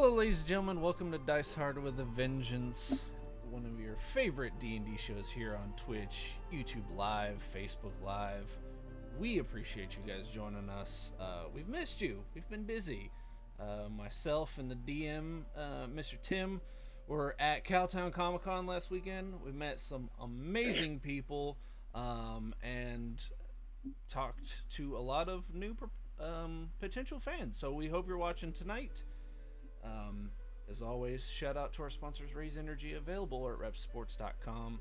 Hello, ladies and gentlemen. Welcome to Dice Hard with a Vengeance, one of your favorite D&D shows here on Twitch, YouTube Live, Facebook Live. We appreciate you guys joining us. We've missed you. We've been busy. Myself and the DM, Mr. Tim, were at Cowtown Comic Con last weekend. We met some amazing people and talked to a lot of new potential fans. So we hope you're watching tonight. As always, shout out to our sponsors, Raise Energy, available at repsports.com.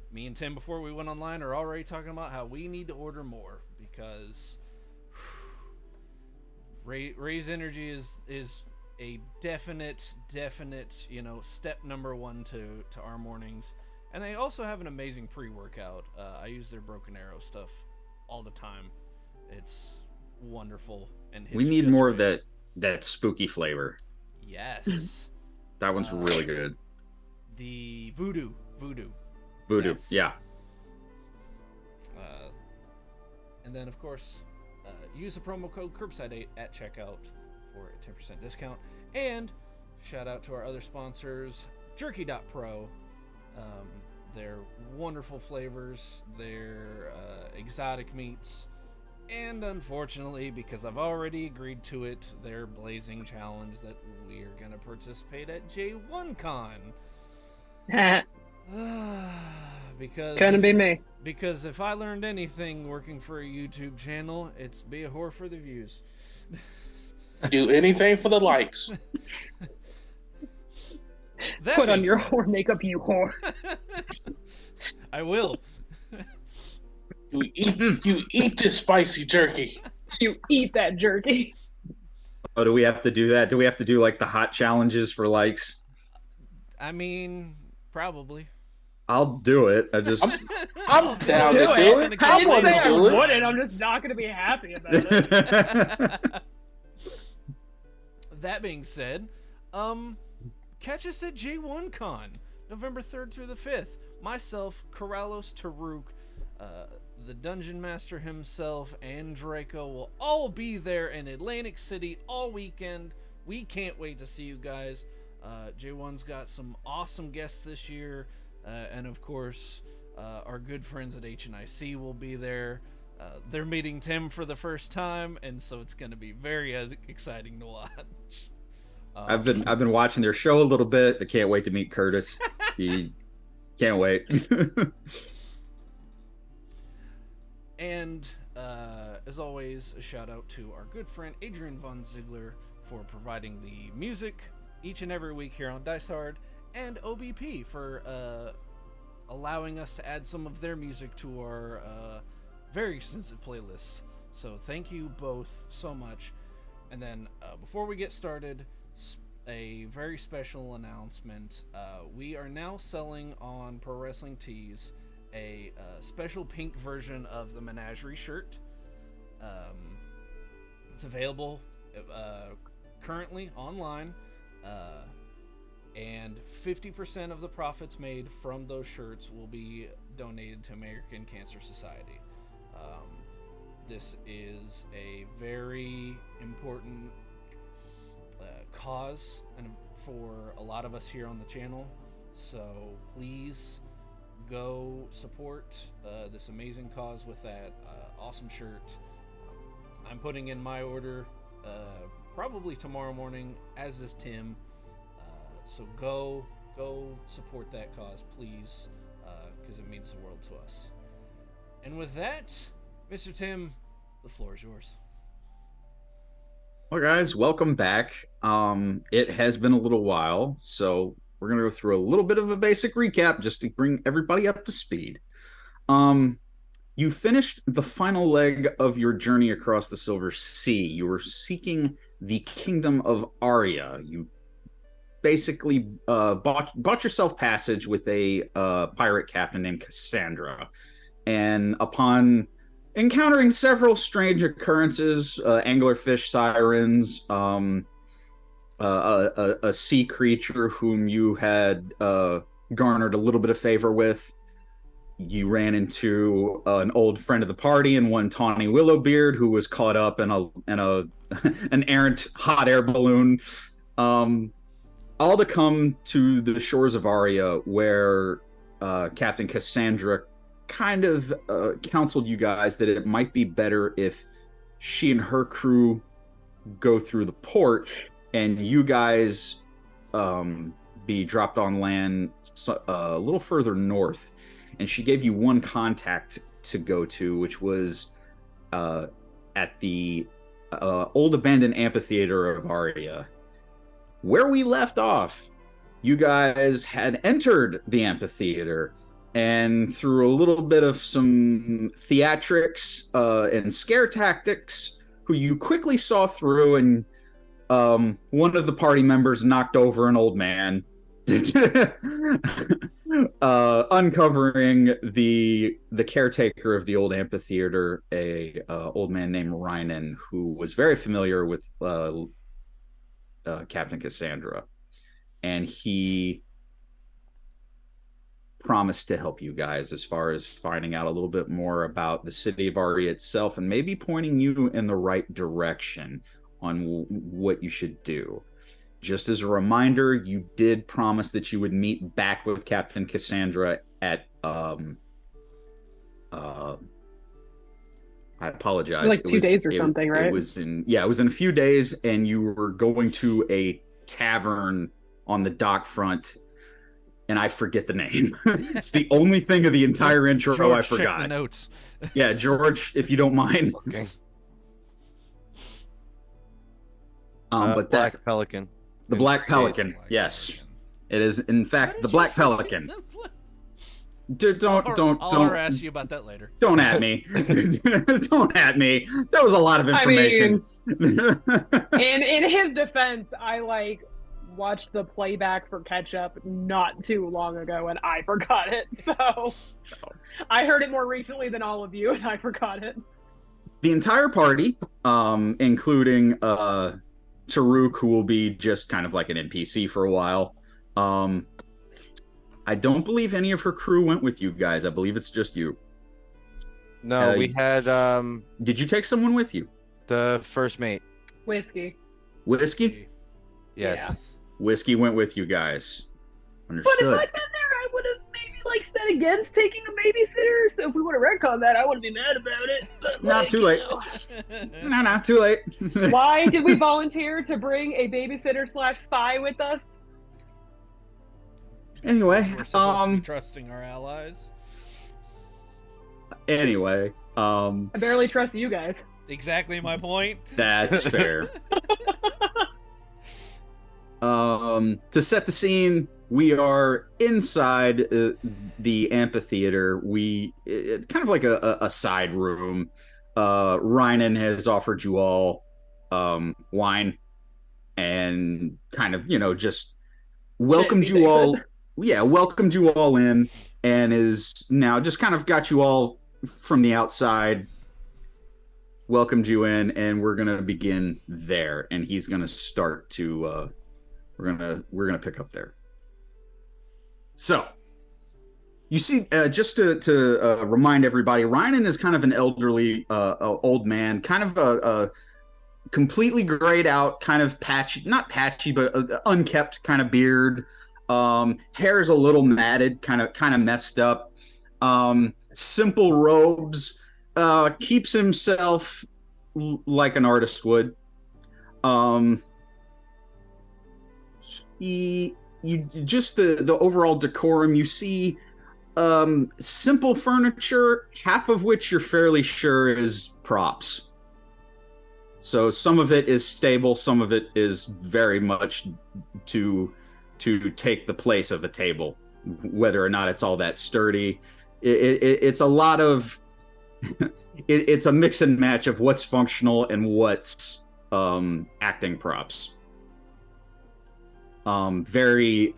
Me and Tim, before we went online, are already talking about how we need to order more because Raise Energy is a definite, step number one to our mornings. And they also have an amazing pre-workout. I use their Broken Arrow stuff all the time. It's wonderful. And we need more of that spooky flavor. Yes. That one's really good. The Voodoo. Yes. Yeah. And then, of course, use the promo code Curbside8 at checkout for a 10% discount. And shout out to our other sponsors, Jerky.pro. Their wonderful flavors, their exotic meats, and unfortunately, because I've already agreed to it, their blazing challenge that we're going to participate at J1Con. Because Couldn't be me. Because if I learned anything working for a YouTube channel, it's be a whore for the views. Do anything for the likes. Put on your whore makeup, you whore. I will. You eat this spicy jerky. You eat that jerky. Oh, do we have to do that? Do we have to do like the hot challenges for likes? I mean, probably. I'll do it. I'm down to do it. I didn't say I wouldn't. I'm just not going to be happy about it. That being said, catch us at J1Con, November 3rd through the 5th. Myself, Karalos Taruk, the Dungeon Master himself, and Draco will all be there in Atlantic City all weekend. We can't wait to see you guys. J1's got some awesome guests this year, and of course, our good friends at HNIC will be there. They're meeting Tim for the first time, and so it's going to be very exciting to watch. I've been watching their show a little bit. I can't wait to meet Curtis. He can't wait. And as always, a shout out to our good friend Adrian von Ziegler for providing the music each and every week here on Dice Hard, and OBP for allowing us to add some of their music to our very extensive playlist. So thank you both so much. And then before we get started, a very special announcement. We are now selling on Pro Wrestling Tees a special pink version of the Menagerie shirt. It's available currently online, and 50% of the profits made from those shirts will be donated to American Cancer Society. This is a very important cause and for a lot of us here on the channel, so please go support this amazing cause with that awesome shirt. I'm putting in my order probably tomorrow morning, as is Tim, so go support that cause, please, because it means the world to us. And with that, Mr. Tim, the floor is yours. Well, guys, welcome back. It has been a little while, so we're going to go through a little bit of a basic recap just to bring everybody up to speed. You finished the final leg of your journey across the Silver Sea. You were seeking the kingdom of Aria. You basically bought yourself passage with a pirate captain named Cassandra. And upon encountering several strange occurrences, anglerfish sirens, a sea creature whom you had garnered a little bit of favor with, you ran into an old friend of the party and one Tawny Willowbeard who was caught up in an errant hot air balloon. All to come to the shores of Aria, where Captain Cassandra kind of counseled you guys that it might be better if she and her crew go through the port and you guys be dropped on land a little further north. And she gave you one contact to go to, which was at the old abandoned amphitheater of Aria. Where we left off, you guys had entered the amphitheater, and through a little bit of some theatrics and scare tactics, who you quickly saw through, and one of the party members knocked over an old man, uncovering the caretaker of the old amphitheater, a old man named Rynan, who was very familiar with Captain Cassandra, and he promised to help you guys as far as finding out a little bit more about the city of Aria itself, and maybe pointing you in the right direction on what you should do. Just as a reminder, you did promise that you would meet back with Captain Cassandra at I apologize. Like 2 days or something, right? It was in a few days, and you were going to a tavern on the dock front, and I forget the name. It's the only thing of the entire intro George, I forgot. check the notes. Yeah, George, if you don't mind. Okay. But Black Pelican. The Black Pelican. Yes, it is. In fact, the Black Pelican. I'll harass you about that later. Don't at me. Don't at me. That was a lot of information. In his defense, I watched the playback for Catch Up not too long ago, and I forgot it. So I heard it more recently than all of you, and I forgot it. The entire party, including Taruk, who will be just kind of like an NPC for a while. I don't believe any of her crew went with you guys. I believe it's just you. No, we had Did you take someone with you? the first mate. Whiskey. Whiskey? Yes. Yeah. Whiskey went with you guys. But if Understood. I'd been there, I would have maybe said against taking a babysitter. So if we would have retconned that, I wouldn't be mad about it. But, Not too late. No, too late. Why did we volunteer to bring a babysitter / spy with us? Anyway, We're supposed to be trusting our allies. Anyway, I barely trust you guys. Exactly my point. that's fair. To set the scene, we are inside the amphitheater. It's kind of like a side room. Rynan has offered you all wine and kind of, just welcomed you all. Yeah, welcomed you all in, and is now just kind of got you all from the outside, welcomed you in, and we're gonna begin there. And he's gonna start to we're gonna pick up there. So you see, just to remind everybody, Rynan is kind of an elderly old man, kind of a completely grayed out, kind of patchy, not patchy, but unkept kind of beard. Hair is a little matted, kind of messed up. Simple robes. Keeps himself like an artist would. You just the overall decorum. You see simple furniture, half of which you're fairly sure is props. So some of it is stable, some of it is very much to take the place of a table, whether or not it's all that sturdy. It's a lot of it's a mix and match of what's functional and what's acting props. Very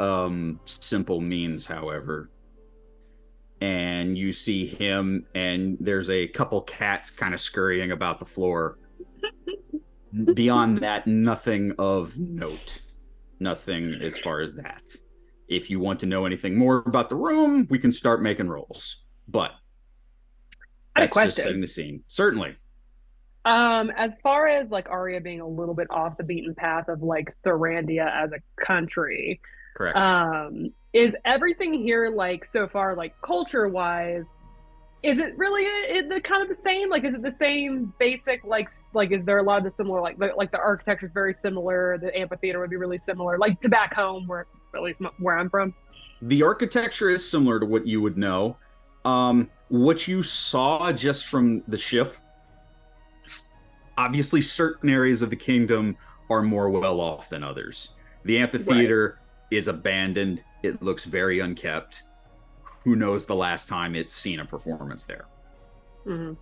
simple means, however. And you see him, and there's a couple cats kind of scurrying about the floor. Beyond that, nothing of note. Nothing as far as that. If you want to know anything more about the room, we can start making rolls. But I had a that's question. just setting the scene. Certainly. As far as like Aria being a little bit off the beaten path of like Thurandia as a country, Correct. is everything here like so far like culture wise? Is it really the kind of the same? Like, is it the same basic like? Is there a lot of the similar like the architecture is very similar? The amphitheater would be really similar, like to back home where at least where I'm from. The architecture is similar to what you would know. What you saw just from the ship, obviously certain areas of the kingdom are more well off than others. The amphitheater is abandoned. It looks very unkept. Who knows the last time it's seen a performance there? Mm-hmm.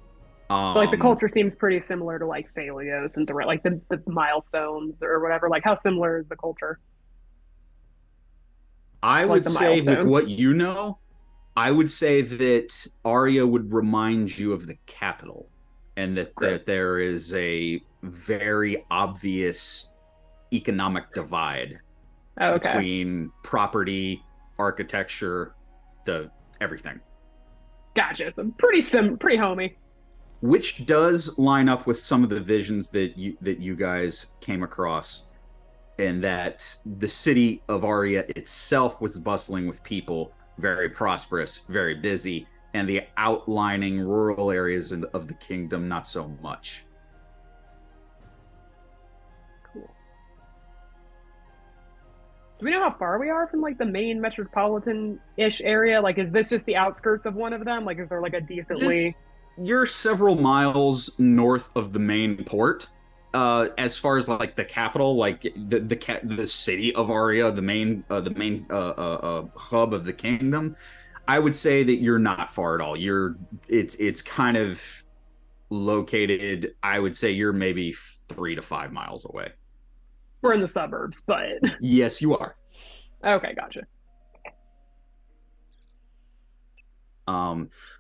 But, like the culture seems pretty similar to like Phalios and like the milestones or whatever. Like how similar is the culture? I would say with what you know, I would say that Aria would remind you of the capital, and that there is a very obvious economic divide between property, architecture, everything. Gotcha. So pretty homey. Which does line up with some of the visions that you guys came across, and that the city of Aria itself was bustling with people, very prosperous, very busy, and the outlining rural areas of the kingdom not so much. Cool. Do we know how far we are from like the main metropolitan-ish area? Like, is this just the outskirts of one of them? Like, is there like a decently? You're several miles north of the main port. As far as like the capital, like the city of Aria, the main hub of the kingdom, I would say that you're not far at all. It's kind of located. I would say you're maybe 3 to 5 miles away. We're in the suburbs, but yes, you are. Okay, gotcha.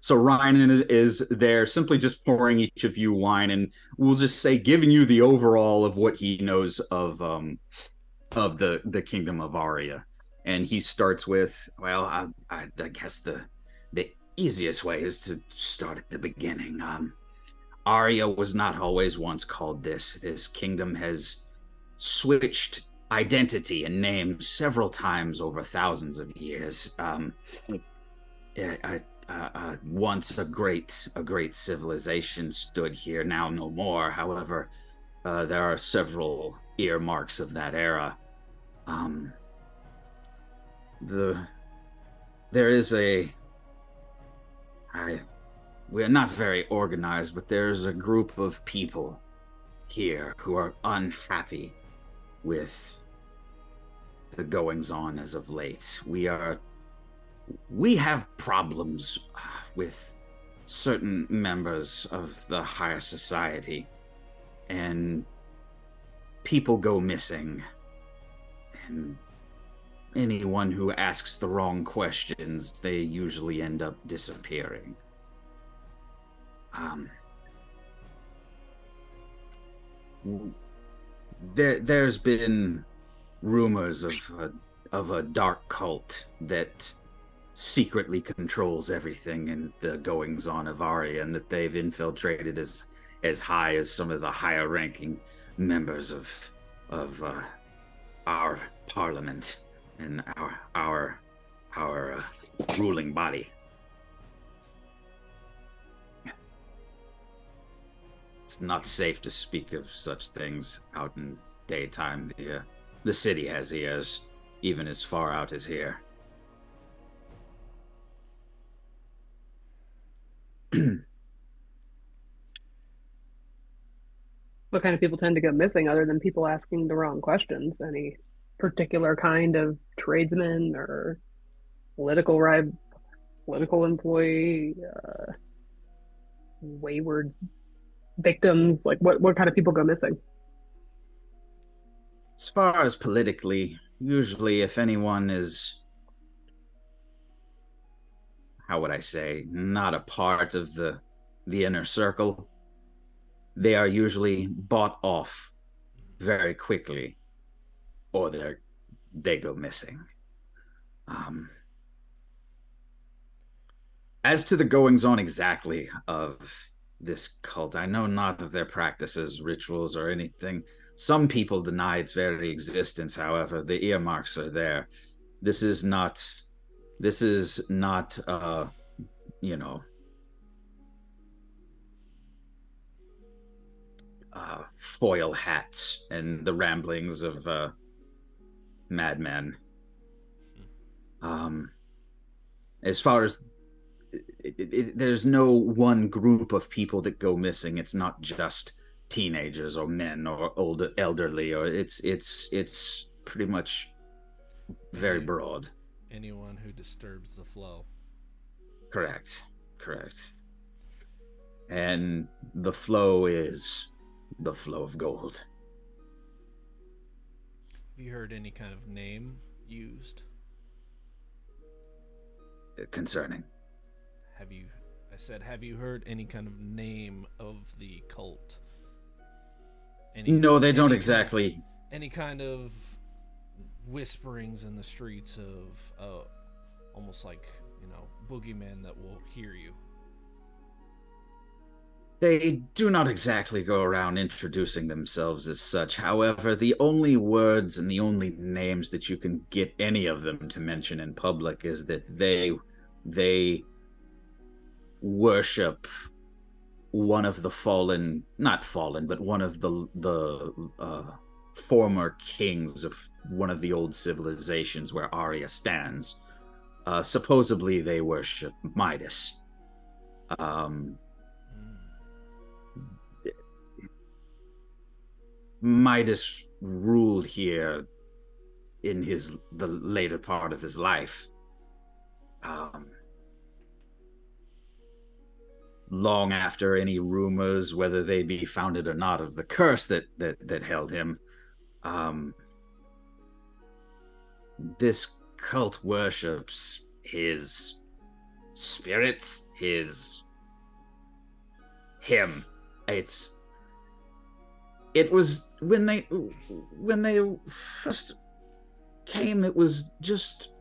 So Ryan is there simply just pouring each of you wine, and we'll just say giving you the overall of what he knows of the kingdom of Aria. And he starts with, well, I guess the easiest way is to start at the beginning. Aria was not always once called this. This kingdom has switched identity and name several times over thousands of years. Once a great civilization stood here, now no more. However, there are several earmarks of that era. We're not very organized, but there's a group of people here who are unhappy with the goings on as of late. We have problems with certain members of the higher society, and people go missing, and anyone who asks the wrong questions, they usually end up disappearing. There's been rumors of a dark cult that secretly controls everything in the goings on of Aria, and that they've infiltrated as high as some of the higher ranking members of our parliament and our ruling body. It's not safe to speak of such things out in daytime. The city has ears, even as far out as here. What kind of people tend to go missing other than people asking the wrong questions? Any particular kind of tradesman or political employee, wayward victims? Like what kind of people go missing? As far as politically, usually if anyone is, how would I say, not a part of the inner circle, they are usually bought off very quickly, or they go missing. As to the goings on exactly of this cult. I know not of their practices, rituals, or anything. Some people deny its very existence, however, the earmarks are there. This is not, you know, foil hats and the ramblings of madmen. As far as there's no one group of people that go missing. It's not just teenagers or men or elderly, or it's pretty much very broad. Anyone who disturbs the flow. Correct. And the flow is the flow of gold. Have you heard any kind of name used? Concerning. Have you heard any kind of name of the cult? No, they don't exactly. Any kind of whisperings in the streets of almost like, boogeymen that will hear you. They do not exactly go around introducing themselves as such. However, the only words and the only names that you can get any of them to mention in public is that they worship one of the one of the former kings of one of the old civilizations where Aria stands. Supposedly they worship Midas. Midas ruled here in the later part of his life. Long after any rumors, whether they be founded or not, of the curse that held him, this cult worships his spirits, him. It was when they first came, it was just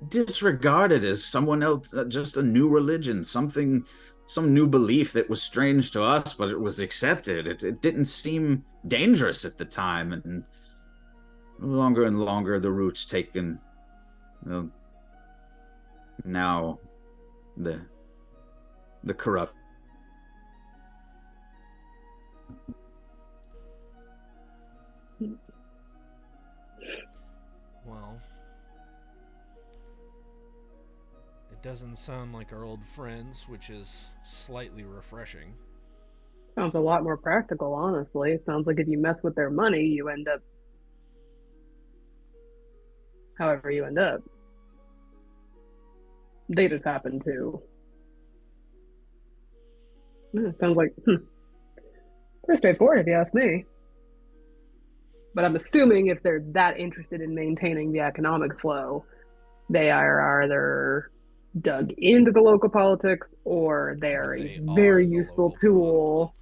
disregarded as someone else, just a new religion, some new belief that was strange to us, but it was accepted. It didn't seem dangerous at the time, and longer and longer the root's taken. Now the corrupt. Well, it doesn't sound like our old friends, which is slightly refreshing. Sounds a lot more practical, honestly. It sounds like if you mess with their money, you end up however you end up. They just happen to. Sounds like pretty straightforward if you ask me. But I'm assuming if they're that interested in maintaining the economic flow, they are either dug into the local politics or they're a very useful tool.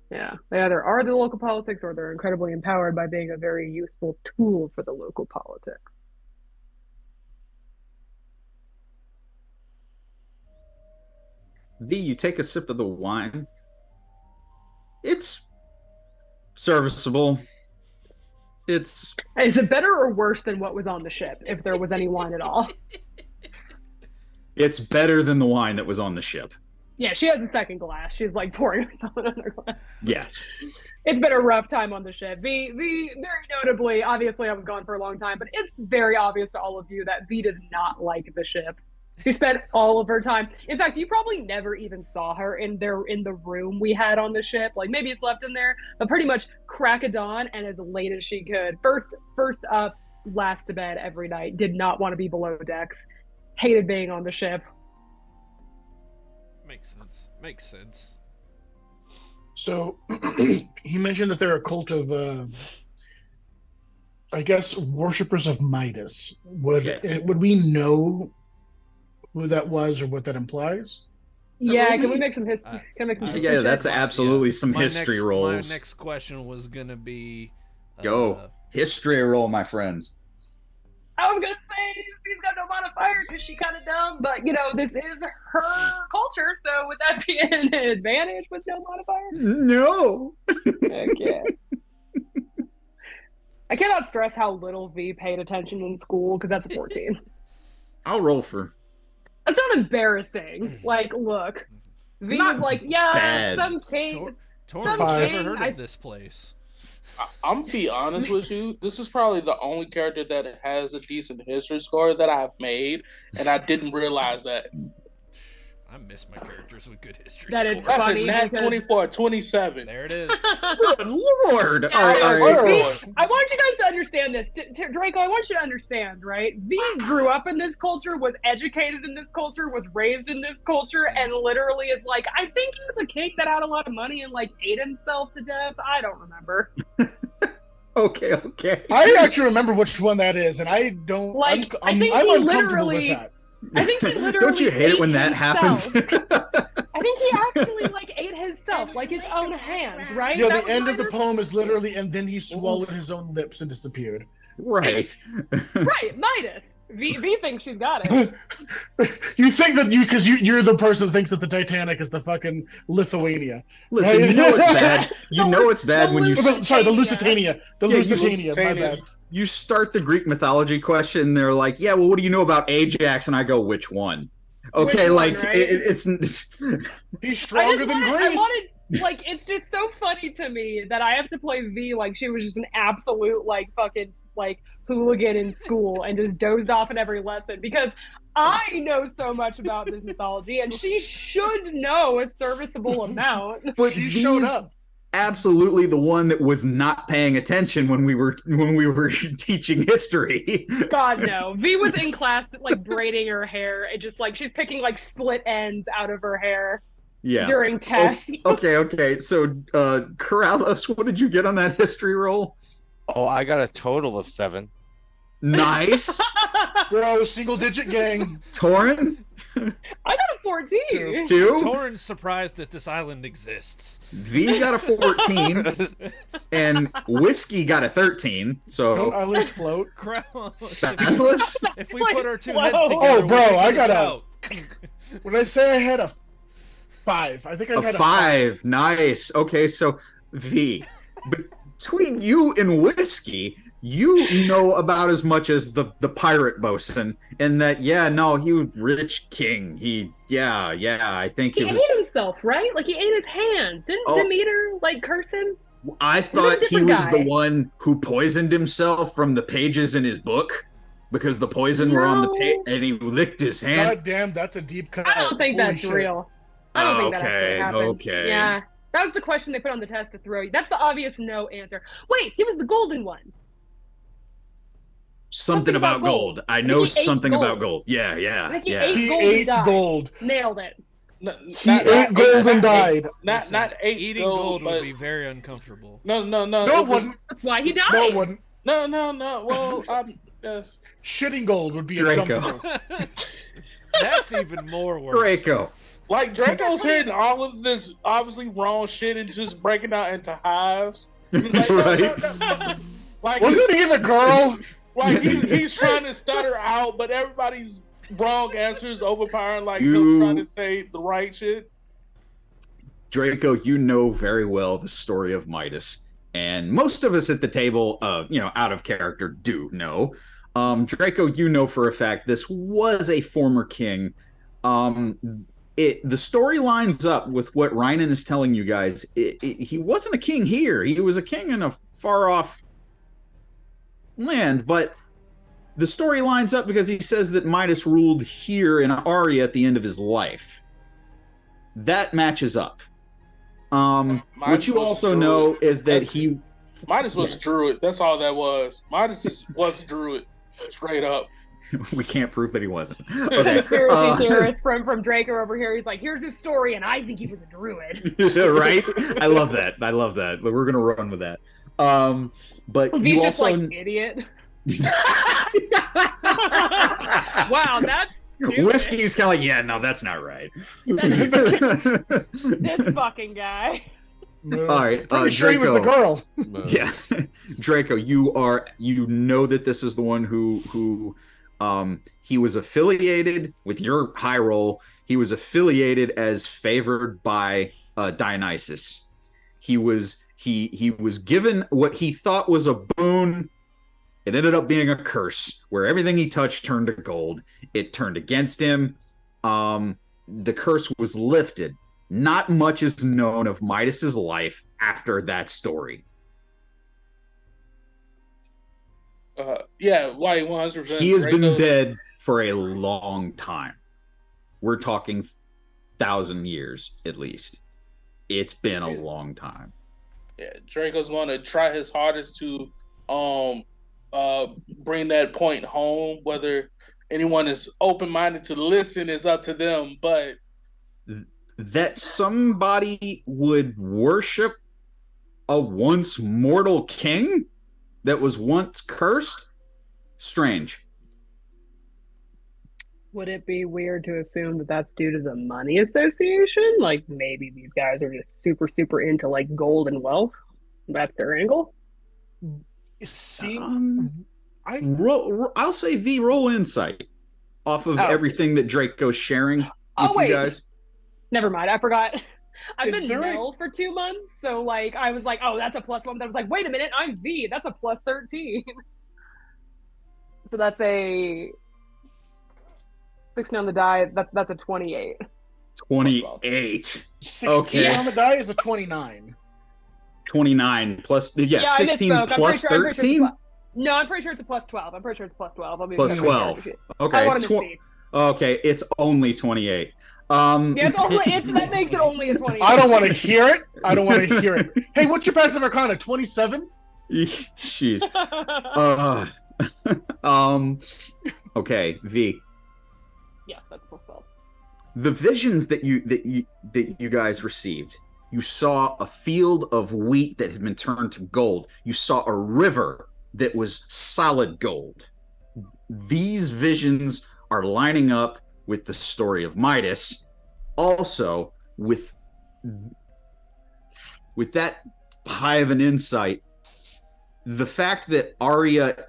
Yeah, they either are the local politics or they're incredibly empowered by being a very useful tool for the local politics. V, you take a sip of the wine. It's serviceable. Is it better or worse than what was on the ship, if there was any wine at all? It's better than the wine that was on the ship. Yeah, she has a second glass. She's like pouring herself another glass. Yeah. It's been a rough time on the ship. V, very notably, obviously I was gone for a long time, but it's very obvious to all of you that V does not like the ship. She spent all of her time. In fact, you probably never even saw her in the room we had on the ship. Like maybe it's left in there, but pretty much crack of dawn and as late as she could. First up, last to bed every night. Did not want to be below decks. Hated being on the ship. Makes sense. So he mentioned that they're a cult of, I guess, worshippers of Midas. Would we know who that was or what that implies? Yeah, can we make some history? Yeah, that's absolutely some history rolls. My next question was gonna be go history roll, my friends. I was gonna say V's got no modifier because she kind of dumb, but this is her culture, so would that be an advantage with no modifier? No. Okay. I cannot stress how little V paid attention in school because that's a 14. I'll roll for. That's not embarrassing. Like, look, V Not was like, yeah, bad. some kings. Torrance never heard of this place. I'm gonna be honest with you. This is probably the only character that has a decent history score that I've made, and I didn't realize that. I miss my characters with good history That is scores. That's funny a nat because- 24, 27. There it is. Good Lord. Yeah, All right, all right. V, I want you guys to understand this. Draco, I want you to understand, right? V grew up in this culture, was educated in this culture, was raised in this culture, and literally is like, I think he was a king that had a lot of money and like ate himself to death. I don't remember. Okay. I actually remember which one that is, and I don't. Like, I I'm think he uncomfortable literally- with that. I think he literally Don't you hate it when that himself. happens? I think he actually like ate himself, like his own hands, right? Yeah, That the was end of the Midas? poem is literally, and then he swallowed his own lips and disappeared. Right. Right, Midas. V thinks she's got it. You think that you're the person that thinks that the Titanic is the fucking Lithuania. Listen, you know it's bad. You know it's bad when you Sorry, the Lusitania. The Yeah, you- Lusitania. My bad. you start the Greek mythology question. They're like, yeah, well, what do you know about Ajax? And I go, which one? Okay, Which one, like right? it's He's stronger than I Greece. wanted, like, it's just so funny to me that I have to play V like she was just an absolute, like, fucking, like, hooligan in school and just dozed off in every lesson because I know so much about this mythology and she should know a serviceable amount. but She showed these up. absolutely the one that was not paying attention when we were teaching history. God, no. V was in class, like, braiding her hair and just, like, she's picking, like, split ends out of her hair Yeah. during tests. Okay. So, Corrales, what did you get on that history roll? Oh, I got a total of 7. Nice. Bro, single digit gang. Torin, I got a 14. 2. Torrance surprised that this island exists. V got a 14, and Whiskey got a 13. Don't So, islands float? Basilisk? If we put our two Whoa. heads Oh, together, bro, we'll figure I this got a- out. When I say I had a 5, I think I had A 5. Nice. Okay, so V, between you and Whiskey, you know about as much as the pirate bosun, and that he was rich king. I think He it ate was. himself, right? Like, he ate his hands. Didn't Oh. Demeter, like, curse him? I thought he different was guy. the one who poisoned himself from the pages in his book because the poison were on the page, and he licked his hand. God damn, that's a deep cut. I don't think Holy that's shit. real. I don't think that Okay, actually happened. okay. Yeah. That was the question they put on the test to throw you. That's the obvious no answer. Wait, he was the golden one. Something about gold. I know He ate something gold. about gold. Yeah. I think he yeah. ate He gold and ate died. gold. Nailed it. He ate gold and died. Listen, Not eight eating gold, gold but would be very uncomfortable. no. No, it was- wasn't. That's why he died. No, it wasn't. No. Well, Shitting gold would be Draco. uncomfortable. That's even more work. Draco. like Draco's hitting all of this obviously wrong shit and just breaking out into hives. He's like, no. Like, Wasn't he the girl? like he's trying to stutter out, but everybody's wrong answers overpowering. Like You- he's trying to say the right shit. Draco, you know very well the story of Midas, and most of us at the table, out of character, do know. Draco, you know for a fact this was a former king. The story lines up with what Rynan is telling you guys. He wasn't a king here. He was a king in a far off land, but the story lines up because he says that Midas ruled here in Aria at the end of his life. That matches up. What Midas you was also Druid. know is that he Midas was Druid. That's all that was. Midas was Druid. Straight up. we can't prove that he wasn't. Okay. Conspiracy theorist from Draco over here. He's like, here's his story, and I think he was a druid. Right? I love that. But we're gonna run with that. But He's you just also like, idiot. Wow, that's stupid. Whiskey's kind of like, yeah, no, that's not right. This fucking guy. No. All right, Pretty sure he was the Draco. girl. Yeah, Draco, you know that this is the one who He was affiliated with your high roll. He was affiliated as favored by Dionysus. He was given what he thought was a boon. It ended up being a curse, where everything he touched turned to gold. It turned against him. The curse was lifted. Not much is known of Midas's life after that story. Yeah, why 100%. He has been dead for a long time. We're talking 1,000 years at least. It's been a long time. Yeah, Draco's going to try his hardest to bring that point home. Whether anyone is open-minded to listen is up to them, but that somebody would worship a once mortal king that was once cursed? Strange. Would it be weird to assume that that's due to the money association? Like maybe these guys are just super, super into like gold and wealth. That's their angle. See, I'll say V, roll insight off of everything that Draco's sharing with you guys. Never mind, I forgot. I've been null for 2 months, so like I was like, oh, that's a +1. But I was like, wait a minute, I'm V. That's a +13. So that's a 16 on the die. That's a 28. 28. 16 on the die is a 29. 29 plus 16 plus 13. No, I'm pretty sure it's a +12. I'm pretty sure it's +12. Plus 12. Okay. Okay, it's only 28. Yeah, that makes it only a 28. I don't want to hear it. Hey, what's your passive arcana? 27? Jeez. Okay, V. Yes, that's +12. The visions that you guys received. You saw a field of wheat that had been turned to gold. You saw a river that was solid gold. These visions are lining up with the story of Midas. Also, with that high of an insight, the fact that Aria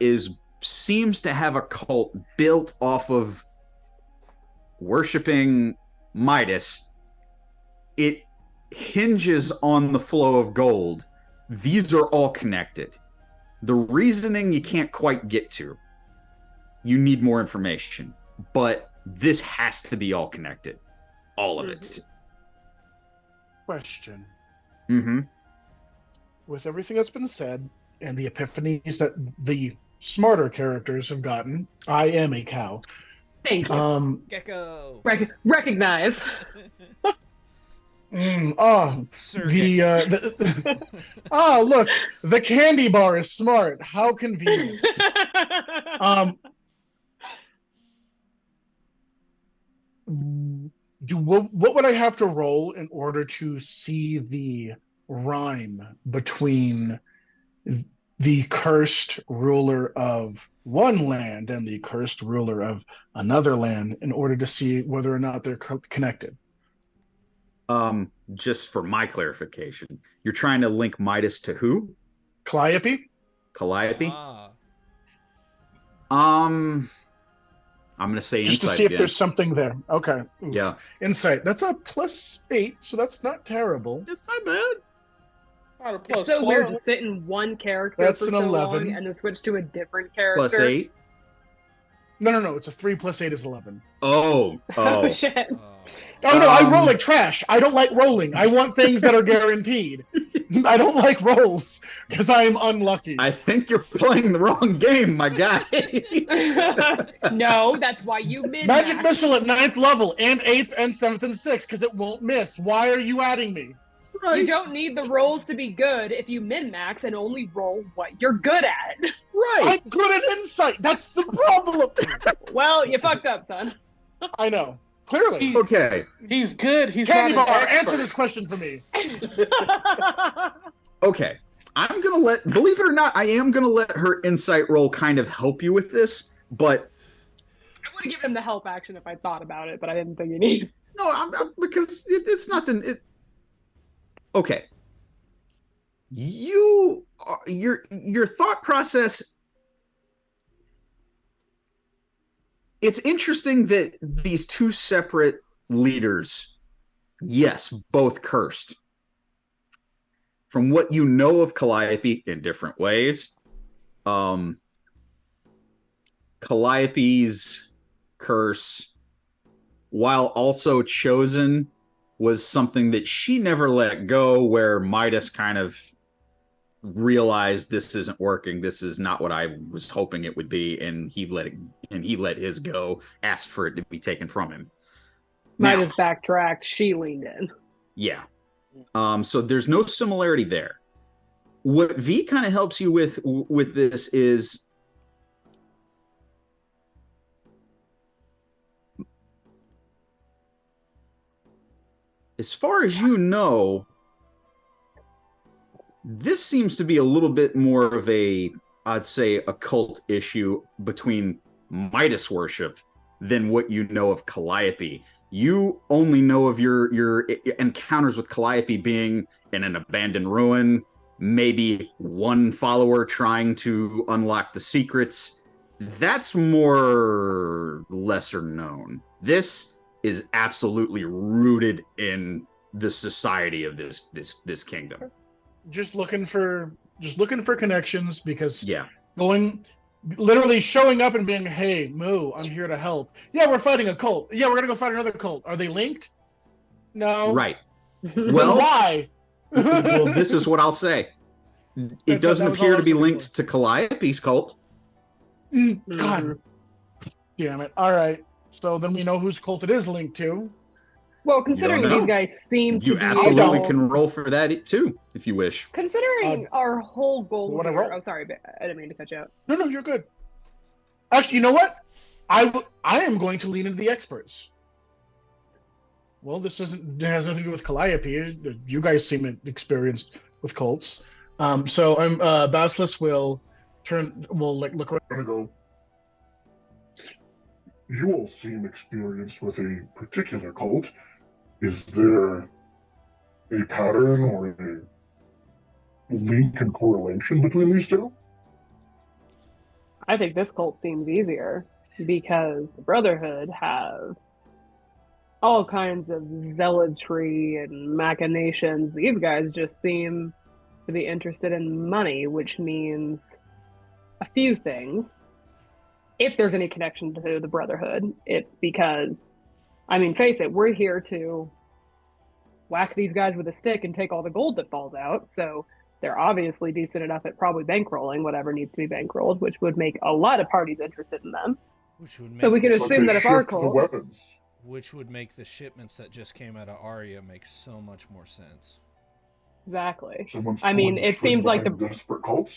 seems to have a cult built off of worshiping Midas, it hinges on the flow of gold. These are all connected. The reasoning you can't quite get to. You need more information. But this has to be all connected. All of it. Question. Mm-hmm. With everything that's been said and the epiphanies that the smarter characters have gotten, I am a cow. Thank you. Gecko. Recognize. Look, the candy bar is smart. How convenient. What would I have to roll in order to see the rhyme between the cursed ruler of one land and the cursed ruler of another land in order to see whether or not they're connected? Just for my clarification, you're trying to link Midas to who? Calliope? I'm gonna say just insight to see if again. there's something there. Okay. Oof. Yeah. Insight. That's a +8, so that's not terrible. It's not bad. Not a It's so weird to sit in one character That's for an so 11. long and then switch to a different character. +8. No. It's a 3 + 8 is 11. Oh. Oh shit. Oh no, I roll like trash. I don't like rolling. I want things that are guaranteed. I don't like rolls because I am unlucky. I think you're playing the wrong game, my guy. No, that's why you min Magic missile at 9th level and 8th and 7th and 6th because it won't miss. Why are you adding me? Right. You don't need the rolls to be good if you min-max and only roll what you're good at. Right. I'm good at insight. That's the problem. Well, you fucked up, son. I know. Clearly. Okay. He's good. He's Candy not bar, an expert. answer this question for me. Okay. I'm gonna believe it or not, I am gonna let her insight roll kind of help you with this, but I would have given him the help action if I thought about it, but I didn't think you need. no, because it's nothing. Okay. Your thought process it's interesting that these two separate leaders, yes, both cursed. From what you know of Calliope in different ways, Calliope's curse, while also chosen, was something that she never let go, where Midas kind of realized this isn't working, this is not what I was hoping it would be, and he let his go, asked for it to be taken from him. Midas backtracked, she leaned in. Yeah. So there's no similarity there. What V kind of helps you with this is as far as you know, this seems to be a little bit more of a, I'd say, a cult issue between Midas worship than what you know of Calliope. You only know of your encounters with Calliope being in an abandoned ruin, maybe one follower trying to unlock the secrets. That's more lesser known. This is absolutely rooted in the society of this kingdom. Just looking for connections, because Yeah. literally showing up and being, hey, Moo, I'm here to help. Yeah, we're fighting a cult. Yeah, we're gonna go fight another cult. Are they linked? No. Right. Then Well, why? well, this is what I'll say. It doesn't that was all appear I to was be looking linked to Calliope's cult. God damn it. All right. So then we know whose cult it is linked to. Well, considering know. these guys seem to You be absolutely all- can roll for that too, if you wish. Considering our whole goal what I here. roll? Oh, sorry, I didn't mean to cut you out. No, you're good. Actually, you know what? I am going to lean into the experts. Well, it has nothing to do with Calliope. You guys seem experienced with cults. So I'm Basilisk will look around and go. You all seem experienced with a particular cult. Is there a pattern or a link and correlation between these two? I think this cult seems easier because the Brotherhood have all kinds of zealotry and machinations. These guys just seem to be interested in money, which means a few things. If there's any connection to the Brotherhood, it's because, I mean, face it, we're here to whack these guys with a stick and take all the gold that falls out. So they're obviously decent enough at probably bankrolling whatever needs to be bankrolled, which would make a lot of parties interested in them. Which would make So we could the assume that if our shift the cult, weapons. which would make the shipments that just came out of Aria make so much more sense. exactly. Someone's I mean, pulling the it seems like string behind desperate cults.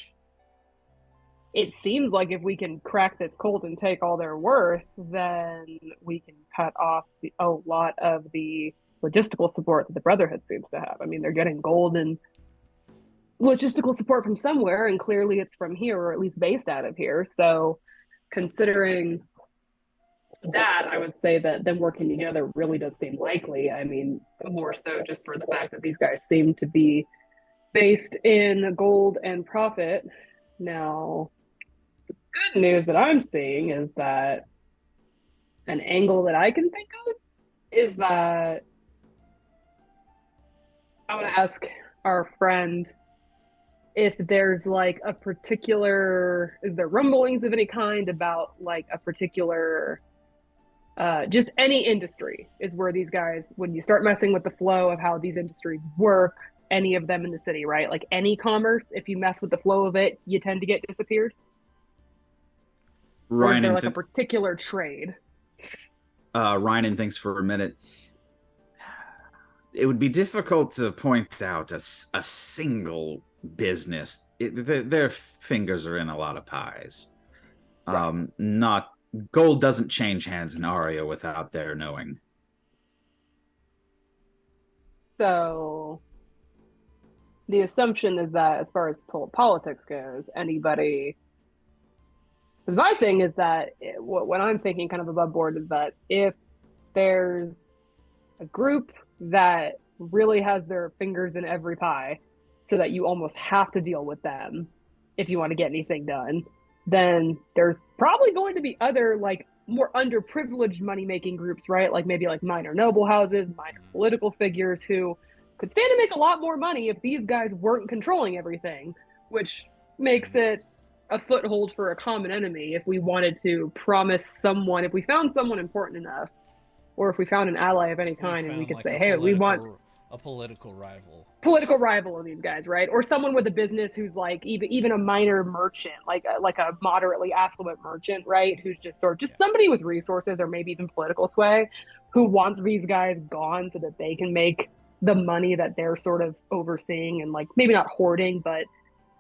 It seems like if we can crack this cult and take all their worth, then we can cut off a lot of the logistical support that the Brotherhood seems to have. I mean, they're getting gold and logistical support from somewhere, and clearly it's from here, or at least based out of here. So considering that, I would say that them working together really does seem likely. I mean, more so just for the fact that these guys seem to be based in gold and profit. Now, the good news that I'm seeing is that an angle that I can think of is that I want to ask our friend if there's like a particular, is there rumblings of any kind about like a particular, just any industry is where these guys, when you start messing with the flow of how these industries work, any of them in the city, right? Like any commerce, if you mess with the flow of it, you tend to get disappeared. Or is there like a particular trade? Ryan, thanks for a minute. It would be difficult to point out a single business. Their fingers are in a lot of pies. Not gold doesn't change hands in Aria without their knowing. So the assumption is that as far as politics goes, anybody. My thing is that what I'm thinking kind of above board is that if there's a group that really has their fingers in every pie so that you almost have to deal with them if you want to get anything done, then there's probably going to be other like more underprivileged money-making groups, right? Like maybe like minor noble houses, minor political figures who could stand to make a lot more money if these guys weren't controlling everything, which makes it a foothold for a common enemy if we wanted to promise someone, if we found someone important enough, or if we found an ally of any kind and we could say, hey, we want a political rival of these guys, right? Or someone with a business who's like even a minor merchant, like a moderately affluent merchant, right? Who's just somebody with resources or maybe even political sway, who wants these guys gone so that they can make the money that they're sort of overseeing and like maybe not hoarding, but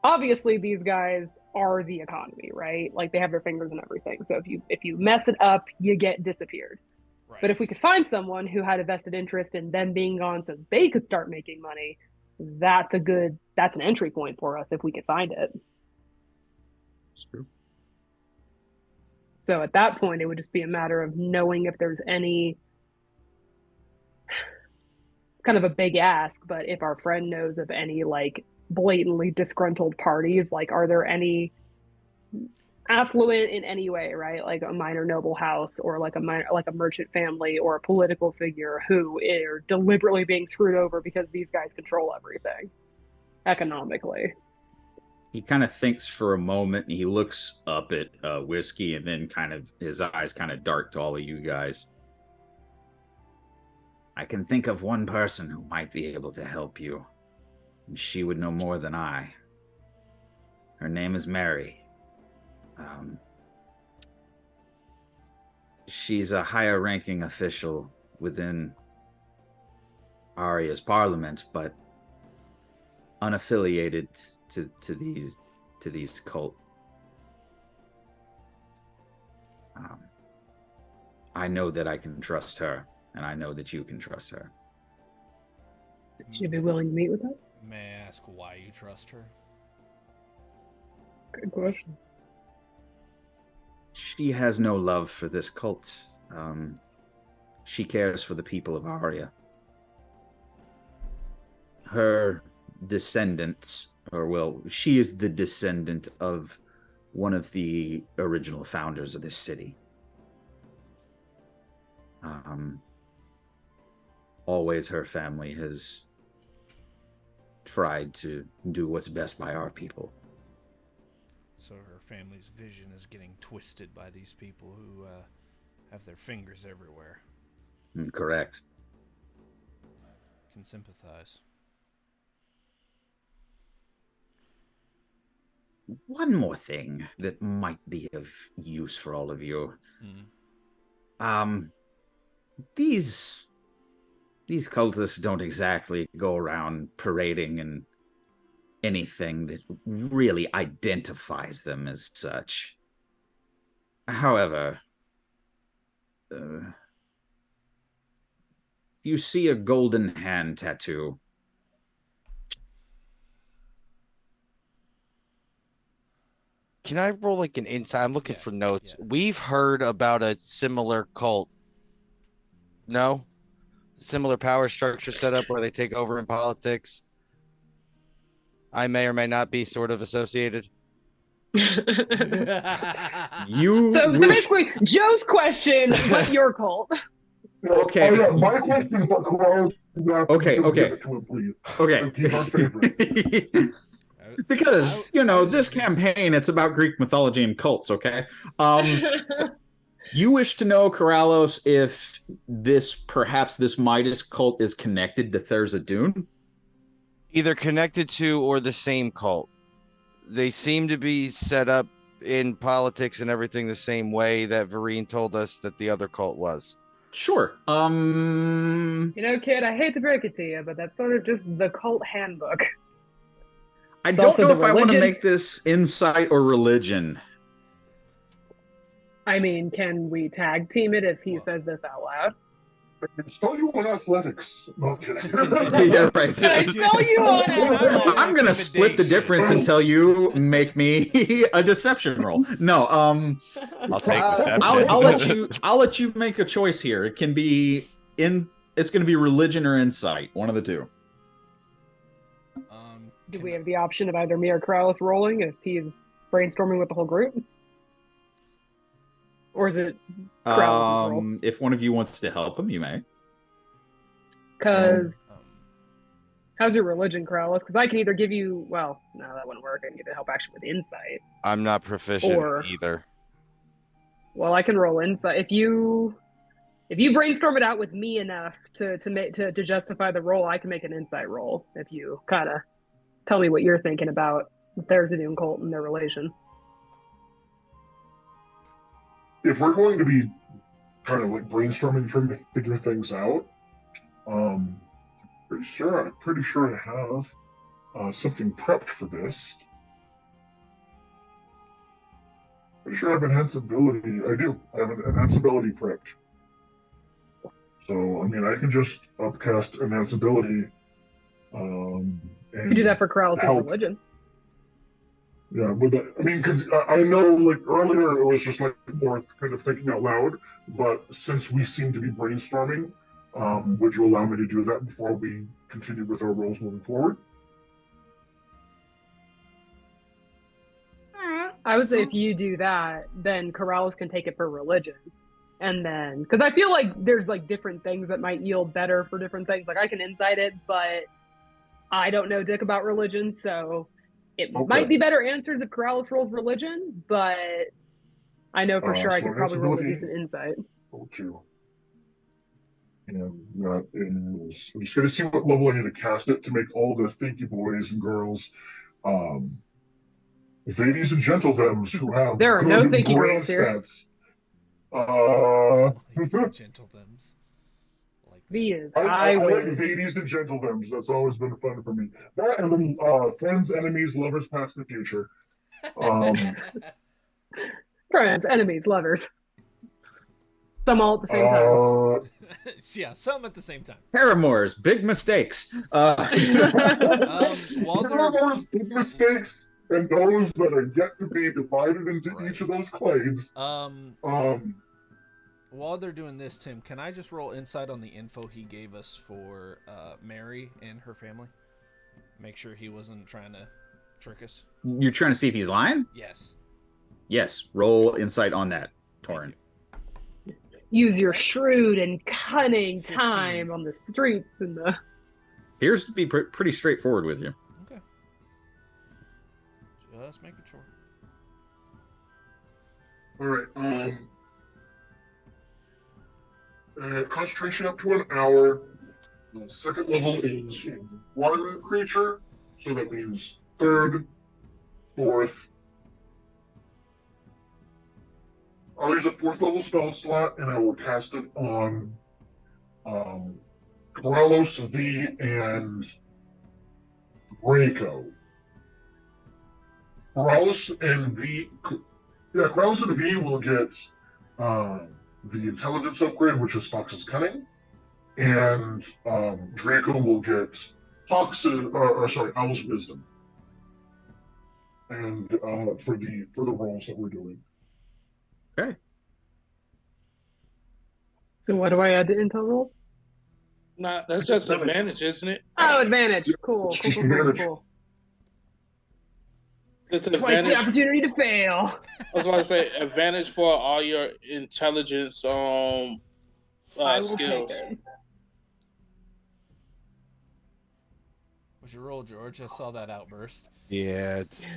obviously these guys are the economy, right? Like they have their fingers in everything. So if you mess it up, you get disappeared. Right. But if we could find someone who had a vested interest in them being gone so they could start making money, that's an entry point for us if we could find it. That's true. So at that point, it would just be a matter of knowing if there's any kind of a big ask, but if our friend knows of any like blatantly disgruntled parties, like are there any affluent in any way, right? Like a minor noble house or like a merchant family or a political figure who are deliberately being screwed over because these guys control everything economically. He kind of thinks for a moment and he looks up at Whiskey and then kind of his eyes kind of dart to all of you guys. I can think of one person who might be able to help you. And she would know more than I. Her name is Mary. She's a higher ranking official within Aria's parliament, but unaffiliated to these cult. I know that I can trust her, and I know that you can trust her. She'd be willing to meet with us? May I ask why you trust her? Good question. She has no love for this cult. She cares for the people of Aria. Her descendants, she is the descendant of one of the original founders of this city. Always her family has tried to do what's best by our people. So her family's vision is getting twisted by these people who have their fingers everywhere. Correct. Can sympathize. One more thing that might be of use for all of you. These cultists don't exactly go around parading and anything that really identifies them as such. However, you see a golden hand tattoo. Can I roll like an insight? I'm looking for notes. Yeah. We've heard about a similar cult. No? Similar power structure set up where they take over in politics. I may or may not be sort of associated. So basically, Joe's question, what's your cult? Okay. Oh, yeah, my question is what Corrales. Okay. He's our favorite. Because, this campaign, it's about Greek mythology and cults, okay? You wish to know, Corrales, if perhaps this Midas cult is connected to Thurza Dune? Either connected to or the same cult. They seem to be set up in politics and everything the same way that Vereen told us that the other cult was. Sure. Kid, I hate to break it to you, but that's sort of just the cult handbook. I don't know if I want to make this insight or religion. I mean, can we tag team it if he says this out loud? I can sell you on athletics. No, kidding. Yeah, right. Can I sell you on athletics? I'm going to split the difference until you make me a deception roll. No, I'll take deception. I'll let you make a choice here. It can be it's going to be religion or insight, one of the two. Do we have the option of either me or Corrales rolling if he's brainstorming with the whole group? Or is it Krell's role? If one of you wants to help him, you may. Because how's your religion, Krell? Because I can either give you, well, no, that wouldn't work. I can either help actually with insight. I'm not proficient either. Well, I can roll insight. If you brainstorm it out with me enough to justify the roll, I can make an insight roll. If you kind of tell me what you're thinking about the Therizidian cult and their relation. If we're going to be kind of like brainstorming, trying to figure things out, pretty sure I have something prepped for this. Pretty sure I have enhanced ability. I do. I have an enhanced ability prepped. So, I mean, I can just upcast enhanced ability. You could do that for Krell's religion. Yeah, but I mean, because I know, like, earlier it was just, like, more kind of thinking out loud, but since we seem to be brainstorming, would you allow me to do that before we continue with our roles moving forward? I would say if you do that, then Corrales can take it for religion. And then, because I feel like there's, like, different things that might yield better for different things. Like, I can insight it, but I don't know dick about religion, so... It might be better answers if Corrales rolls religion, but I know for sure I could probably roll a decent insight. Okay. And that is... I'm just going to see what level I need to cast it to make all the thank you boys and girls, ladies and gentlethems who have there are no thank you girls here. Ladies and gentlethems. I like ladies and gentlethems. That's always been fun for me. That and then friends, enemies, lovers, past and future. Friends, enemies, lovers. Some all at the same time. Yeah, some at the same time. Paramours, big mistakes. Paramours, big mistakes, and those that are yet to be divided into each of those clades. While they're doing this, Tim, can I just roll insight on the info he gave us for Mary and her family? Make sure he wasn't trying to trick us. You're trying to see if he's lying? Yes. Yes. Roll insight on that, Torin. Use your shrewd and cunning time on the streets and the... Appears to be pretty straightforward with you. Okay. Just making sure. All right. Concentration up to an hour. The second level is one creature, so that means third, fourth. I'll use a fourth level spell slot, and I will cast it on Corrales, V, and Draco. Corrales and V will get the intelligence upgrade, which is Fox's Cunning, and Draco will get Owl's Wisdom. And for the rolls that we're doing. Okay. So what do I add to intel rolls? Nah, that's just advantage, isn't it? Oh, advantage. Cool. It's an Twice advantage. the opportunity to fail. I was about to say advantage for all your intelligence skills. What's your roll, George? I saw that outburst. Yeah, it's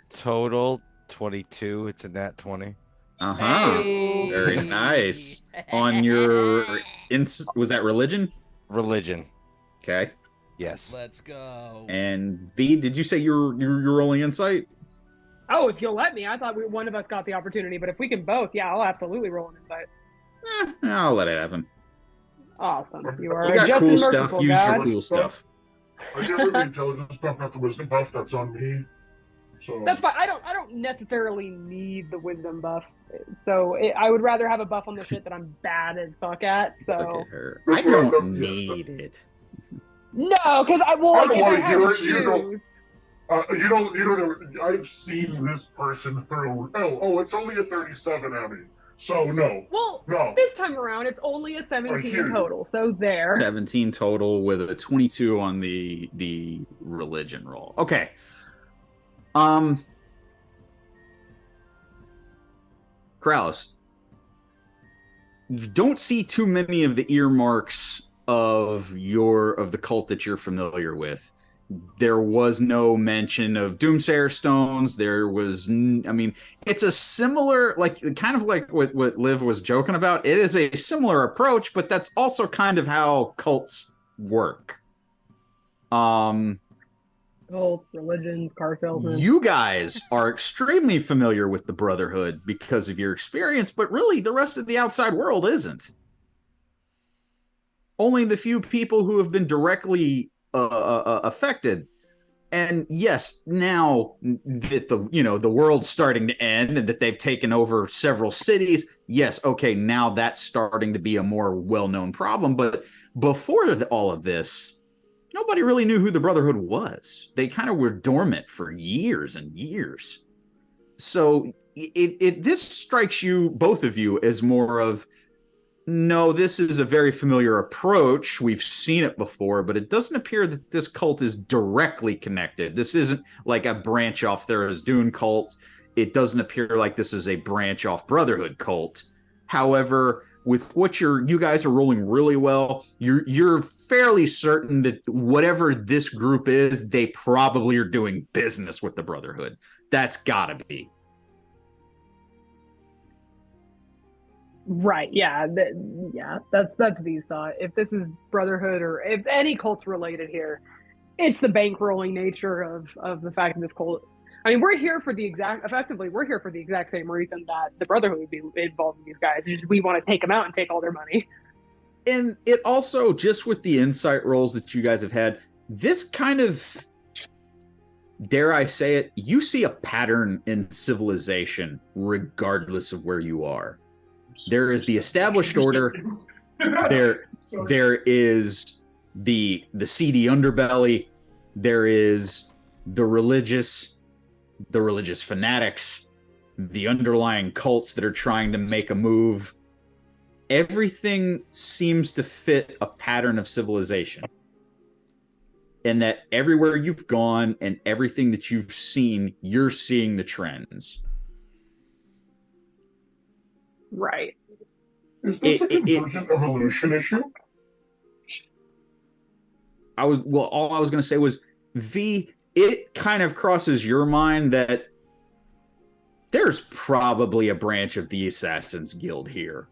total 22. It's a nat 20. Hey. Very nice. On your was that religion? Religion. Okay. Yes. Let's go. And V, did you say you're rolling insight? Oh, if you'll let me. I thought one of us got the opportunity, but if we can both, yeah, I'll absolutely roll an insight. I'll let it happen. Awesome. You are got just cool stuff. merciful, Use God. your cool stuff. I get rid of the intelligence buff, not the wisdom buff. That's on me. So that's fine. I don't necessarily need the wisdom buff. So I would rather have a buff on the shit that I'm bad as fuck at. So look at her. I don't need it. No, because I will. I don't want to hear it. You don't. I've seen this person through. Oh, it's only a 37, Abby. So no. Well, no. This time around, it's only a 17 total. So there. 17 total with a 22 on the religion roll. Okay. Corrales, you don't see too many of the earmarks of the cult that you're familiar with. There was no mention of Doomsayer stones. There was, I mean, it's a similar, like, kind of like what Liv was joking about. It is a similar approach, but that's also kind of how cults work. Cults, religions, car salesmen. You guys are extremely familiar with the Brotherhood because of your experience, but really the rest of the outside world isn't. Only the few people who have been directly affected. And yes, now that the world's starting to end and that they've taken over several cities, yes, okay, now that's starting to be a more well-known problem. But before all of this, nobody really knew who the Brotherhood was. They kind of were dormant for years and years. So this strikes you, both of you, as more of, no, this is a very familiar approach. We've seen it before, but it doesn't appear that this cult is directly connected. This isn't like a branch off Tharizdun cult. It doesn't appear like this is a branch off Brotherhood cult. However, with what you guys are rolling really well, you're fairly certain that whatever this group is, they probably are doing business with the Brotherhood. That's gotta be. Right. Yeah. That's V's thought. If this is Brotherhood or if any cult's related here, it's the bankrolling nature of the fact that this cult. I mean, we're here for the exact same reason that the Brotherhood would be involved in these guys. We want to take them out and take all their money. And it also, just with the insight rolls that you guys have had, this kind of, dare I say it, you see a pattern in civilization regardless of where you are. There is the established order. There is the seedy underbelly. There is the religious fanatics, the underlying cults that are trying to make a move. Everything seems to fit a pattern of civilization. And that everywhere you've gone and everything that you've seen, you're seeing the trends. Right. Is this a convergent evolution issue? All I was going to say was, V, it kind of crosses your mind that there's probably a branch of the Assassin's Guild here.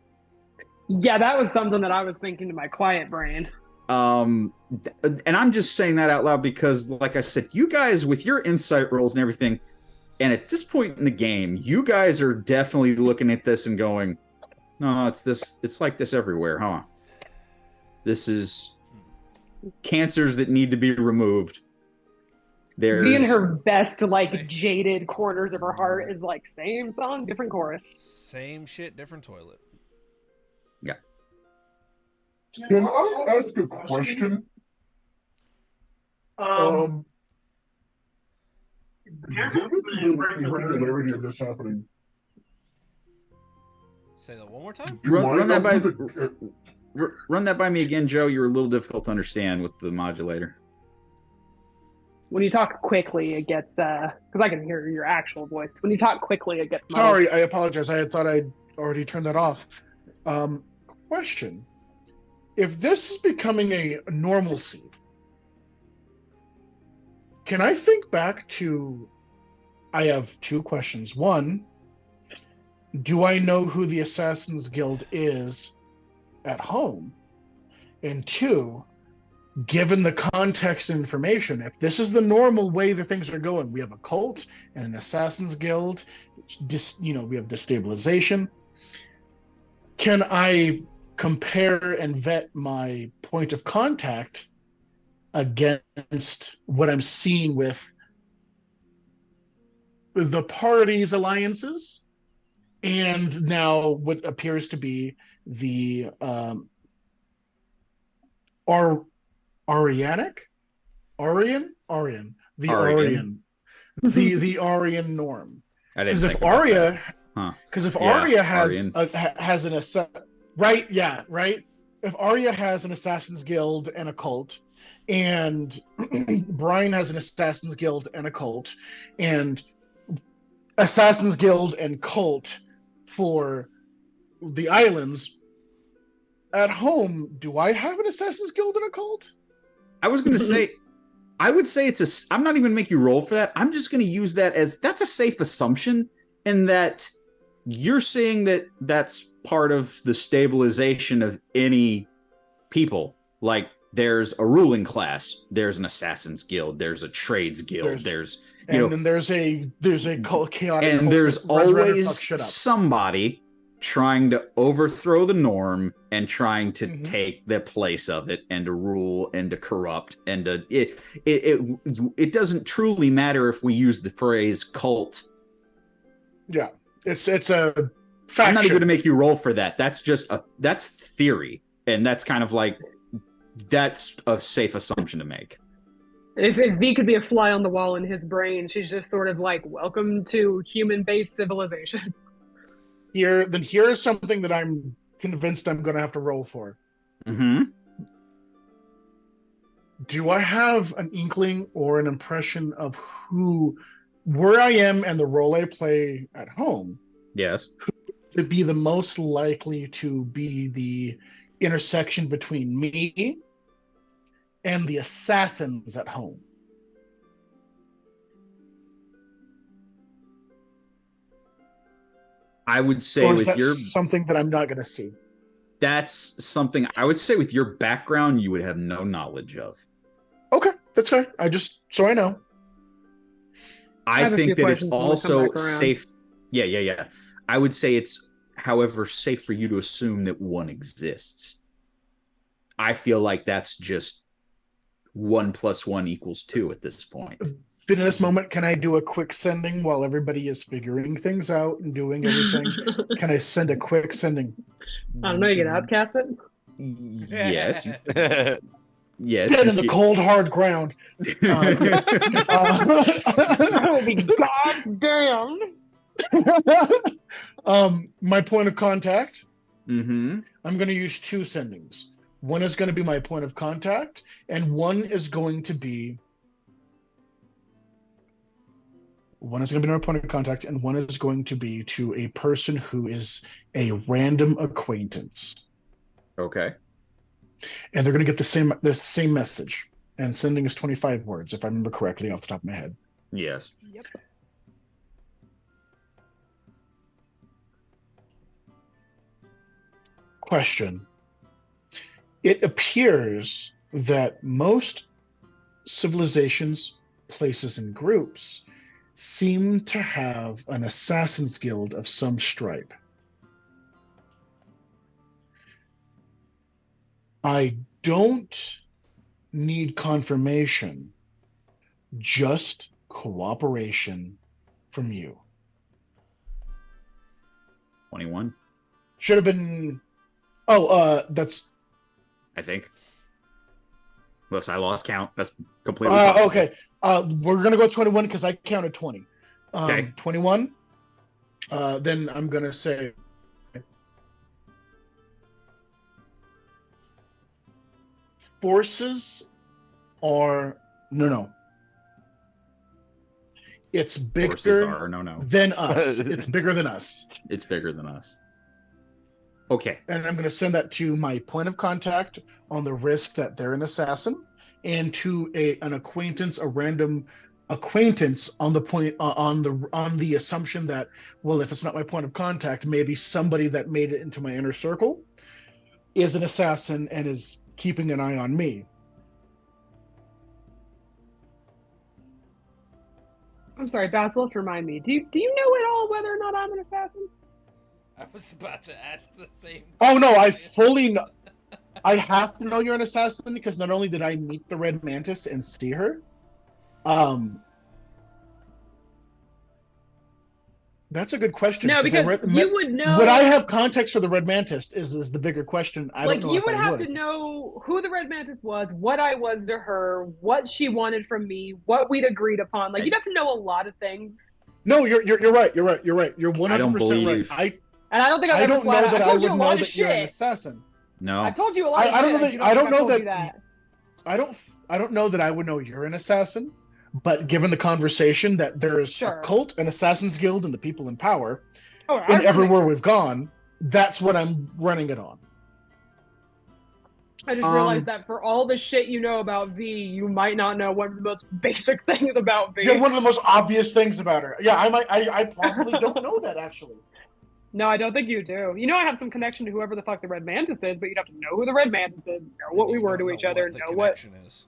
Yeah, that was something that I was thinking to my quiet brain. And I'm just saying that out loud because, like I said, you guys, with your insight rolls and everything, and at this point in the game, you guys are definitely looking at this and going, no, it's like this everywhere, huh? This is cancers that need to be removed. Me in her best, jaded corners of her heart is like, same song, different chorus. Same shit, different toilet. Yeah. Can I ask a question? Given the irregularity of this happening, say that one more time. Run that by me again, Joe. You're a little difficult to understand with the modulator. When you talk quickly, it gets because I can hear your actual voice. When you talk quickly, it gets. Sorry, I apologize. I thought I'd already turned that off. Question: if this is becoming a normalcy, can I think back to? I have two questions. One, do I know who the Assassin's Guild is at home? And two, given the context information, if this is the normal way that things are going, we have a cult and an Assassin's Guild, we have destabilization. Can I compare and vet my point of contact against what I'm seeing with the party's alliances and now what appears to be the Arian, the Arian norm. Because if Aria has an if Aria has an Assassin's Guild and a cult, and Brian has an Assassin's Guild and a cult, and Assassin's Guild and cult for the islands at home, do I have an Assassin's Guild and a cult? I was going to say, I would say I'm not even going to make you roll for that. I'm just going to use that as that's a safe assumption, in that you're saying that that's part of the stabilization of any people. Like, there's a ruling class, there's an Assassin's Guild, there's a trades guild, then there's a chaotic, and cult there's that runs around and always fucks shit up. somebody trying to overthrow the norm and trying to take the place of it and to rule and to corrupt and to it doesn't truly matter if we use the phrase cult. Yeah, it's a faction. I'm not even going to make you roll for that. That's theory, and that's kind of like, that's a safe assumption to make. If V could be a fly on the wall in his brain, she's just sort of like, welcome to human-based civilization. Here's something that I'm convinced I'm going to have to roll for. Mm-hmm. Do I have an inkling or an impression of where I am and the role I play at home? Yes. Who would be the most likely to be the intersection between me and the assassins at home? I would say or is with that your something that I'm not going to see? That's something I would say with your background you would have no knowledge of. Okay, that's fair. So I know. I think that it's questions when we come also back around. safe. Yeah. I would say it's, however, safe for you to assume that one exists. I feel like that's just 1 + 1 = 2 at this point. In this moment, can I do a quick sending while everybody is figuring things out and doing everything? Can I send a quick sending? I don't know, you can outcast it? Yes. Yes. Dead in the cold, hard ground. Oh, be goddamn. My point of contact. Mm-hmm. I'm going to use 2 sendings. One is going to be my point of contact, and one is going to be my point of contact, and one is going to be to a person who is a random acquaintance. Okay. And they're going to get the same message. And sending is 25 words, if I remember correctly off the top of my head. Yes. Yep. Question. It appears that most civilizations, places, and groups seem to have an Assassin's Guild of some stripe. I don't need confirmation, just cooperation from you. 21. Should have been. That's. I think. Unless I lost count. That's completely possible. Okay. We're gonna go 21 because I counted 20. Okay. 21. Then I'm gonna say. Forces are no. It's bigger Forces are no. than us. It's bigger than us. It's bigger than us. Okay. And I'm going to send that to my point of contact on the risk that they're an assassin, and to an acquaintance, a random acquaintance on the point on the assumption that, well, if it's not my point of contact, maybe somebody that made it into my inner circle is an assassin and is keeping an eye on me. I'm sorry, Basilisk, remind me. Do you know at all whether or not I'm an assassin? I was about to ask the same. Oh no, I fully know. I have to know you're an assassin because not only did I meet the Red Mantis and see her, that's a good question. No, because you would know. Would I have context for the Red Mantis? Is the bigger question. I don't know. You would have to know who the Red Mantis was, what I was to her, what she wanted from me, what we'd agreed upon. Like, you'd have to know a lot of things. No, you're right. You're 100% right. And I don't think I've ever flat out. I told you a lot of shit. You're an assassin. No, I told you a lot of shit. I don't know that. I don't know that I would know you're an assassin. But given the conversation that there is a cult, an Assassin's Guild, and the people in power, and everywhere we've gone, that's what I'm running it on. I just realized that for all the shit you know about V, you might not know one of the most basic things about V. Yeah, one of the most obvious things about her. Yeah, I probably don't know that actually. No, I don't think you do. You know, I have some connection to whoever the fuck the Red Mantis is, but you'd have to know who the Red Mantis is, know what we were to each other, know what. Is.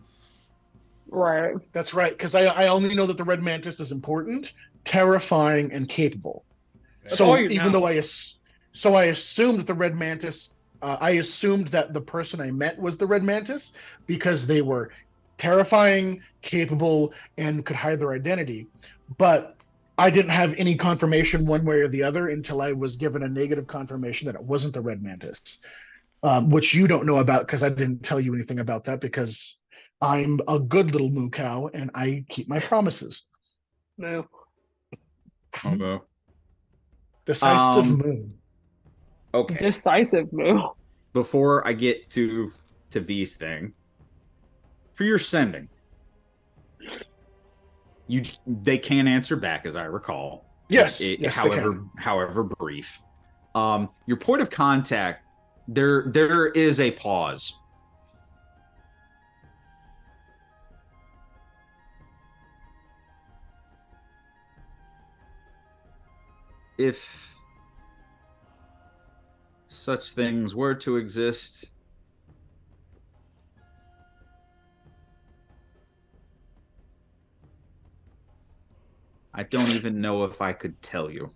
Right. That's right, because I only know that the Red Mantis is important, terrifying, and capable. That's so all you even know. though I assumed that the Red Mantis, I assumed that the person I met was the Red Mantis because they were terrifying, capable, and could hide their identity. But I didn't have any confirmation one way or the other until I was given a negative confirmation that it wasn't the Red Mantis, which you don't know about because I didn't tell you anything about that because I'm a good little moo cow and I keep my promises. Moo. Moo. Decisive moo. Okay. Decisive moo. Before I get to V's thing, for your sending, they can answer back, as I recall. Yes. Yes, however brief. Your point of contact, there is a pause. If such things were to exist, I don't even know if I could tell you.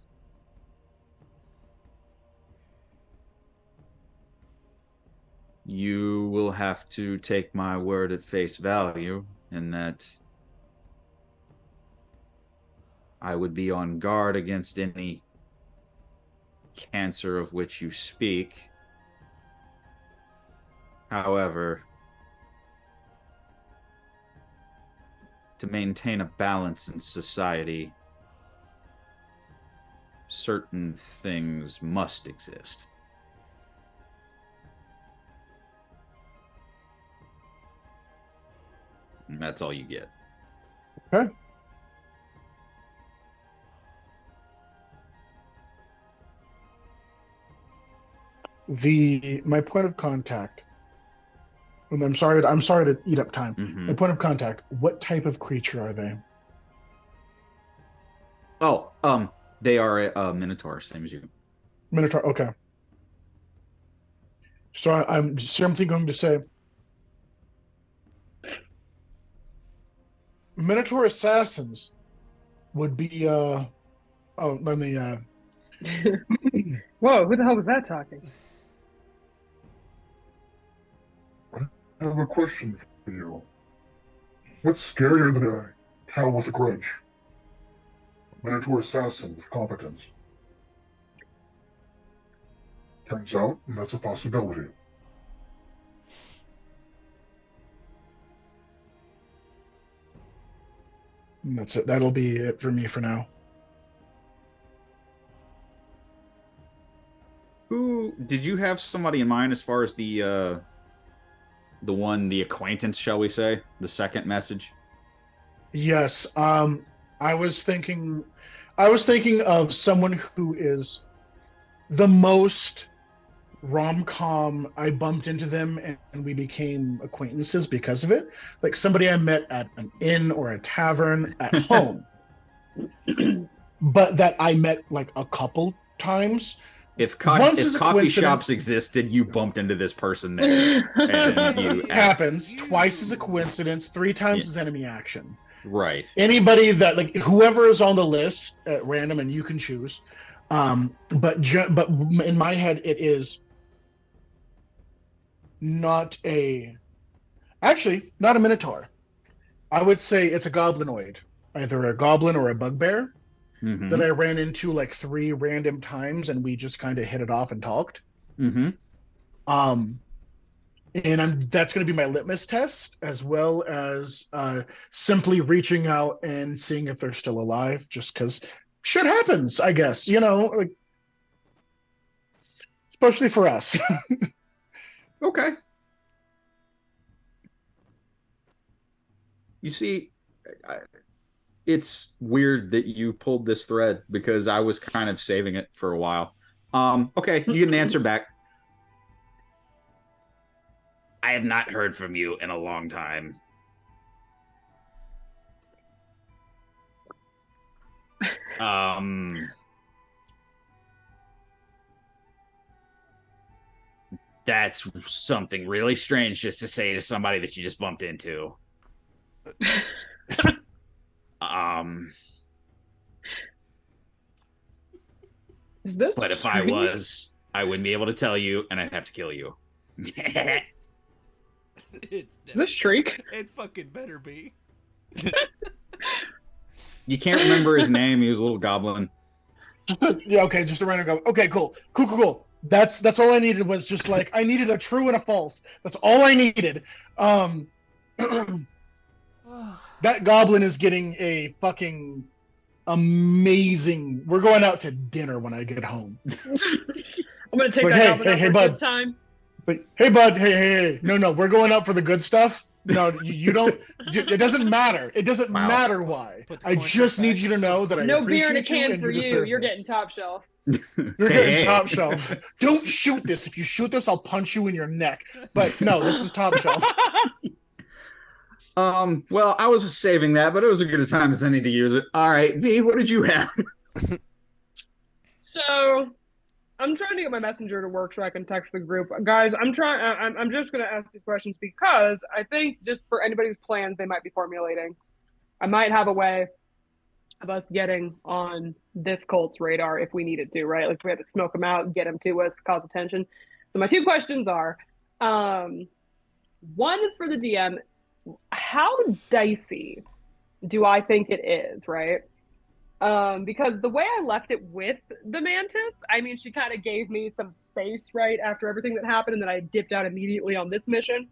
You will have to take my word at face value in that I would be on guard against any cancer of which you speak. However, to maintain a balance in society, certain things must exist. And that's all you get. Okay. My point of contact, and I'm sorry to eat up time. Mm-hmm. My point of contact, what type of creature are they? Oh, they are a minotaur, same as you. Minotaur, okay. So I'm simply going to say Minotaur assassins would be let me Whoa, who the hell was that talking? I have a question for you. What's scarier than a cow with a grudge? A Minotaur assassin with competence. Turns out that's a possibility. That's it. That'll be it for me for now. Who did you have somebody in mind as far as the acquaintance, shall we say, the second message? Yes. I was thinking of someone who is the most rom-com. I bumped into them and we became acquaintances because of it. Like somebody I met at an inn or a tavern at home, but that I met like a couple times. If coffee shops existed, you bumped into this person there. And you happens twice as a coincidence, 3 times as enemy action. Right. Anybody that, like, whoever is on the list at random, and you can choose. But in my head, it is not a minotaur. I would say it's a goblinoid, either a goblin or a bugbear. Mm-hmm. That I ran into like 3 random times, and we just kind of hit it off and talked. Mm-hmm. And that's going to be my litmus test, as well as simply reaching out and seeing if they're still alive, just because shit happens, I guess, like, especially for us. Okay. You see, it's weird that you pulled this thread because I was kind of saving it for a while. Okay, you get an answer back. I have not heard from you in a long time. That's something really strange just to say to somebody that you just bumped into. But if I was, I wouldn't be able to tell you, and I'd have to kill you. It's this Shriek? It fucking better be. You can't remember his name. He was a little goblin. Yeah, okay, just a random goblin. Okay, cool. That's all I needed was just like I needed a true and a false. That's all I needed. That goblin is getting a fucking amazing. We're going out to dinner when I get home. I'm gonna take that goblin out for a good time. But hey, bud, hey. No, we're going out for the good stuff. No, you don't. It doesn't matter. It doesn't matter why. I just need you to know that I no appreciate beer in a can you for you. You're getting top shelf. You're getting top shelf. Don't shoot this. If you shoot this, I'll punch you in your neck. But no, this is top shelf. Well, I was saving that, but it was a good time as any to use it. All right, V, what did you have? So, I'm trying to get my messenger to work so I can text the group. Guys, I'm just going to ask these questions because I think just for anybody's plans they might be formulating, I might have a way of us getting on this cult's radar if we needed to, right? Like we had to smoke them out, get them to us, cause attention. So my two questions are, one is for the DM. How dicey do I think it is, right? Because the way I left it with the Mantis, I mean, she kind of gave me some space, right, after everything that happened, and then I dipped out immediately on this mission.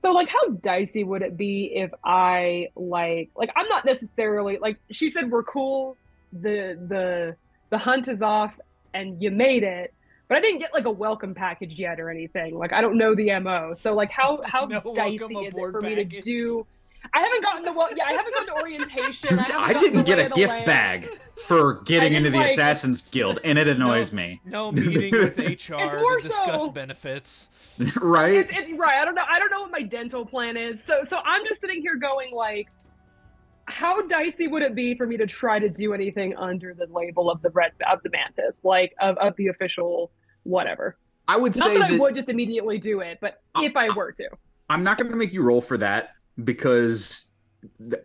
So, like, how dicey would it be if I, like, I'm not necessarily, like, she said we're cool, the hunt is off, and you made it, but I didn't get, like, a welcome package yet or anything. Like, I don't know the MO. So, like, how No dicey welcome is it aboard for me package. to do... I haven't gotten I haven't gone to orientation. I didn't get a gift bag for getting into the Assassin's Guild, and it annoys me. No meeting with HR to discuss so, benefits. Right? It's right. I don't know what my dental plan is. So I'm just sitting here going like, how dicey would it be for me to try to do anything under the label of the Mantis, like of the official whatever? I would say not that I would just immediately do it, but if I were to, I'm not going to make you roll for that. Because I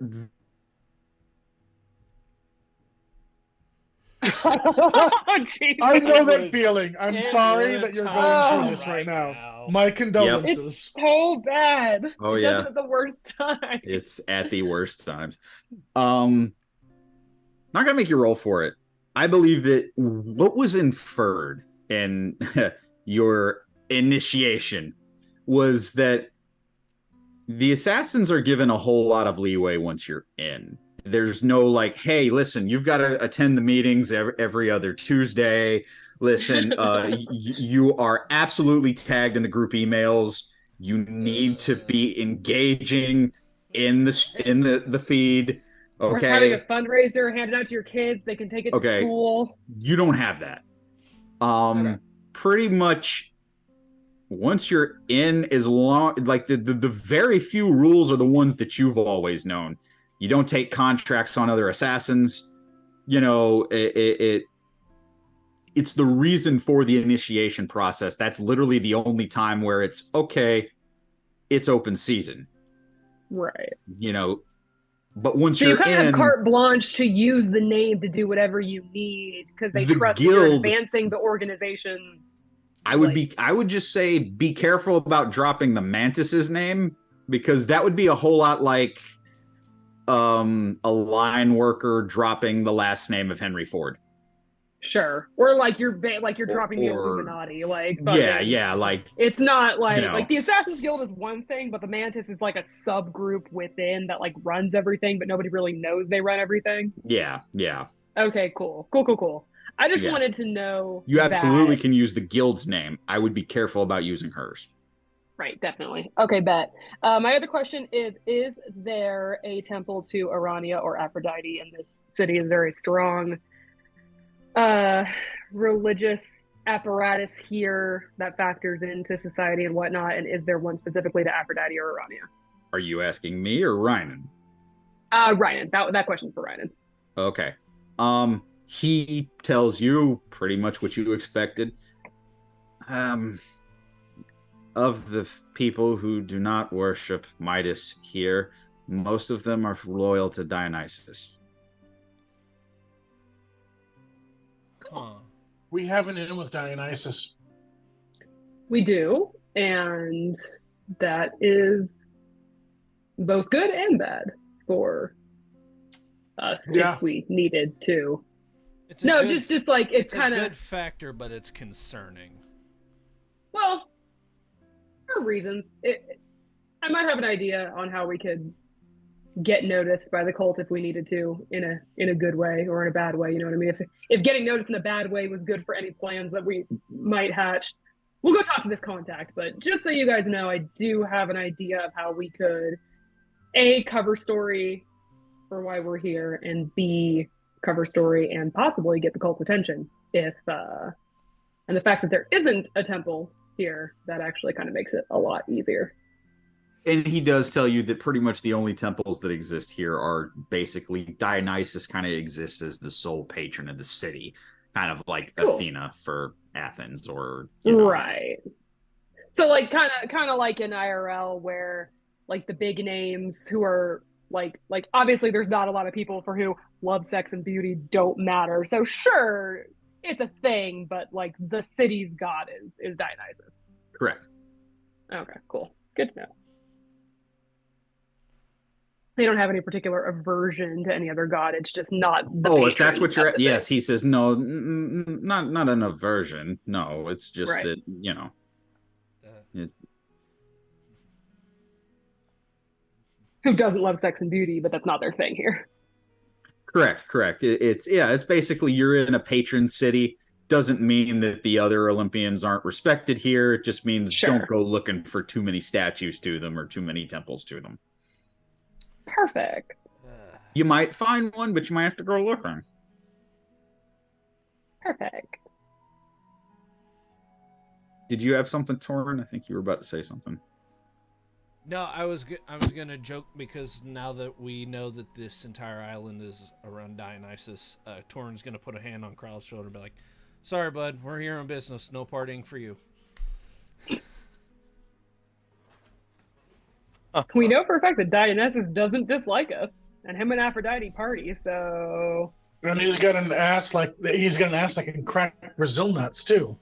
know that feeling. I'm sorry that you're going through this right now. My condolences. It's so bad. Oh, it yeah. does it at the worst time. It's at the worst times. Not going to make you roll for it. I believe that what was inferred in your initiation was that the assassins are given a whole lot of leeway once you're in. There's no like, hey, listen, you've got to attend the meetings every other Tuesday. Listen, you are absolutely tagged in the group emails. You need to be engaging in the feed. Okay. We're having a fundraiser, hand it out to your kids. They can take it to school. You don't have that. Pretty much. Once you're in, as long like the very few rules are the ones that you've always known. You don't take contracts on other assassins. You know, it's the reason for the initiation process. That's literally the only time where it's okay. It's open season, right? You know, but once so you're you kind in, of have carte blanche to use the name to do whatever you need because they trust you're advancing the organization's. I would just say be careful about dropping the Mantis's name because that would be a whole lot like a line worker dropping the last name of Henry Ford. Sure. Or like you're dropping the Illuminati. Like yeah, like it's not like like the Assassin's Guild is one thing, but the Mantis is like a subgroup within that like runs everything, but nobody really knows they run everything. Yeah. Okay, cool. I just wanted to know. You absolutely can use the guild's name. I would be careful about using hers. Right, definitely. Okay, bet. My other question is there a temple to Aria or Aphrodite in this city? Is there a strong religious apparatus here that factors into society and whatnot? And is there one specifically to Aphrodite or Aria? Are you asking me or Ryan? Ryan. That question's for Ryan. Okay. He tells you pretty much what you expected. Of the people who do not worship Midas here, most of them are loyal to Dionysus. Huh. We have an in with Dionysus. We do, and that is both good and bad for us if we needed to. Just like it's kind of a good factor, but it's concerning. Well, for reasons. I might have an idea on how we could get noticed by the cult if we needed to, in a good way or in a bad way. You know what I mean? If getting noticed in a bad way was good for any plans that we might hatch, we'll go talk to this contact. But just so you guys know, I do have an idea of how we could A, cover story for why we're here, and B, cover story and possibly get the cult's attention if and the fact that there isn't a temple here, that actually kind of makes it a lot easier. And he does tell you that pretty much the only temples that exist here are basically Dionysus kind of exists as the sole patron of the city, kind of like Athena for Athens, or right. So like kind of like in IRL where like the big names who are like obviously there's not a lot of people for who love, sex, and beauty don't matter. So sure, it's a thing, but like the city's god is Dionysus. Correct. Okay, cool. Good to know. They don't have any particular aversion to any other god. It's just not the if that's what you're at. Yes, he says no, not an aversion. No, it's just that, you know. Who doesn't love sex and beauty, but that's not their thing here. Correct. It's basically you're in a patron city. Doesn't mean that the other Olympians aren't respected here. It just means don't go looking for too many statues to them or too many temples to them. Perfect. You might find one, but you might have to go looking. Perfect. Did you have something, Torrin? I think you were about to say something. No, I was gonna joke because now that we know that this entire island is around Dionysus, Torrin's gonna put a hand on Kral's shoulder and be like, "Sorry, bud, we're here on business. No partying for you." We know for a fact that Dionysus doesn't dislike us, and him and Aphrodite party. So. And he's got an ass like can crack Brazil nuts too.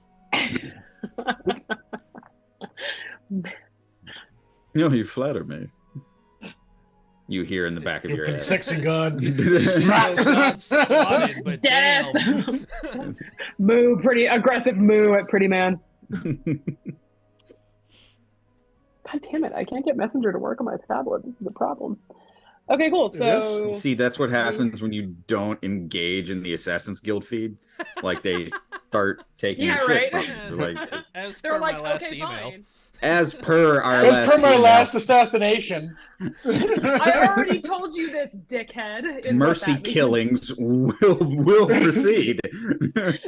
No, you flatter me. You hear in the back of your head. Sexy God. God spotted, but damn. Moo, pretty aggressive moo at Pretty Man. God damn it, I can't get Messenger to work on my tablet. This is the problem. Okay, cool. So see, that's what happens when you don't engage in the Assassin's Guild feed. Like they start taking your shit from you. Like, as per my last email. Fine. As per my last assassination. I already told you this, dickhead. Mercy killings will proceed.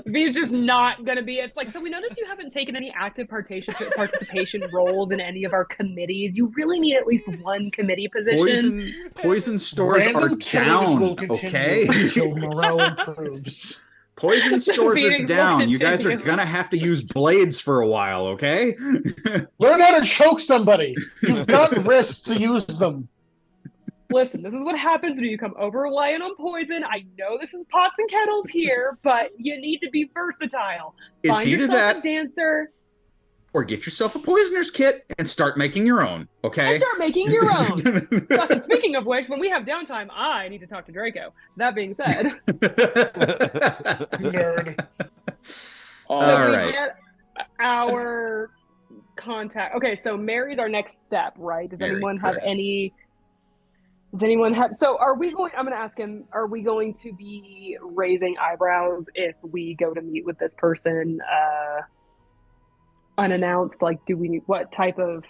V's just not gonna be. It's like, so we noticed you haven't taken any active participation roles in any of our committees. You really need at least one committee position. Poison stores are down. Okay. Until morale improves. Poison stores are down. You guys are gonna have to use blades for a while, okay? Learn how to choke somebody. You've got wrists to use them. Listen, this is what happens when you come over reliant on poison. I know this is pots and kettles here, but you need to be versatile. It's Find either yourself that a dancer. Or get yourself a poisoner's kit and start making your own, okay? And start making your own. Fucking speaking of which, when we have downtime, I need to talk to Draco. That being said. Nerd. All right. Get our contact. Okay, so Mary's our next step, right? Does anyone have any... Does anyone have... So are we going... I'm going to ask him, are we going to be raising eyebrows if we go to meet with this person... unannounced? Like, what type of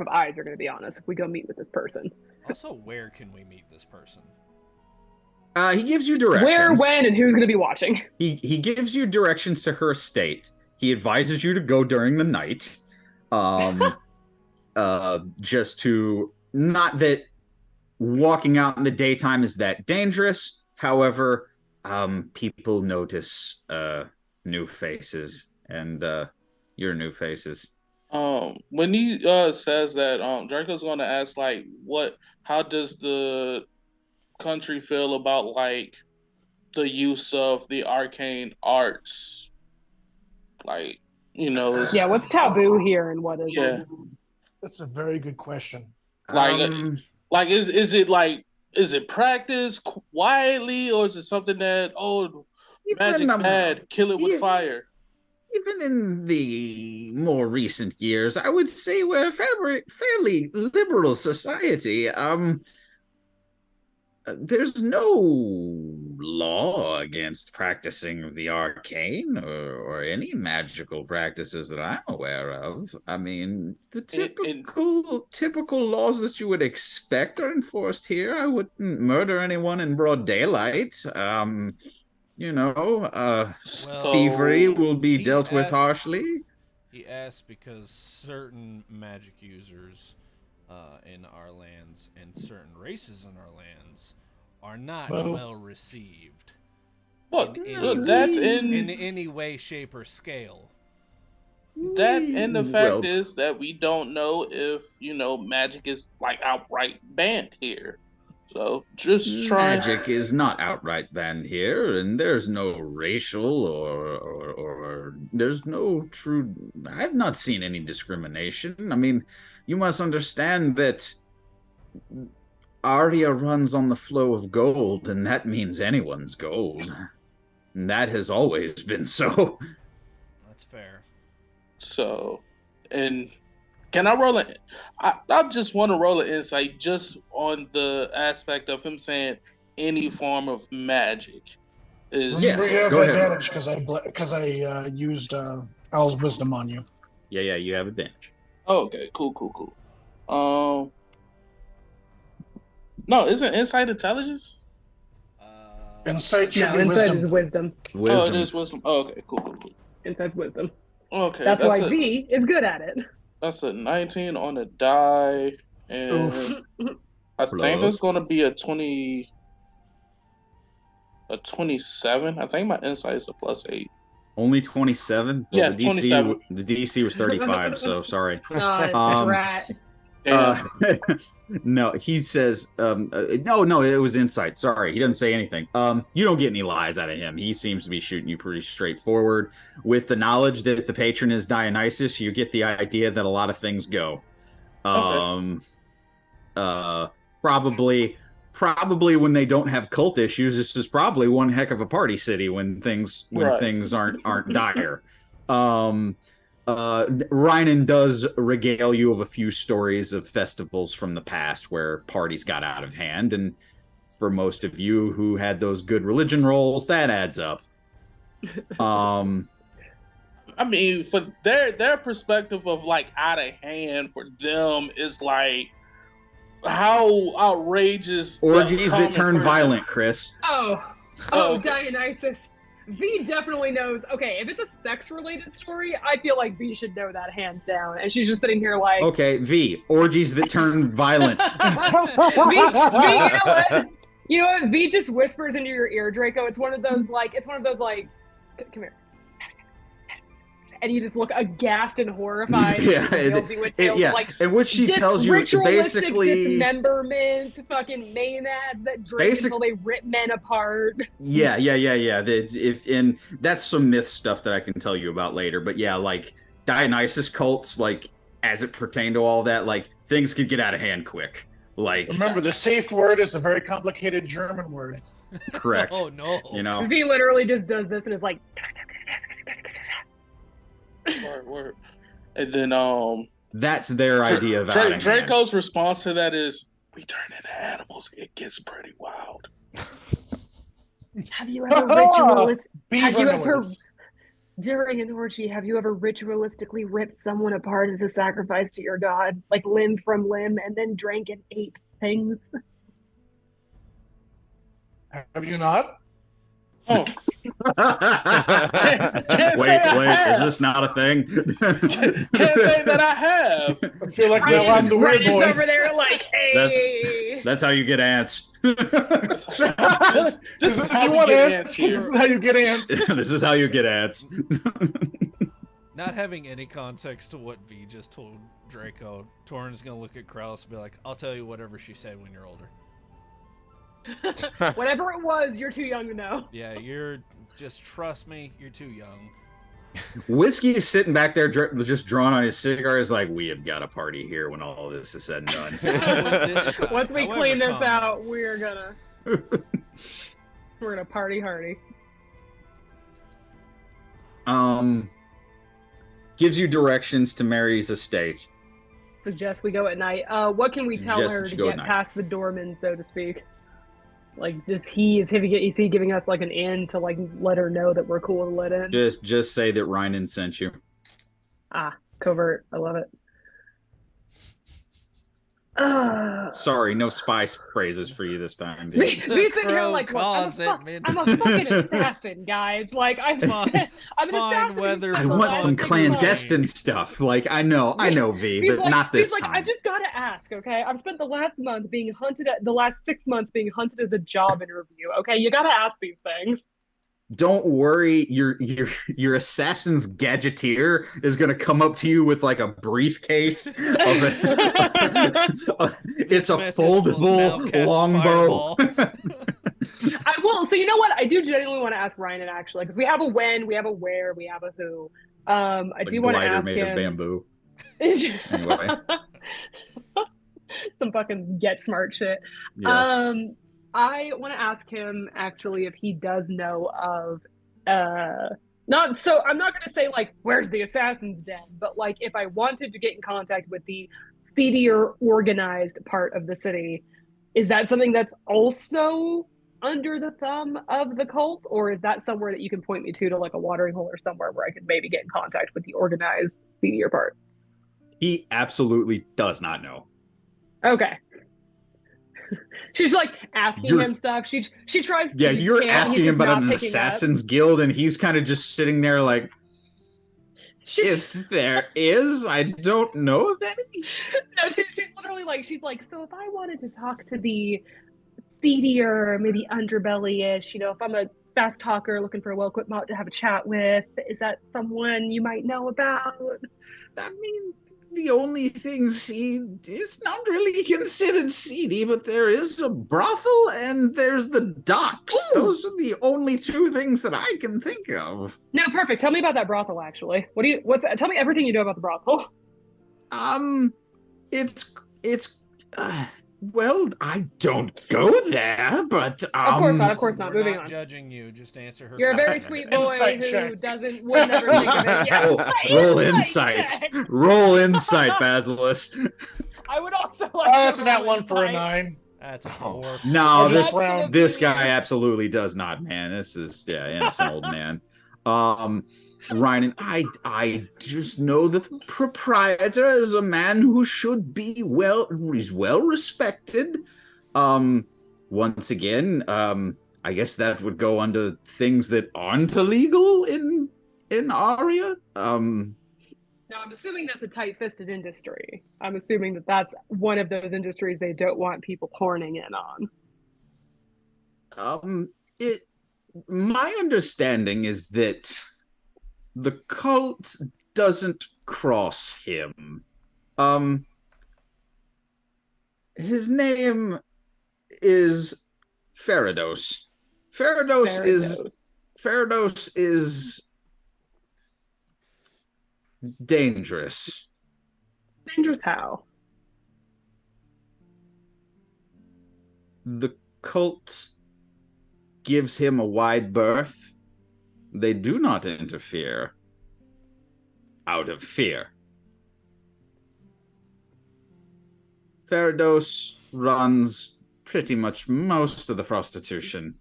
eyes are going to be on us if we go meet with this person? Also, where can we meet this person? He gives you directions. Where, when, and who's going to be watching? He gives you directions to her estate. He advises you to go during the night. Just to, not that walking out in the daytime is that dangerous. However, people notice new faces, and your new faces. When he says that, Draco's going to ask, like, how does the country feel about, like, the use of the arcane arts? Like, yeah, what's taboo here and what isn't? Yeah. That's a very good question. Like, is it practiced quietly, or is it something that magic bad, kill it with fire? Even in the more recent years, I would say we're a fairly liberal society. There's no law against practicing the arcane or any magical practices that I'm aware of. I mean, the typical laws that you would expect are enforced here. I wouldn't murder anyone in broad daylight. Thievery will be dealt with harshly. He asked because certain magic users in our lands and certain races in our lands are not well received. Look, that's in any way, shape, or scale. That and the fact is that we don't know if magic is like outright banned here. So just try. Magic is not outright banned here, and there's no racial or there's no true. I've not seen any discrimination. I mean, you must understand that Aria runs on the flow of gold, and that means anyone's gold. And that has always been so. That's fair. So, and can I roll it? I just want to roll an insight just on the aspect of him saying any form of magic. Yes, we have advantage because I used Owl's Wisdom on you. Yeah, you have advantage. Oh, okay, cool. No, isn't insight intelligence? Insight should be insight wisdom. is wisdom. Oh, it is wisdom. Oh, okay, cool. Insight's wisdom. Okay, that's why V is good at it. That's a 19 on a die, and I think that's going to be a 27. I think my insight is a +8. Only 27? Well, yeah, 27. The DC was 35, so sorry. Rat. No, he says, no, it was insight. Sorry, he doesn't say anything. You don't get any lies out of him. He seems to be shooting you pretty straightforward. With the knowledge that the patron is Dionysus, you get the idea that a lot of things go. Probably when they don't have cult issues, this is probably one heck of a party city when things aren't dire. Rynan does regale you of a few stories of festivals from the past where parties got out of hand, and for most of you who had those good religion rolls, that adds up. I mean, for their perspective of like out of hand for them is like how outrageous orgies that turn violent, Chris. Oh, Dionysus. V definitely knows. Okay, if it's a sex-related story, I feel like V should know that hands down. And she's just sitting here like, okay, V, orgies that turn violent. V, you know what? V just whispers into your ear, Draco. It's one of those like, come here. And you just look aghast and horrified. And what she tells you, basically dismemberment, fucking maenads that drink until they rip men apart. Yeah. And that's some myth stuff that I can tell you about later. But yeah, like Dionysus cults, like as it pertained to all that, like things could get out of hand quick. Like remember, the safe word is a very complicated German word. Correct. Oh no. You know, V literally just does this and is like. Word. And then that's their idea of Draco's response to that is, we turn into animals, it gets pretty wild. Have you ever during an orgy, have you ever ritualistically ripped someone apart as a sacrifice to your god, like limb from limb, and then drank and ate things? Have you not? Oh, Wait, is this not a thing? can't say that I have. I feel like now Listen, I'm the weird Ryan's boy. over there like, hey. That's how you get ants. This is how you we want get ants. ants here. This is how you get ants. This is how you get ants. Not having any context to what V just told Draco, Torrin's gonna look at Krauss and be like, I'll tell you whatever she said when you're older. Whatever it was, you're too young to know. Yeah, just trust me, you're too young. Whiskey is sitting back there just drawing on his cigar is like, we have got a party here when all this is said and done. Once we However clean this common. out, we're gonna party hardy. Gives you directions to Mary's estate. Suggest we go at night. What can we tell Suggest her that to you go at get night. past the doorman, so to speak? Like, is he giving us like an in to like let her know that we're cool to let in? Just say that Rynan sent you. Covert. I love it. Sorry, no spy phrases for you this time. Me Dude. sitting here like, look, I'm a fucking assassin, guys. Like, I'm an assassin. weather I for want some all clandestine stuff. Like I know, V, He's but like, not this he's time. like, I just gotta ask, okay? I've spent the last 6 months being hunted as a job interview. Okay, you gotta ask these things. Don't worry, your assassin's gadgeteer is gonna come up to you with like a briefcase of it's a This message will now foldable cast longbow. I will. So you know what? I do genuinely want to ask Ryan actually, because we have a when, we have a where, we have a who. I A do want to glider ask made him. of bamboo. Anyway. Some fucking get smart shit. Yeah. I want to ask him actually if he does know of not so I'm not going to say like where's the assassin's den, but like if I wanted to get in contact with the seedier organized part of the city, is that something that's also under the thumb of the cult, or is that somewhere that you can point me to like a watering hole or somewhere where I could maybe get in contact with the organized seedier parts? He absolutely does not know. Okay. She's like asking him stuff. She tries. Yeah, he you're can't, asking he's him just about not an picking up. assassin's guild, and he's kind of just sitting there like, if there is, I don't know of any. No, she's literally like, so if I wanted to talk to the seedier, maybe underbelly-ish, if I'm a fast talker looking for a well-equipped mob to have a chat with, is that someone you might know about? I mean, the only thing seed is not really considered seedy, but there is a brothel and there's the docks. Ooh. Those are the only two things that I can think of. No, perfect. Tell me about that brothel, actually. Tell me everything you know about the brothel. Well, I don't go there, but Of course not. We're Moving not on. judging you. Just answer her. You're a very question. sweet boy Insight who check. would never think of it. Yeah. Roll insight. check. Roll insight, Basilisk. I would also like That's to that roll one for a insight. 9. That's a 4. No, Oh, this that's round. this guy absolutely does not, man. This is innocent old man. Ryan, I just know that the proprietor is a man who should be he's well respected. Once again, I guess that would go under things that aren't illegal in Aria. Now, I'm assuming that's a tight-fisted industry. I'm assuming that that's one of those industries they don't want people horning in on. My understanding is that the cult doesn't cross him. His name is Farados. Farados is dangerous. Dangerous how? The cult gives him a wide berth. They do not interfere out of fear. Farados runs pretty much most of the prostitution,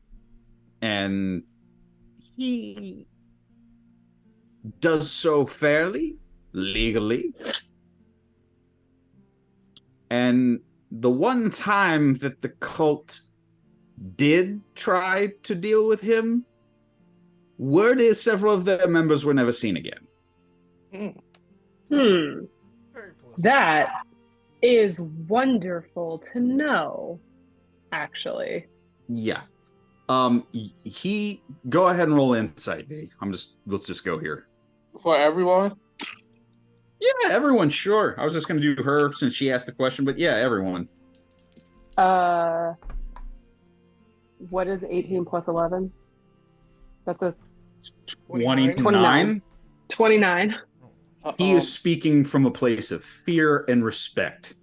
and he does so fairly, legally. And the one time that the cult did try to deal with him. Word is several of their members were never seen again. Very pleasant. That is wonderful to know, actually. Yeah. He go ahead and roll insight, D. Let's just go here. For everyone? Yeah, everyone, sure. I was just gonna do her since she asked the question, but yeah, everyone. What is 18 plus 11? That's a 29. 29. He is speaking from a place of fear and respect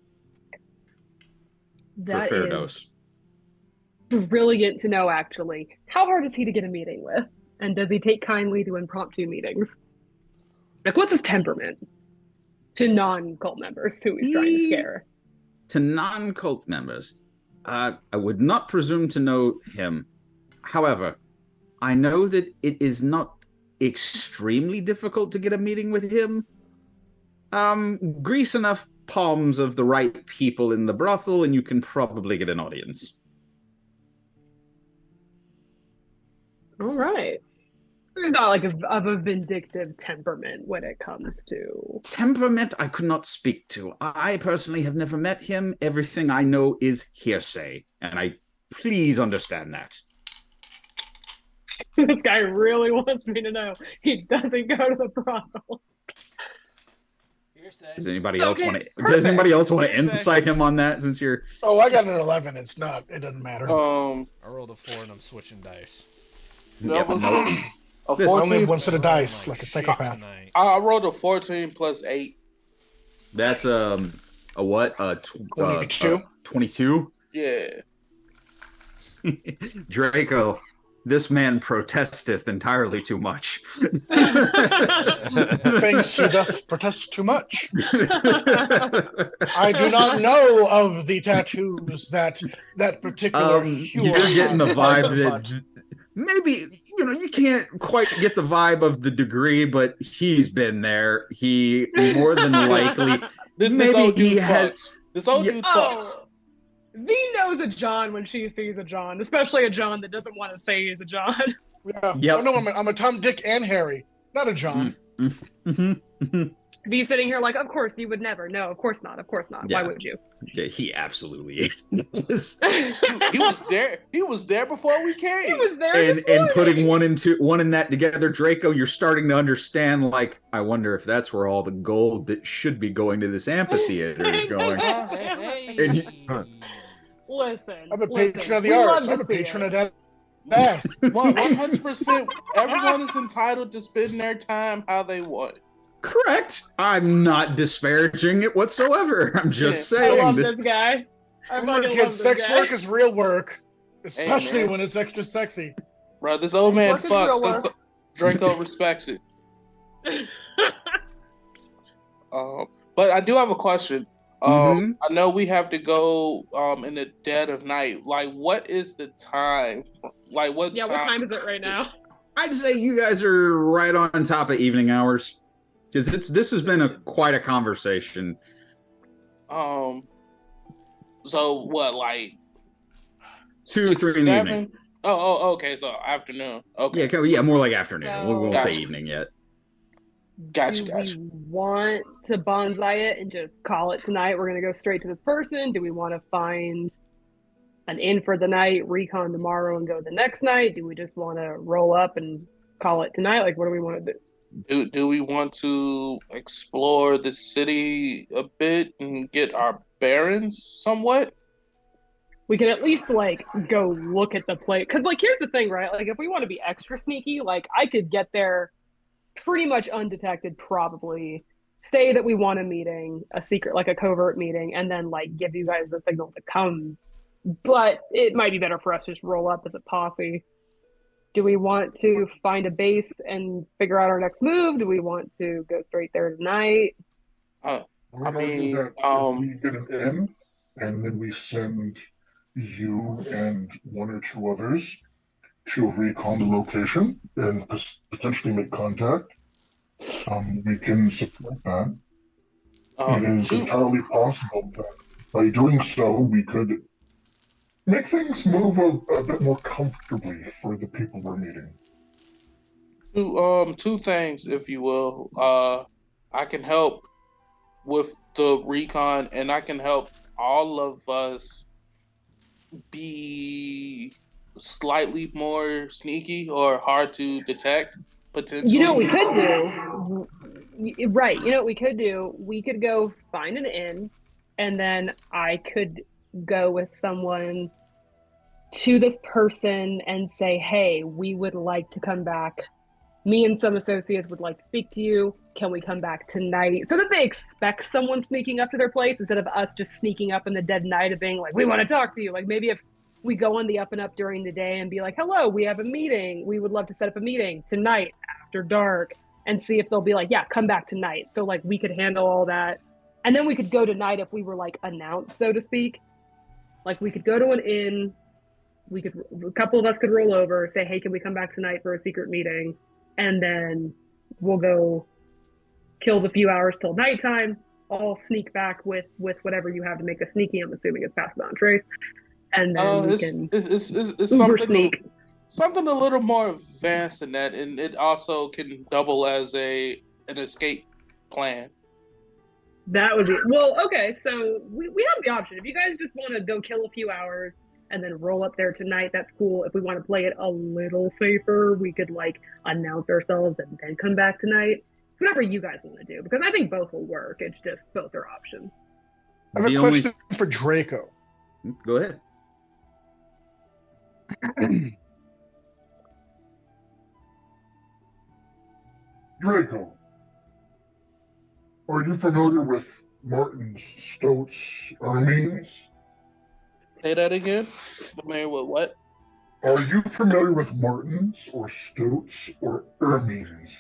That for is Ferdos. brilliant to know, actually. How hard is he to get a meeting with? And does he take kindly to impromptu meetings? Like, what's his temperament to non-cult members who he's trying to scare? To non-cult members, I would not presume to know him. However, I know that it is not extremely difficult to get a meeting with him. Grease enough palms of the right people in the brothel, and you can probably get an audience. All right. He's not like of a vindictive temperament when it comes to Temperament I could not speak to. I personally have never met him. Everything I know is hearsay, and I please understand that. This guy really wants me to know he doesn't go to the brothel. Hearsay. Does anybody else Okay, want to? perfect. Does anybody else want to Hearsay. insight him on that? Since you're Oh, I got an 11. It doesn't matter. I rolled a 4 and I'm switching dice. No, but a This- I only have 14, one set of Rolling dice, like a shit psychopath. tonight. I rolled a 14 plus 8. that's a what? 22? 22. Yeah. Draco, this man protesteth entirely too much. Thinks he doth protest too much. I do not know of the tattoos that particular hue You're getting the has vibe on the that butt. maybe you can't quite get the vibe of the degree, but he's been there. He more than likely This maybe old dude he had. fucks. This old Yeah. dude fucks. Oh, V knows a John when she sees a John, especially a John that doesn't want to say he's a John. Yeah. Yep. Oh, no, I'm a Tom, Dick, and Harry, not a John. V sitting here like, of course you would never. No, of course not. Of course not. Yeah. Why would you? Yeah, he absolutely is. He was there. He was there before we came. He was there. and this and putting morning. one in that together, Draco, you're starting to understand. Like, I wonder if that's where all the gold that should be going to this amphitheater is going. And Listen, I'm a patron of the we love arts. to I'm a see patron it. of that ass. 100%. Everyone is entitled to spend their time how they want. Correct. I'm not disparaging it whatsoever. I'm just I saying love this. this guy. I Remember, fucking kids, love this sex guy. work is real work, especially man. when it's extra sexy. Bro, this old man Work is fucks. real That's, work. Draco respects it. But I do have a question. Mhm. I know we have to go in the dead of night. Like, what is the time? Like, what? Yeah, what time is it right now? I'd say you guys are right on top of evening hours because this has been quite a conversation. So what? Like 2 or 6, 3 in the 7? evening. Oh, okay. So afternoon. Okay, Yeah, more like afternoon. So- We won't Gotcha. say evening yet. gotcha. Do we want to bonsai it and just call it tonight? We're gonna go straight to this person. Do we want to find an inn for the night, recon tomorrow, and go the next night? Do we just want to roll up and call it tonight? Like, what do we want to do? Do we want to explore the city a bit and get our bearings somewhat? We can at least like go look at the place. Because like, here's the thing, right? Like, if we want to be extra sneaky, like I could get there pretty much undetected, probably. Say that we want a meeting, a secret, like a covert meeting, and then like give you guys the signal to come. But it might be better for us to just roll up as a posse. Do we want to find a base and figure out our next move? Do we want to go straight there tonight? I would I mean, argue that if we get an in, and then we send you and 1 or 2 others to recon the location and potentially make contact, we can support that. It is Two- entirely possible that by doing so, we could make things move a bit more comfortably for the people we're meeting. Two things, if you will. I can help with the recon, and I can help all of us be slightly more sneaky or hard to detect, potentially. You know what we could do? Right. You know what we could do? We could go find an inn, and then I could go with someone to this person and say, hey, we would like to come back. Me and some associates would like to speak to you. Can we come back tonight? So that they expect someone sneaking up to their place instead of us just sneaking up in the dead night of being like, we want to talk to you. Like maybe if we go on the up and up during the day and be like, hello, we have a meeting. We would love to set up a meeting tonight after dark and see if they'll be like, yeah, come back tonight. So like we could handle all that. And then we could go tonight if we were like announced, so to speak. Like we could go to an inn. A couple of us could roll over, say, hey, can we come back tonight for a secret meeting? And then we'll go kill the few hours till nighttime. I'll sneak back with whatever you have to make a sneaky. I'm assuming it's past on trace. And then we can Uber sneak. Something a little more advanced than that, and it also can double as an escape plan. That would be well. Okay, so we have the option. If you guys just want to go kill a few hours and then roll up there tonight, that's cool. If we want to play it a little safer, we could like announce ourselves and then come back tonight. Whatever you guys want to do, because I think both will work. It's just both are options. I have a question for Draco. Go ahead. Draco, are you familiar with Martin's, Stoats, Ermines? Say that again? Familiar with what? Are you familiar with Martins or Stoats or Ermines?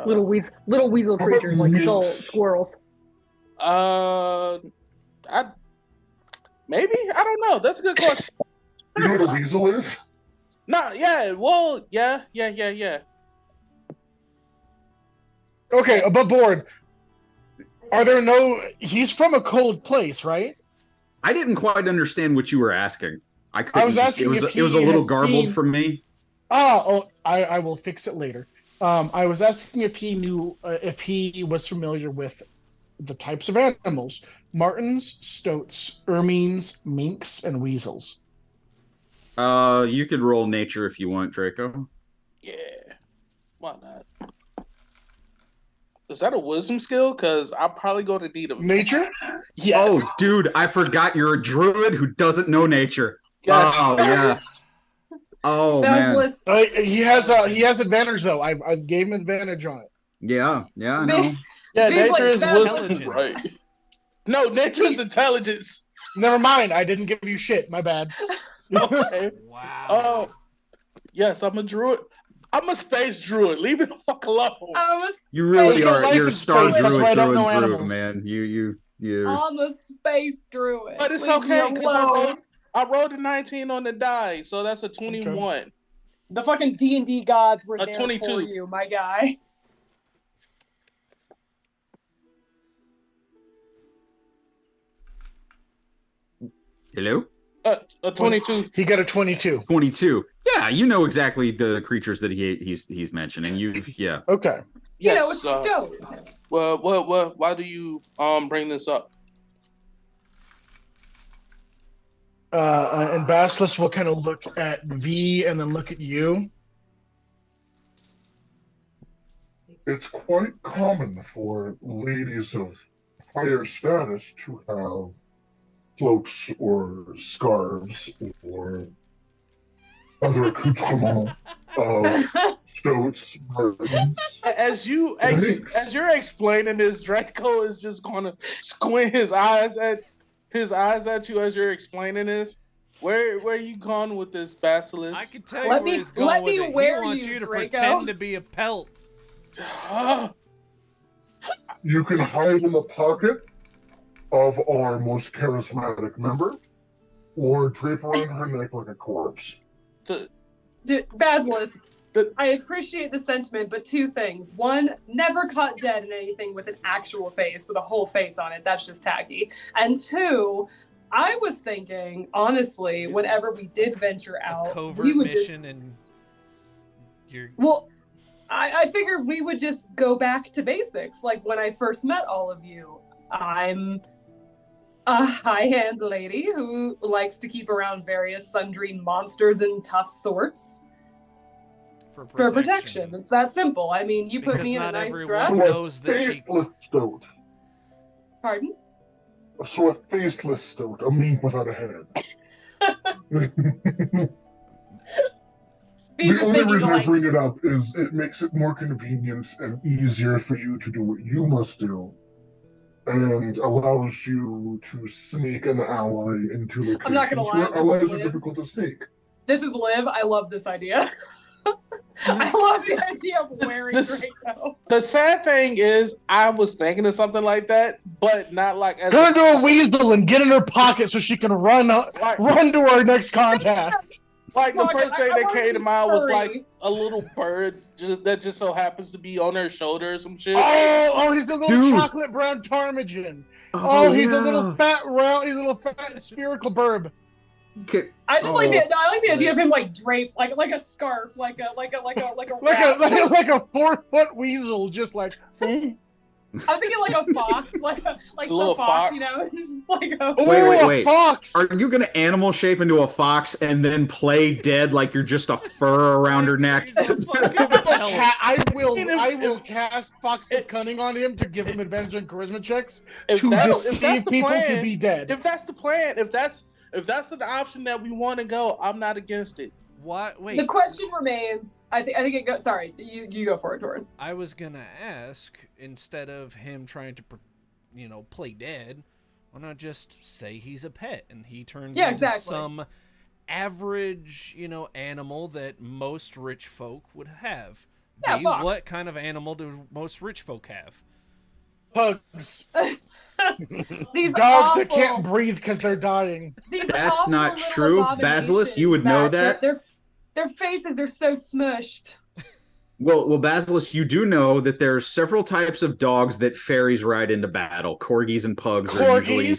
Little weasel creatures like squirrels. Maybe, I don't know. That's a good question. You know what a weasel is? No, yeah. Well, yeah. Okay, above board. Are there no? He's from a cold place, right? I didn't quite understand what you were asking. I was asking it was a little garbled seen... for me. I will fix it later. I was asking if he knew, if he was familiar with the types of animals: martins, stoats, ermines, minks, and weasels. You could roll nature if you want, Draco. Yeah, why not? Is that a wisdom skill? Because I'm probably going to need a nature. Yes. Oh, dude, I forgot you're a druid who doesn't know nature. Yes. Oh yeah. Oh man. He has advantage though. I gave him advantage on it. Yeah, I know. Yeah, nature like is wisdom, right? No, nature is intelligence. Never mind. I didn't give you shit. My bad. Okay. Wow. Oh, yes, I'm a druid. I'm a space druid. Leave me the fuck alone. You really are. You're a star space, druid that's why I through don't know and through, animals. man. You. I'm a space druid. But it's Leave me okay because alone. I rolled a 19 on the die, so that's a 21. Okay. The fucking D&D gods were A there 22. for you, my guy. Hello? A 22. He got a 22. 22. Yeah, you know exactly the creatures that he's mentioning. Yeah. Okay. You know, Yes, it's dope. well, why do you bring this up? And Basilisk will kind of look at V and then look at you. It's quite common for ladies of higher status to have cloaks or scarves or other accoutrements of stoats, martins. As you're explaining this, Draco is just gonna squint his eyes at you as you're explaining this. Where are you going with this, Basilisk? I can tell you Let where me- he's going let with me it. wear He wants you, you to Draco. pretend to be a pelt. You can hide in the pocket of our most charismatic member, or drape around her neck like a corpse. Basilisk, I appreciate the sentiment, but two things. One, never caught dead in anything with an actual face, with a whole face on it. That's just tacky. And two, I was thinking, honestly, whenever we did venture out, covert we would mission just. and you're. Well, I figured we would just go back to basics. Like when I first met all of you, I'm a high-hand lady who likes to keep around various sundry monsters and tough sorts for protection. It's that simple. I mean, you put Because me in a not nice everyone dress. knows that she. Faceless stoat. Pardon? So a faceless stoat, a mink without a head. He's The just only making reason I like, bring it up is it makes it more convenient and easier for you to do what you must do, and allows you to sneak an ally into locations I'm not gonna lie, where this allies is are Liv. difficult to sneak. This is Liv. I love this idea. I love the idea of wearing Draco. The sad thing is, I was thinking of something like that, but not like as Turn into a weasel and get in her pocket so she can run to our next contact. Like the Fuck it, first thing I that wanna came to be mind was furry. like a little bird that just so happens to be on her shoulder or some shit. Oh, he's the little Dude. chocolate brown ptarmigan. Oh, he's a little fat spherical burb. I just like I like the idea of him like draped like a scarf, like a wrap. Like a 4-foot weasel, just like. I'm thinking like a fox, like little the fox, fox. you know, it's just like a. Wait. A fox. Are you gonna animal shape into a fox and then play dead like you're just a fur around her neck? I will cast Fox's cunning on him to give him advantage on charisma checks to deceive people to be dead. If that's the plan, if that's an option that we want to go, I'm not against it. What? Wait. The question remains. I think it goes. Sorry, you go for it, Torin. I was gonna ask, instead of him trying to, play dead, why not just say he's a pet and he turns into some average, animal that most rich folk would have? Yeah, fox. What kind of animal do most rich folk have? Pugs. These dogs awful, that can't breathe because they're dying. That's not true, Basilisk. You would know that. Their faces are so smushed. Well, Basilisk, you do know that there are several types of dogs that fairies ride into battle. Corgis and pugs are usually.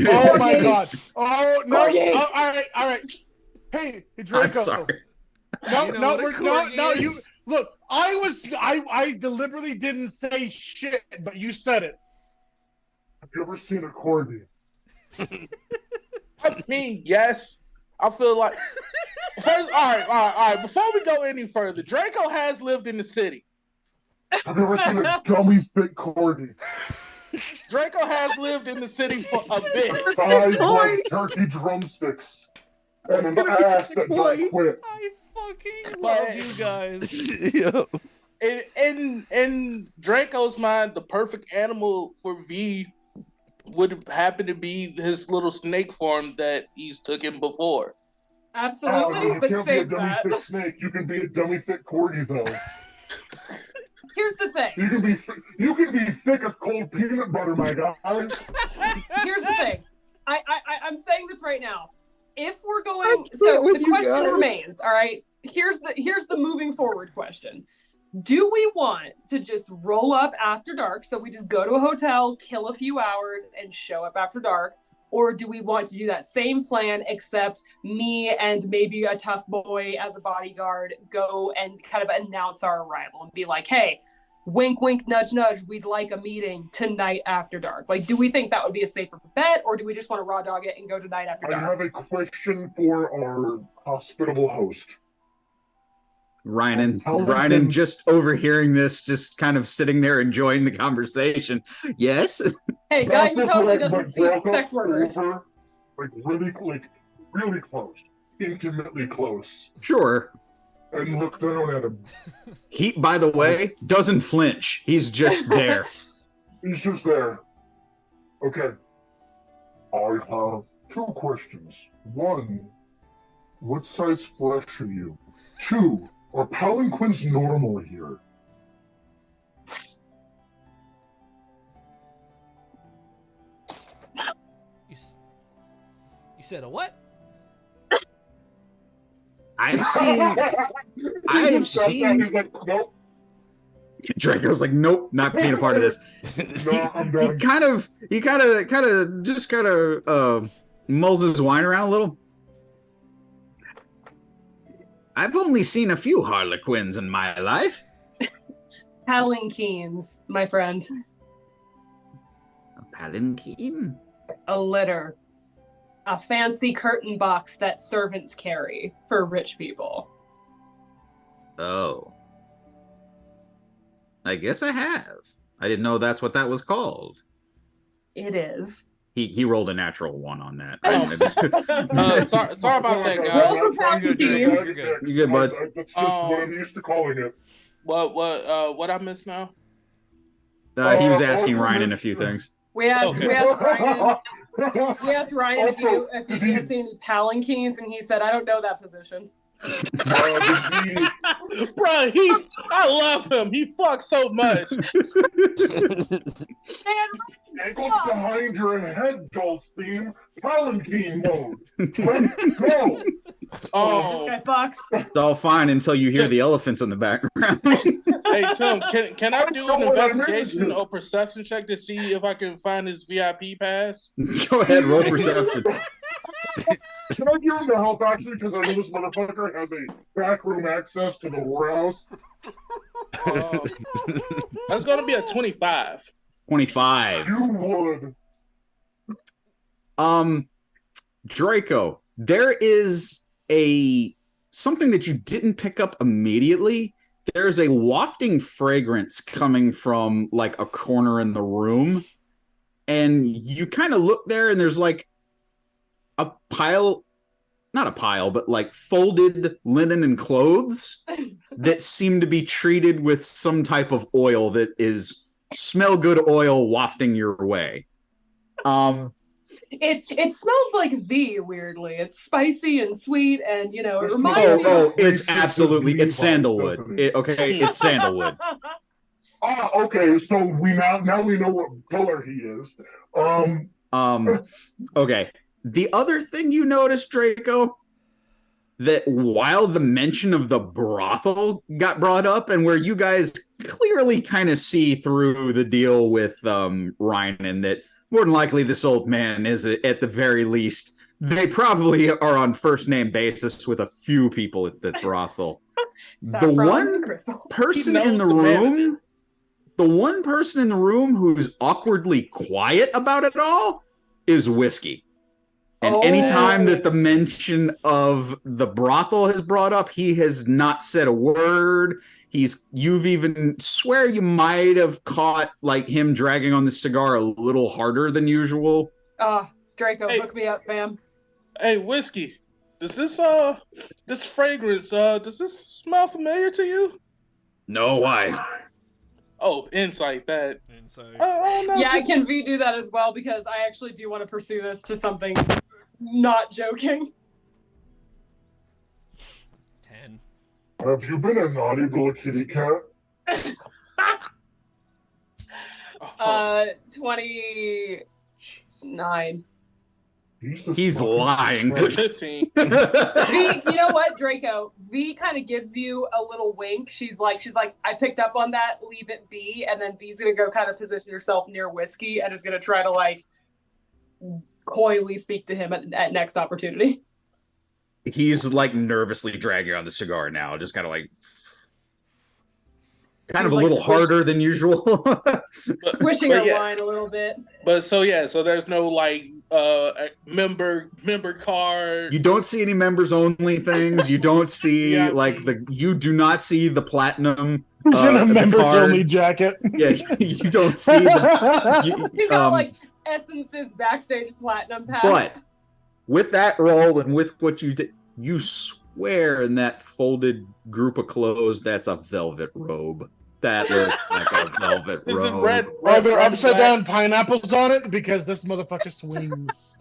Oh my god! Oh no! Corgi. Oh, all right. Hey, Draco. I'm sorry. No, you look. I deliberately didn't say shit, but you said it. Have you ever seen a corgi? I mean, yes. I feel like first, all right. Before we go any further, Draco has lived in the city. Have you ever seen a dummy fit corgi? Draco has lived in the city for a bit. Thighs like turkey drumsticks and an ass that don't quit. I fucking love you guys. In Draco's mind, the perfect animal for V would happen to be his little snake form that he's taken before. Absolutely, You but can't save be a dummy that. fit snake. You can be a dummy fit corgi though. Here's the thing. You can be thick as cold peanut butter, my guy. Here's the thing. I'm saying this right now. If we're going, so the question remains. All right. Here's the moving forward question. Do we want to just roll up after dark? So we just go to a hotel, kill a few hours, and show up after dark? Or do we want to do that same plan, except me and maybe a tough boy as a bodyguard go and kind of announce our arrival and be like, hey, wink, wink, nudge, nudge, we'd like a meeting tonight after dark. Like, do we think that would be a safer bet, or do we just want to raw dog it and go tonight after I dark? have a question for our hospitable host. Ryan, just overhearing this, just kind of sitting there enjoying the conversation. Yes. Hey, guy who totally doesn't see walk up sex workers. over, really close, intimately close, Sure. and look down at him. He, by the way, doesn't flinch. He's just there. He's just there. Okay. I have 2 questions. 1, what size flesh are you? 2, are palanquins normal here? You said a what? I've seen. He's like, nope. Draco's like, nope, not being a part of this. No, I'm done. He kind of mulls his wine around a little. I've only seen a few harlequins in my life. Palanquins, my friend. A palanquin? A litter. A fancy curtain box that servants carry for rich people. Oh. I guess I have. I didn't know that's what that was called. It is. He rolled a natural 1 on that. Sorry about that, guys. You're good, bud. That's just what I'm used to calling it. What I missed now? He was asking Ryan a few things. We asked Ryan if he had seen any palanquins, and he said, "I don't know that position." Bro, I love him. He fucks so much. Ankles behind your head, Dulcine. Palanquin mode. Let's go. Oh, this guy fucks. It's all fine until you hear the elephants in the background. Hey, Tim, can I do an investigation or perception check to see if I can find his VIP pass? Go ahead, roll perception. Can I give him the help, actually, because I know this motherfucker has a backroom access to the whorehouse? That's going to be a 25. 25. You would. Draco, there is something that you didn't pick up immediately. There's a wafting fragrance coming from like a corner in the room, and you kind of look there, and there's like a pile, not a pile, but like folded linen and clothes that seem to be treated with some type of oil that is smell good oil wafting your way. It smells like V, weirdly. It's spicy and sweet, and it reminds me. It's absolutely, it's sandalwood. It's sandalwood. Okay, so now we know what color he is. Okay. The other thing you noticed, Draco, that while the mention of the brothel got brought up, and where you guys clearly kind of see through the deal with Ryan, and that more than likely this old man is, at the very least, they probably are on first name basis with a few people at the brothel. The one person in the room who's awkwardly quiet about it all is Whiskey. And anytime that the mention of the brothel has brought up, he has not said a word. You've even swear you might have caught like him dragging on the cigar a little harder than usual. Draco, hook me up, fam. Hey, Whiskey, does this fragrance, does this smell familiar to you? No, why? Oh, insight. Insight. No, I can do that as well, because I actually do want to pursue this to something not joking. 10. Have you been a naughty little kitty cat? 29. He's lying. 15. V, you know what, Draco? V kind of gives you a little wink. She's like, I picked up on that. Leave it be. And then V's gonna go kind of position herself near Whiskey and is gonna try to like coyly speak to him at next opportunity. He's like nervously dragging on the cigar now, just kind of like. Kind of a little harder than usual. Squishing her line a little bit. But so there's no like member card. You don't see any members only things. You don't see you do not see the platinum. He's in a members only jacket. Yeah, you don't see the. He's got like Essence's backstage platinum pack. But with that roll and with what you did, you swear in that folded group of clothes that's a velvet robe. That looks like a velvet robe. Is it red? Are there upside down pineapples on it? Because this motherfucker swings.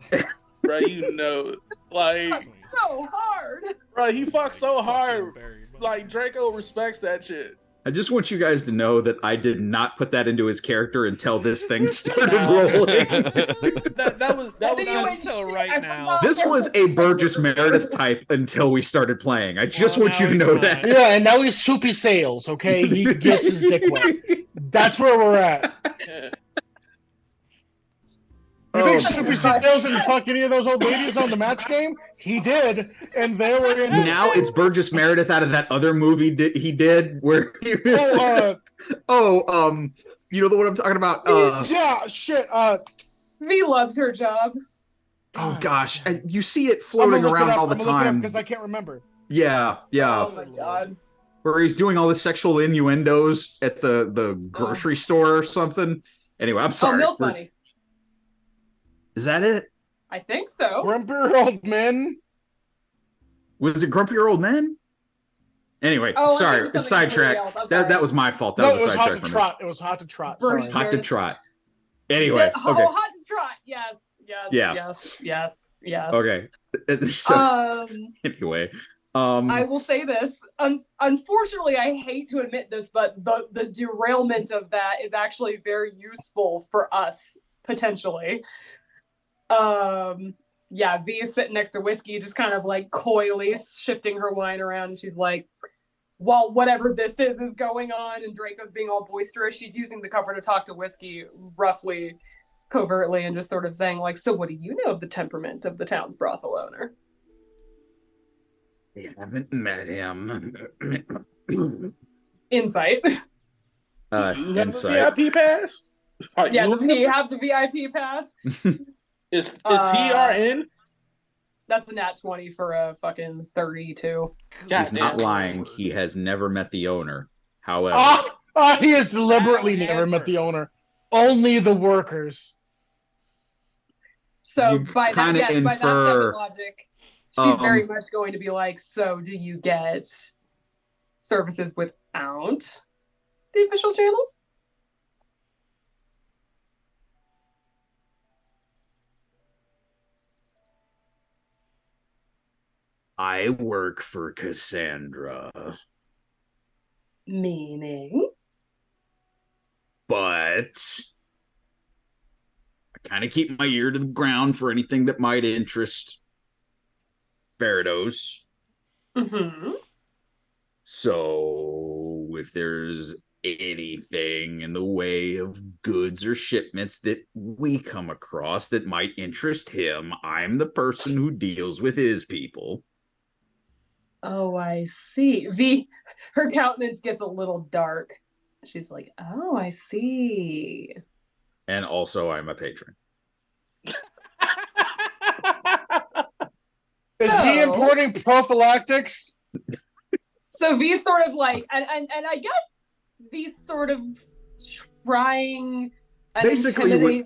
Right, like so hard. Right, he fucks so hard. Like Draco respects that shit. I just want you guys to know that I did not put that into his character until this thing started rolling. that was until right now. This was a Burgess Meredith type until we started playing. I just want you to know that. Yeah, and now he's soupy sales, okay? He gets his dick wet. That's where we're at. You think Soupy Sales didn't fuck any of those old ladies on the match game? He did, and they were in. Now it's Burgess Meredith out of that other movie he did where he was. You know the one I'm talking about? Yeah, shit. V loves her job. Oh gosh, you see it floating around all the time because I can't remember. Yeah. Oh my god. Where he's doing all the sexual innuendos at the grocery store or something. Anyway, I'm sorry. Milk Bunny. Is that it? I think so. Grumpier Old Men. Was it Grumpier Old Men? Anyway, sorry, it's sidetracked. That was my fault. That was a sidetrack. It was Hot to Trot. Hot to Trot. Anyway, okay. Hot to Trot. Yes. Okay. So, anyway, I will say this. Unfortunately, I hate to admit this, but the derailment of that is actually very useful for us potentially. V is sitting next to Whiskey, just kind of like coyly shifting her wine around, and she's like, while whatever this is going on, and Draco's being all boisterous, she's using the cover to talk to Whiskey roughly, covertly, and just sort of saying like, so what do you know of the temperament of the town's brothel owner? I haven't met him. Insight. Insight. VIP pass? Does he have the VIP pass? Is he RN? That's a nat 20 for a fucking 32. He's not lying. He has never met the owner. However, he has deliberately never met the owner. Only the workers. So by that step of logic, she's very much going to be like, so do you get services without the official channels? I work for Cassandra. Meaning? But I kind of keep my ear to the ground for anything that might interest Farados. Mm-hmm. So if there's anything in the way of goods or shipments that we come across that might interest him, I'm the person who deals with his people. Oh, I see. V, her countenance gets a little dark. She's like, oh, I see. And also, I'm a patron. Is he importing prophylactics? So V's sort of like, and I guess V's sort of trying and basically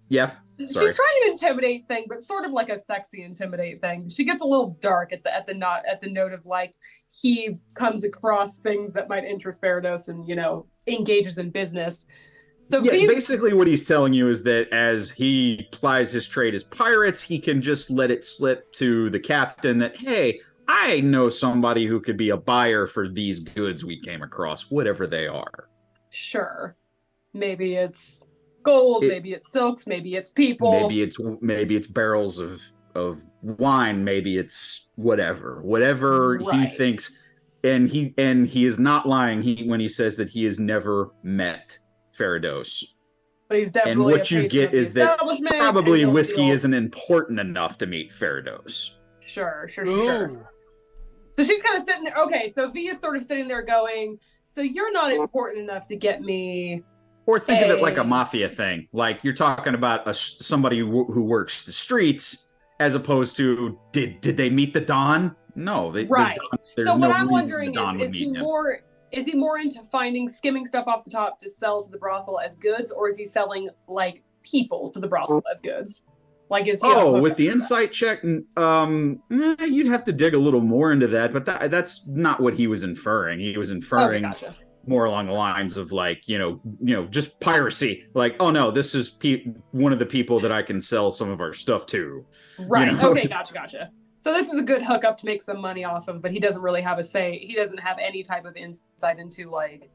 yeah. She's trying an intimidate thing, but sort of like a sexy intimidate thing. She gets a little dark at the note of like he comes across things that might interest Farados and engages in business. So basically what he's telling you is that as he plies his trade as pirates, he can just let it slip to the captain that, hey, I know somebody who could be a buyer for these goods we came across, whatever they are. Sure, maybe it's gold, maybe it's silks, maybe it's people, maybe it's barrels of wine, maybe it's whatever right. He thinks, and he is not lying when he says that he has never met Farados. But he's definitely, and what you get is that probably Whiskey isn't important enough to meet Farados. Sure. So she's kind of sitting there. Okay, so V is sort of sitting there going, so you're not important enough to get me. Or think of it like a mafia thing. Like you're talking about somebody who works the streets, as opposed to did they meet the Don? No, right. So what I'm wondering is he more into skimming stuff off the top to sell to the brothel as goods, or is he selling like people to the brothel as goods? Like is he? Oh, with the insight check, you'd have to dig a little more into that. But that's not what he was inferring. He was inferring more along the lines of like just piracy. Like, oh no, this is one of the people that I can sell some of our stuff to. Right. Okay. Gotcha. So this is a good hookup to make some money off of, but he doesn't really have a say. He doesn't have any type of insight into like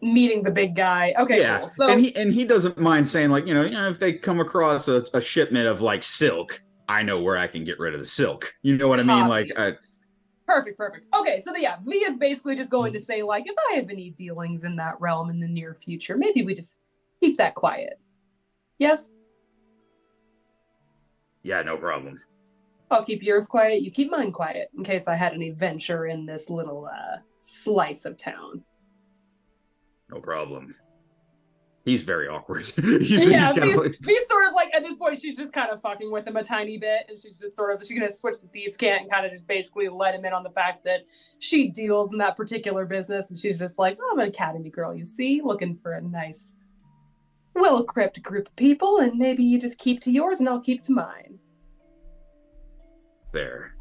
meeting the big guy. Okay, yeah. Cool. So and he doesn't mind saying like, if they come across a shipment of like silk, I know where I can get rid of the silk. You know what I mean? Like Perfect. Okay, so V is basically just going to say like, if I have any dealings in that realm in the near future, maybe we just keep that quiet. Yes? Yeah, no problem. I'll keep yours quiet. You keep mine quiet in case I had any venture in this little slice of town. No problem. He's very awkward. He's kind of like... V's sort of like, at this point, she's just kind of fucking with him a tiny bit, and she's going to switch to Thieves' Cant and kind of just basically let him in on the fact that she deals in that particular business, and she's just like, oh, I'm an academy girl, you see, looking for a nice, well-equipped group of people, and maybe you just keep to yours and I'll keep to mine. Fair.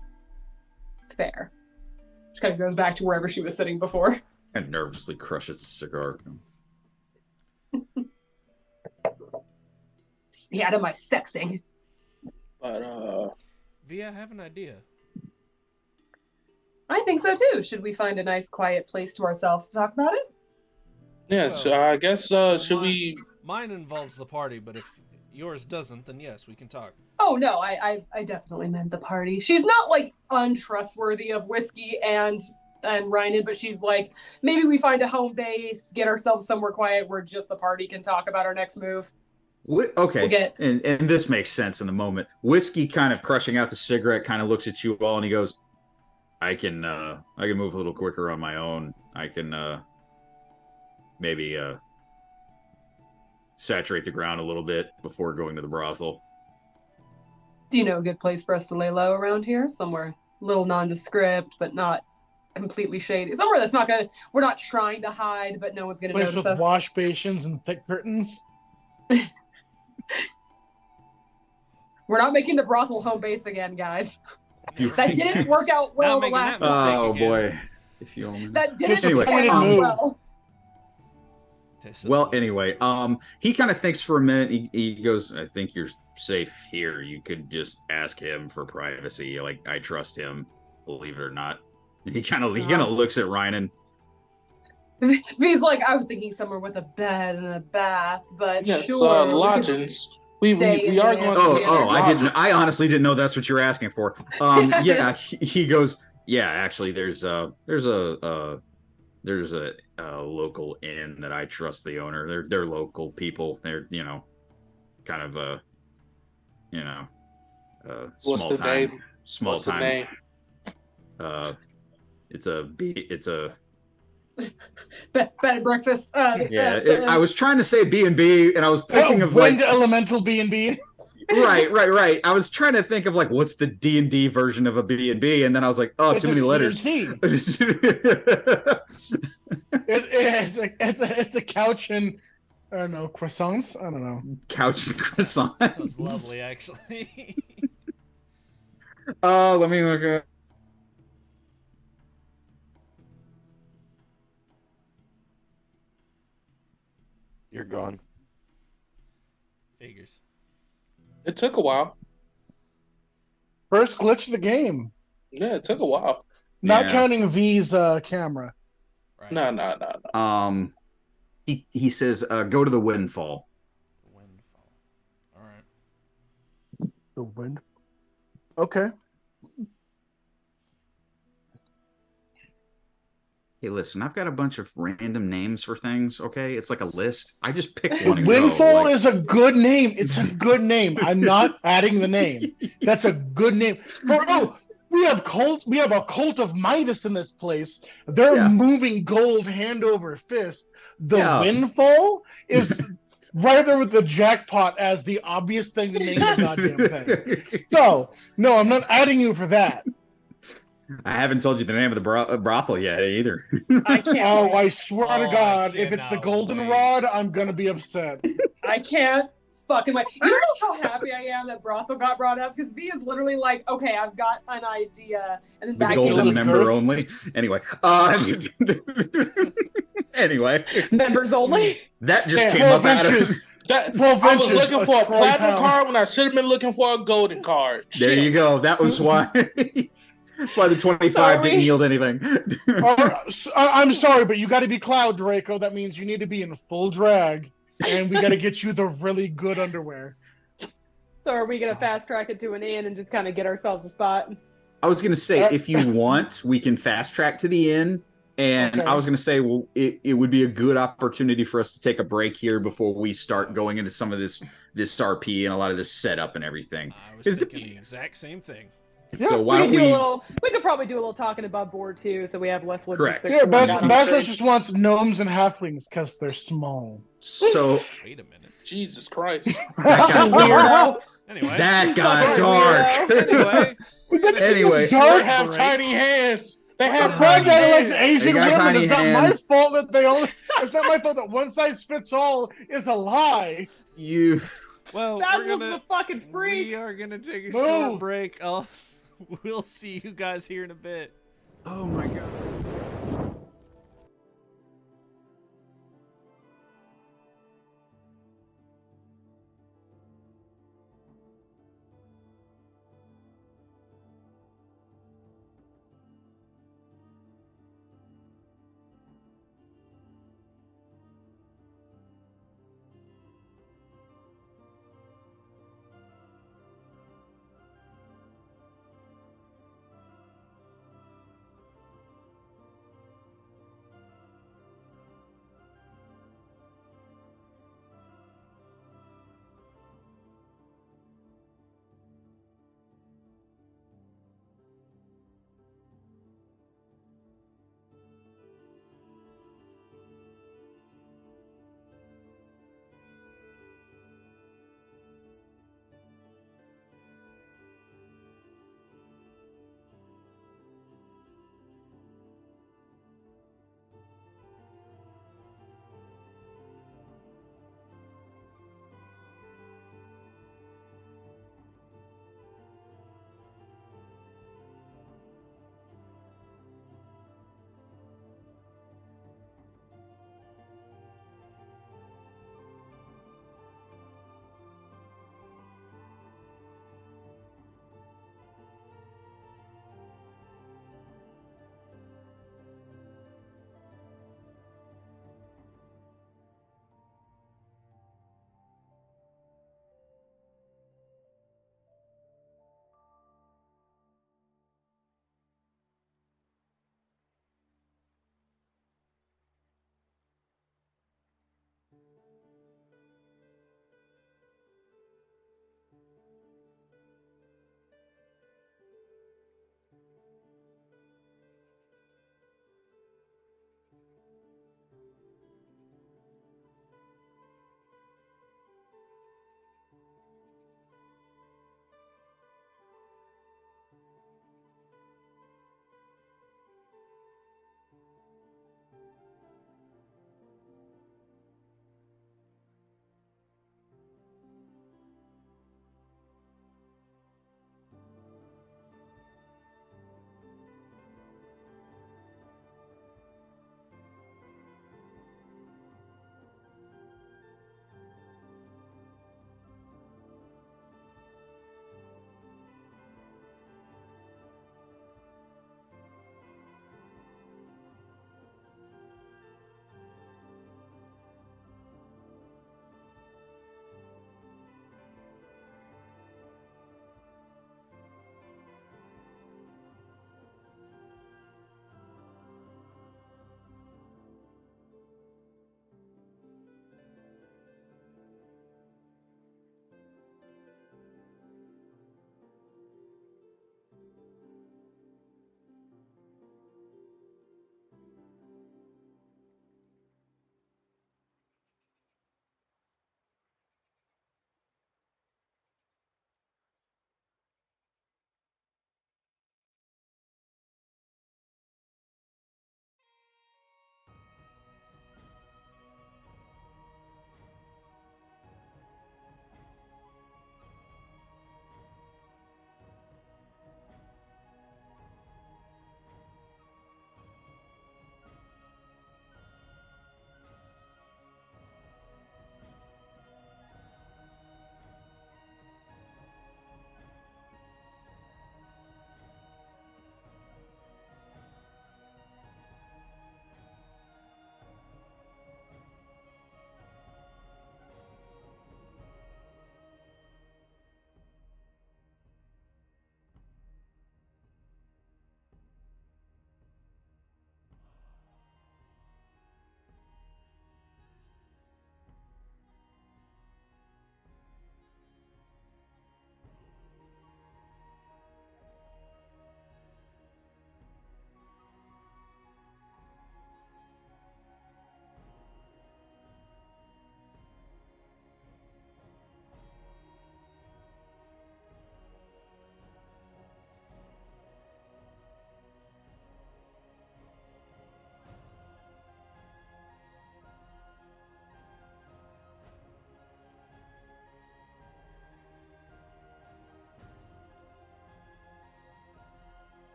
She kind of goes back to wherever she was sitting before. And nervously crushes the cigar. Stay out of my sexing. But Via, I have an idea. I think so too. Should we find a nice quiet place to ourselves to talk about it? yeah, Well, so I guess should we? Mine involves the party, but if yours doesn't, then yes, we can talk. Oh no, I definitely meant the party. She's not like untrustworthy of whiskey and Rhinan, but she's like, maybe we find a home base, get ourselves somewhere quiet where just the party can talk about our next move. Okay, and this makes sense in the moment. Whiskey kind of crushing out the cigarette, kind of looks at you all, and he goes, I can move a little quicker on my own. I can maybe saturate the ground a little bit before going to the brothel. Do you know a good place for us to lay low around here? Somewhere a little nondescript, but not completely shady. Somewhere that's not gonna, we're not trying to hide, but no one's gonna Place notice with us. wash basins and thick curtains. We're not making the brothel home base again, guys. That didn't work out well the making last that time. Oh again. boy, if you only. That didn't Disappointed work out move. well. Well, anyway, he kind of thinks for a minute. He goes, I think you're safe here. You could just ask him for privacy. Like, I trust him, believe it or not. He kind of looks at Rhinan. V's like, I was thinking somewhere with a bed and a bath, but Yes, sure. lodgings. We are stay in going. there. To I didn't. I honestly didn't know that's what you were asking for. Yeah, he goes, yeah, actually, there's a local inn that I trust the owner. They're local people. They're kind of What's the name? Small What's the time. name? It's a Bed and breakfast. I was trying to say B&B, and I was thinking of Wind like Elemental B&B. right. I was trying to think of like what's the D&D version of a B&B, and then I was like, oh, It's too many a letters. CNC. It's a couch and I don't know, croissants. I don't know. Couch and croissant. That sounds lovely, actually. Let me look at. You're gone. Figures. It took a while. First glitch of the game. Yeah, it took a while. Not Yeah. counting V's camera. Right. No. He says, go to the windfall. Windfall. All right. The wind. Okay. Hey, listen, I've got a bunch of random names for things, okay? It's like a list. I just picked one and Windfall go. is a good name. It's a good name. I'm not adding the name. That's a good name. We have a cult of Midas in this place. They're moving gold hand over fist. The Windfall is right there with the jackpot as the obvious thing to name the goddamn thing. So, no, I'm not adding you for that. I haven't told you the name of the brothel yet either. I can't. Oh, I swear to Oh, God, I if it's the cannot golden wait. rod, I'm gonna be upset. I can't fucking wait. You know how happy I am that brothel got brought up? Because V is literally like, okay, I've got an idea. And then The back golden Golden member Turf. only. Anyway. Anyway. Members only. That just Hey, came 12 up out of... inches. That, 12 I was inches, looking for a troy platinum pound. card when I should have been looking for a golden card. There you go. That was why... That's why the 25 didn't yield anything. I'm sorry, but you got to be Cloud Draco. That means you need to be in full drag, and we got to get you the really good underwear. So are we gonna fast track it to an inn and just kind of get ourselves a spot? I was going to say, if you want, we can fast track to the inn. And Okay. I was going to say, well, it would be a good opportunity for us to take a break here before we start going into some of this RP and a lot of this setup and everything. I was thinking the exact same thing. So why don't we? We could probably do a little talking above board too, so we have less logistics. Correct. Yeah, to work out. Basilisk just wants gnomes and halflings because they're small. So Wait a minute. Jesus Christ. that got Weirdo. Anyway. That got Sorry, dark. Anyway. They have tiny hands. They have That tiny guy likes hands. Asian They got women. tiny It's not my hands. fault that they only. It's not my fault that one size fits all is a lie. You. Well, That we're was gonna. the fucking freak. We are gonna take a No. short break. We'll see you guys here in a bit. Oh my god.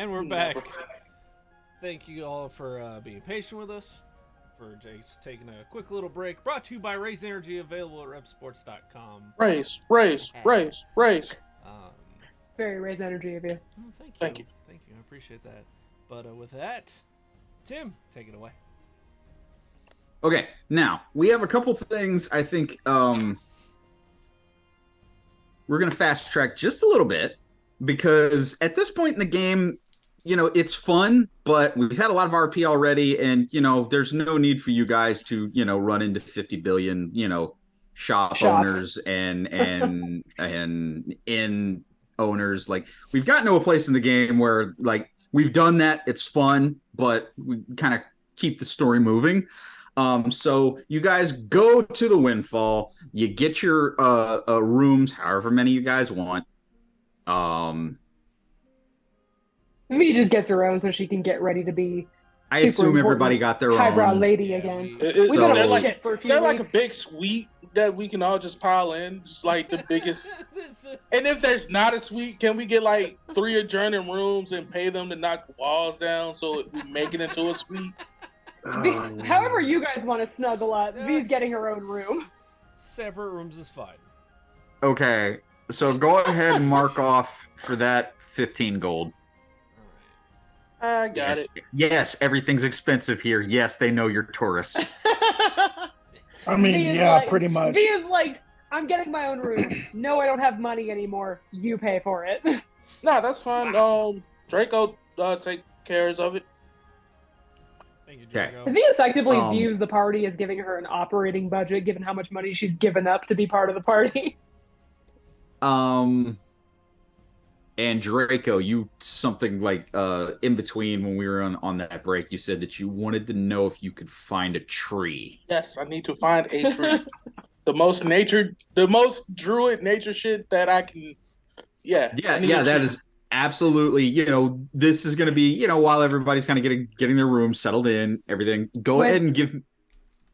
And we're back. Thank you all for being patient with us, for just taking a quick little break. Brought to you by Raise Energy, available at repsports.com. Raise. It's very Raise Energy of you. Oh, thank you. Thank you. Thank you. I appreciate that. But with that, Tim, take it away. Okay, now we have a couple things. I think we're gonna fast track just a little bit because at this point in the game, it's fun, but we've had a lot of RP already, and there's no need for you guys to run into 50 billion shops. Owners and in owners. Like, we've gotten to a place in the game where we've done that. It's fun, but we kind of keep the story moving. So you guys go to the Windfall, you get your rooms, however many you guys want. Maybe just gets her own so she can get ready to be. I assume everybody got their highbrow own lady again. Is there like a big suite that we can all just pile in, just like the biggest? And if there's not a suite, can we get 3 adjoining rooms and pay them to knock the walls down so we make it into a suite? However you guys want to snuggle up, V's getting her own room. Separate rooms is fine. Okay, so go ahead and mark off for that 15 gold. I got it. Yes, everything's expensive here. Yes, they know you're tourists. I mean, yeah, pretty much. V is like, I'm getting my own room. No, I don't have money anymore. You pay for it. Nah, that's fine. Draco take cares of it. Thank you, Draco. V effectively views the party as giving her an operating budget, given how much money she's given up to be part of the party. And Draco, you something in between when we were on that break, you said that you wanted to know if you could find a tree. Yes, I need to find a tree. the most druid nature shit that I can. Yeah. Yeah, that is absolutely. This is going to be while everybody's kind of getting their room settled in, everything. Go ahead and give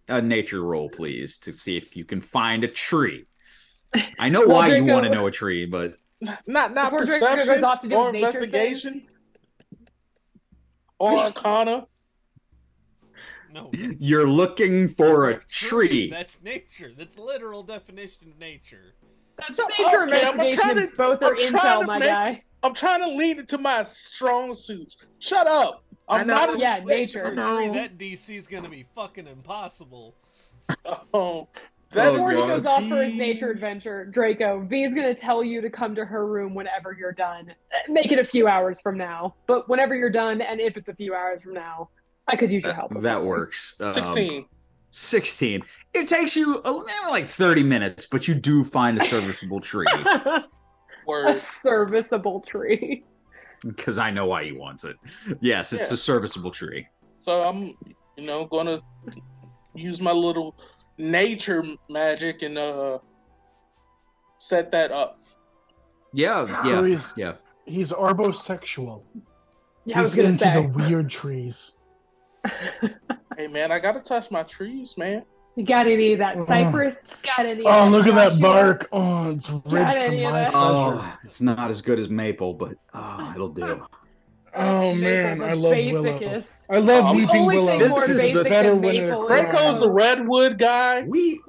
a nature roll, please, to see if you can find a tree. I know why you want to know a tree, but. Not perception or investigation or arcana. No, you're looking for a tree. That's nature. That's literal definition of nature. That's nature investigation. And both are intel, my guy. I'm trying to lean into my strong suits. Shut up. Nature. No. That DC is gonna be fucking impossible. Before he goes off for his nature adventure, Draco, V is going to tell you to come to her room whenever you're done. Make it a few hours from now. But whenever you're done, and if it's a few hours from now, I could use your help. That works. 16. It takes you maybe 30 minutes, but you do find a serviceable tree. A serviceable tree. Because I know why he wants it. Yes, it's a serviceable tree. So I'm, going to use my little nature magic and set that up. Yeah. He's arbosexual. Yeah, he's into the weird trees. Hey man, I gotta touch my trees, man. You got any of that cypress? Got any? Oh, look at that bark! Oh, it's rich from my pleasure. Oh, it's not as good as maple, but it'll do. Oh man, I love willow. I love weeping willow. This is the better winter. Draco's a redwood guy.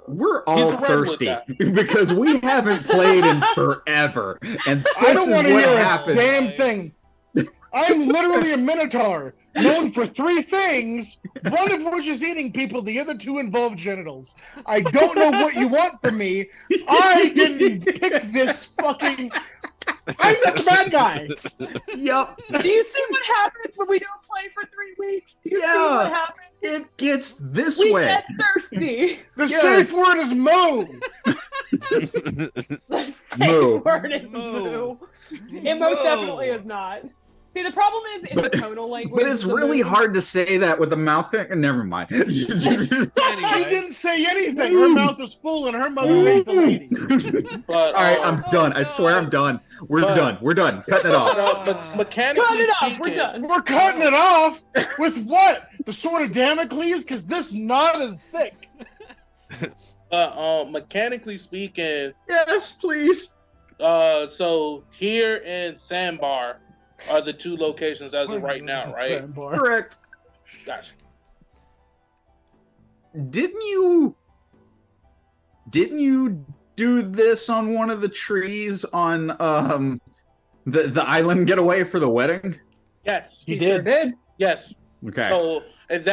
We're all thirsty because we haven't played in forever, and this is what happens. Damn thing! I'm literally a minotaur, known for 3 things, one of which is eating people, the other 2 involve genitals. I don't know what you want from me. I didn't pick this fucking... I'm the bad guy. Yep. Do you see what happens when we don't play for 3 weeks? Do you see what happens? It gets this we way. Get thirsty. The safe word is moo. The safe word is moo. It most definitely is not. See, the problem is it's a tonal language. But it's really hard to say that with a mouth thing. Never mind. Anyway. She didn't say anything. Her mouth was full and her mother made the lady. But, all right, I'm done. I swear I'm done. We're done. We're done. Cutting it off. But mechanically Cut it off. speaking, We're done. We're cutting it off? With what? The sword of Damocles? Because this knot is thick. Mechanically speaking, yes, please. So here in Sandbar, are the two locations as of right now, right? Correct. Gotcha. Didn't you do this on one of the trees on the island getaway for the wedding? Yes, He Sure did. did. yes. Okay. So and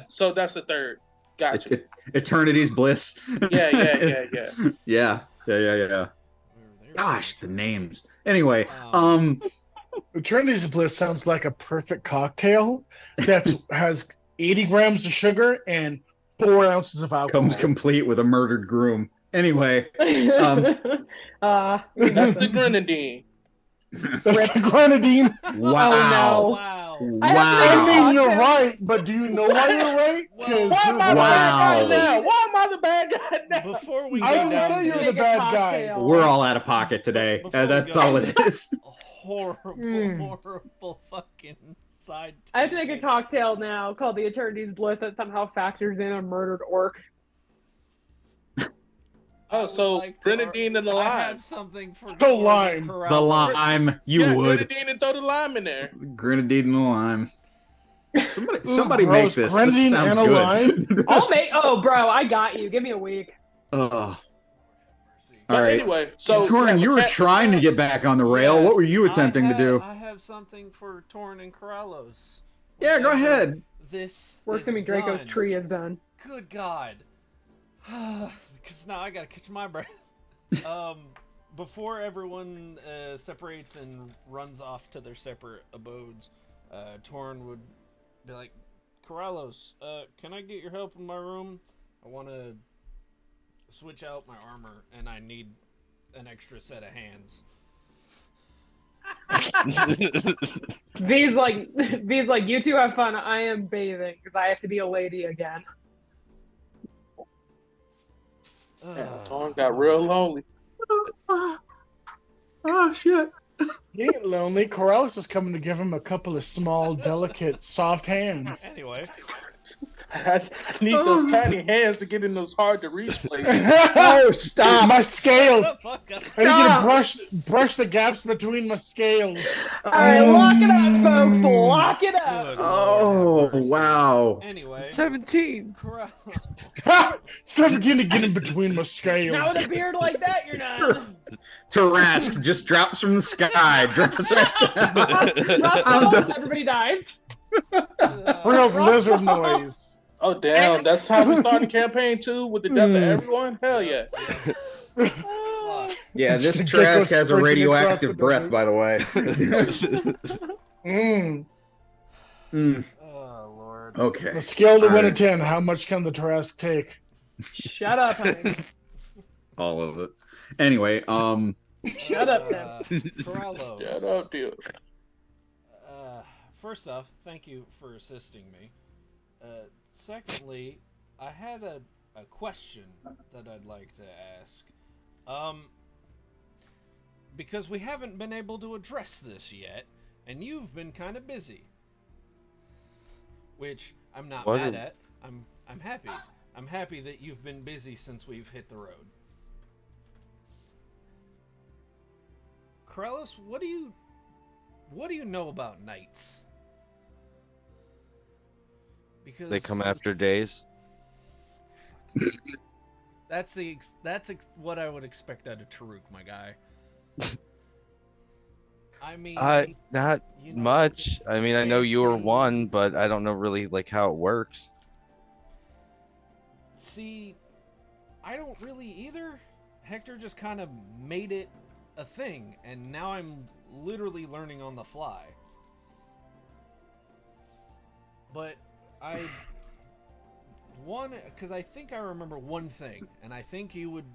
so that's the third. Gotcha. Eternity's Bliss. Yeah. Yeah. Gosh, the names. Anyway, Eternity's Bliss sounds like a perfect cocktail that has 80 grams of sugar and 4 ounces of alcohol. comes complete with a murdered groom. Anyway, That's the grenadine. That's the grenadine. wow. Oh, no. Wow. I mean, Wow. you're right, but do you know why you're right? 'Cause Why am I the you're bad Wow. guy now? Why am I the bad guy now? Before we I go didn't down say you were the this bad guy. Cocktail. We're all out of pocket today. Before we That's go all down it this is. horrible fucking side. I have to make a tangent. cocktail now called the Eternity's Bliss that somehow factors in a murdered orc. Oh, I would so like to- grenadine and the I lime. have something for The Gordon lime. Corral. The lime, you would. Grenadine and throw the lime in there. Grenadine and the lime. Somebody make gross. this. This Grenadine sounds and a good. I'll make. Oh, bro, I got you. Give me a week. Oh. But All right. anyway, so Torin, you were trying to get back on the rail. What were you attempting to do? I have something for Torin and Corrallos. Yeah, go Whenever ahead. This We're is assuming Draco's done. tree is done. Good God. Because now I gotta catch my breath. Before everyone separates and runs off to their separate abodes, Torin would be like, Corrallos, can I get your help in my room? I want to switch out my armor, and I need an extra set of hands. V's like, you two have fun. I am bathing because I have to be a lady again. Torn got real lonely. Oh, shit. He ain't lonely. Corrales is coming to give him a couple of small, delicate, soft hands. Anyway, I need those tiny hands to get in those hard to reach places. Oh, stop. My scales. fuck up. I need you to brush the gaps between my scales. All right, lock it up, folks. Lock it up. Good Oh, Lord have mercy. wow. Anyway, 17. Corrallos. 17 to get in between my scales. Now with a beard like that, you're not. Tarask just drops from the sky. Drops right down. I'm done. Everybody dies. Real lizard noise. Oh damn, that's how we start the campaign too, with the death of everyone? Hell yeah. Yeah, this Just Trask go has a sprinting radioactive across the breath, desert. by the way. Oh, Lord. Okay. A scale to 1 to Alright. 10. How much can the Tarask take? Shut up, honey. All of it. Anyway, Shut up, Tim. Corrallos. Shut up, dude. First off, thank you for assisting me. Secondly, I had a question that I'd like to ask. Because we haven't been able to address this yet, and you've been kind of busy. Which I'm not What mad are- at. I'm happy. I'm happy that you've been busy since we've hit the road. Corellis, what do you know about knights? Because They come after days. That's what I would expect out of Taruk, my guy. I mean, Not you know, much. I mean, I know you were fancy- one, but I don't know really like how it works. See, I don't really either. Hector just kind of made it a thing, and now I'm literally learning on the fly. But because I think I remember one thing, and I think you would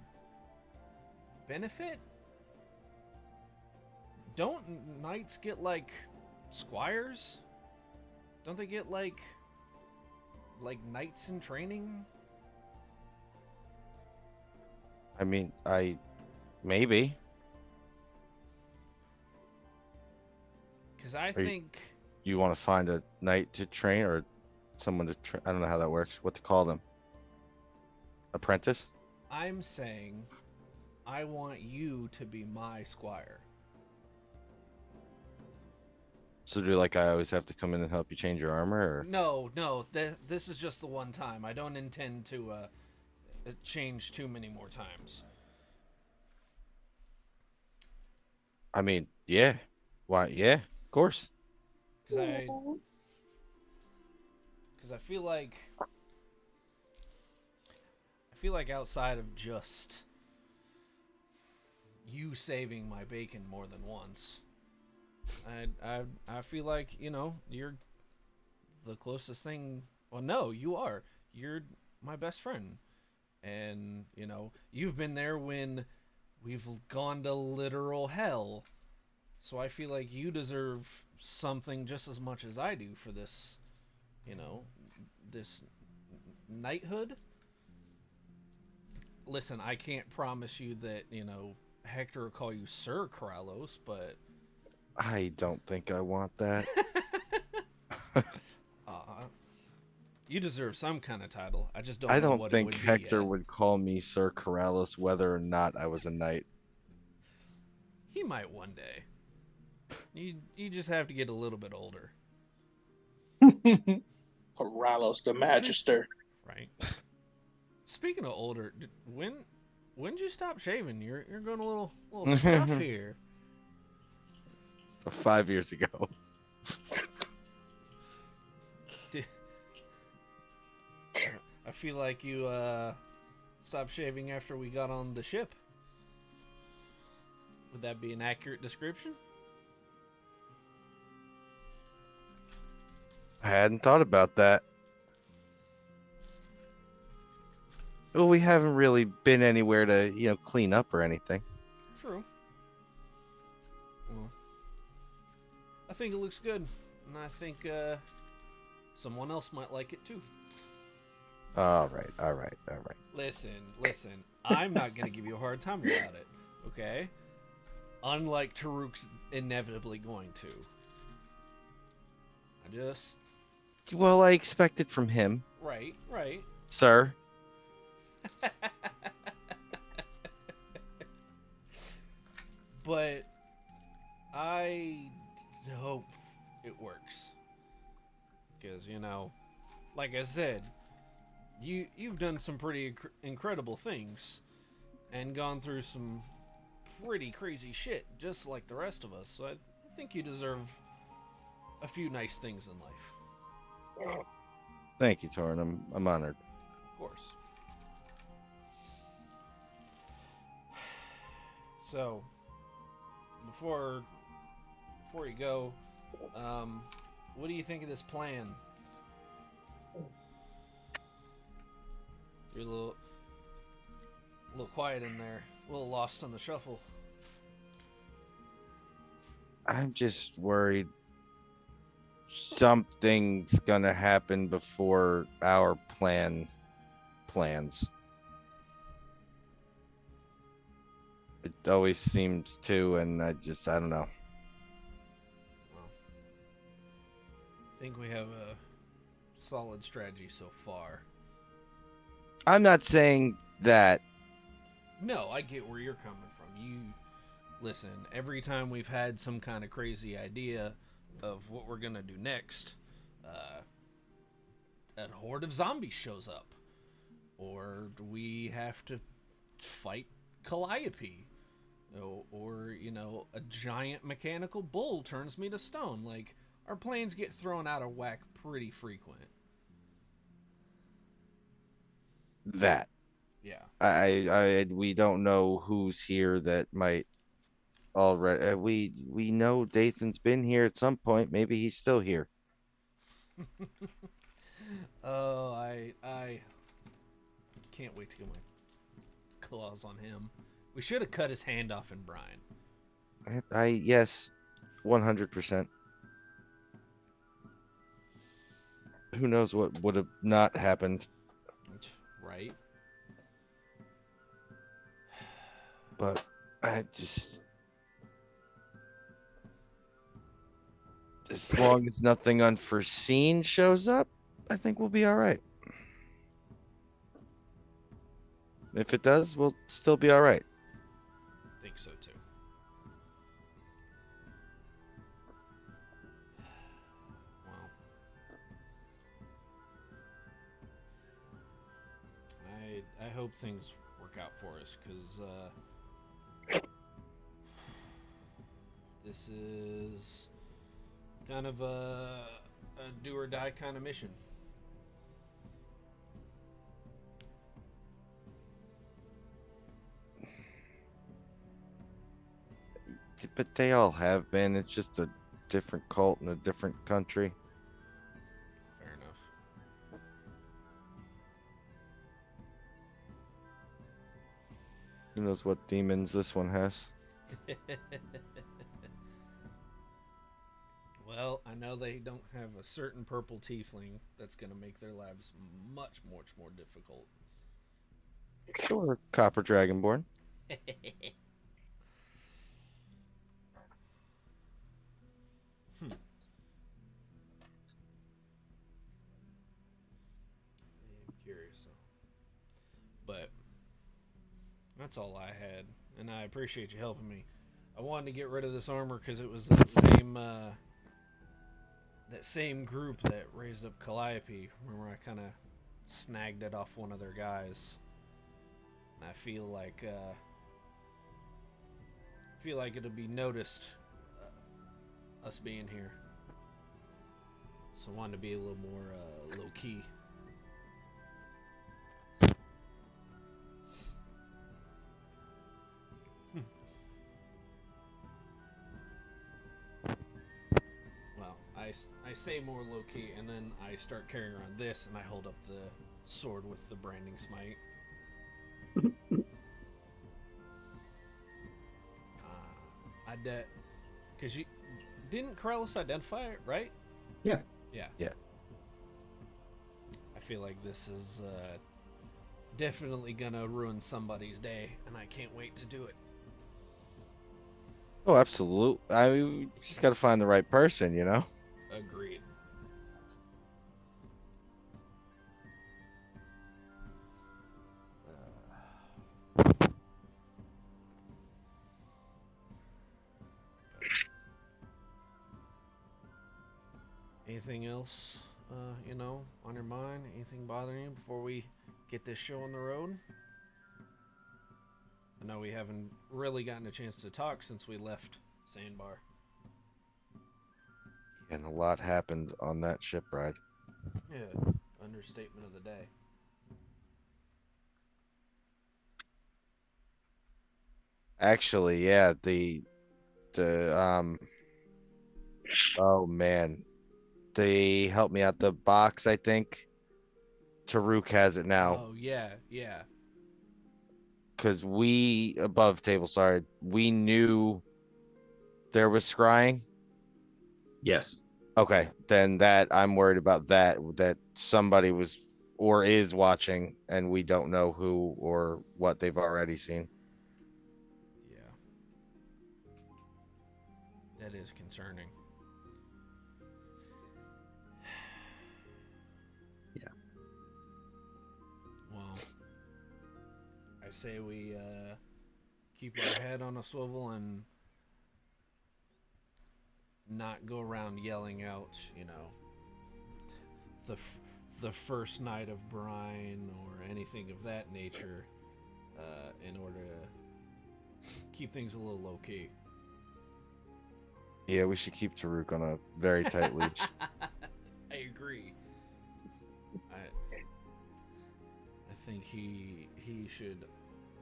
benefit. Don't knights get like squires? Don't they get like knights in training? I mean, maybe. Because I you- think You want to find a knight to train or someone to train? I don't know how that works. What to call them? Apprentice? I'm saying I want you to be my squire. So do like I always have to come in and help you change your armor? Or? No, this is just the one time. I don't intend to change too many more times. I mean, yeah. Why? Yeah, of course. Because I feel like outside of just you saving my bacon more than once, I feel like, you know, you're the closest thing. Well, no, you are. You're my best friend, and you know you've been there when we've gone to literal hell. So I feel like you deserve something just as much as I do for this, you know, this knighthood. Listen, I can't promise you that, you know, Hector will call you Sir Kralos, but I don't think I want that. you deserve some kind of title. I just don't I know don't what think it would Hector be would call me Sir Corrales whether or not I was a knight. He might one day. You just have to get a little bit older. Paralos the Magister. Right. Speaking of older, when did you stop shaving? You're going a little stuff here. 5 years ago. I feel like you stopped shaving after we got on the ship. Would that be an accurate description? I hadn't thought about that. Well, we haven't really been anywhere to, you know, clean up or anything. True. Well, I think it looks good, and I think someone else might like it too. All right. Listen. I'm not gonna give you a hard time about it, okay? Unlike Taruk's inevitably going to. Well, I expect it from him. Right. Sir. But I hope it works. Because, you know, like I said, you've done some pretty incredible things and gone through some pretty crazy shit, just like the rest of us. So I think you deserve a few nice things in life. Thank you, Torrin. I'm honored. Of course. So, before you go, what do you think of this plan? You're a little quiet in there, a little lost on the shuffle. I'm just worried something's gonna happen before our plans. It always seems to, and I don't know. Well, I think we have a solid strategy so far. I'm not saying that. No, I get where you're coming from. You listen, every time we've had some kind of crazy idea of what we're gonna do next, a horde of zombies shows up, or we have to fight Calliope, or you know, a giant mechanical bull turns me to stone. Like, our plans get thrown out of whack pretty frequent. That. Yeah. We don't know who's here that might already. We know Dathan's been here at some point. Maybe he's still here. Oh, I can't wait to get my claws on him. We should have cut his hand off in brine. Yes, 100%. Who knows what would have not happened? Right. But I just, as long as nothing unforeseen shows up, I think we'll be all right. If it does, we'll still be all right. I think so too. hope things work out for us, because this is kind of a do or die kind of mission. But they all have been. It's just a different cult in a different country. Fair enough. Who knows what demons this one has? Well, I know they don't have a certain purple tiefling that's going to make their lives much more difficult. Or Copper Dragonborn. I'm curious, but that's all I had, and I appreciate you helping me. I wanted to get rid of this armor because it was that same group that raised up Calliope. Remember, I kind of snagged it off one of their guys, and I feel like it'll be noticed, us being here. So I wanted to be a little more low key. Well, I say more low key, and then I start carrying around this, and I hold up the sword with the branding smite. Because you didn't Corellis identify it, right? Yeah. Yeah. Yeah. I feel like this is definitely gonna ruin somebody's day, and I can't wait to do it. Oh, absolutely. I mean, we just got to find the right person, you know? Agreed. Anything else, on your mind? Anything bothering you before we get this show on the road? I know we haven't really gotten a chance to talk since we left Sandbar. And a lot happened on that ship ride. Yeah, understatement of the day. Actually, yeah, oh man. They helped me out. The box, I think. Taruk has it now. Oh, yeah. Because we knew there was scrying. Yes. Okay, then that I'm worried about that somebody was or is watching and we don't know who or what they've already seen. Yeah. That is concerning. Yeah. Well, I say we keep our head on a swivel and not go around yelling out, the first night of brine or anything of that nature, in order to keep things a little low key. Yeah, we should keep Taruk on a very tight leash. I agree. I think he should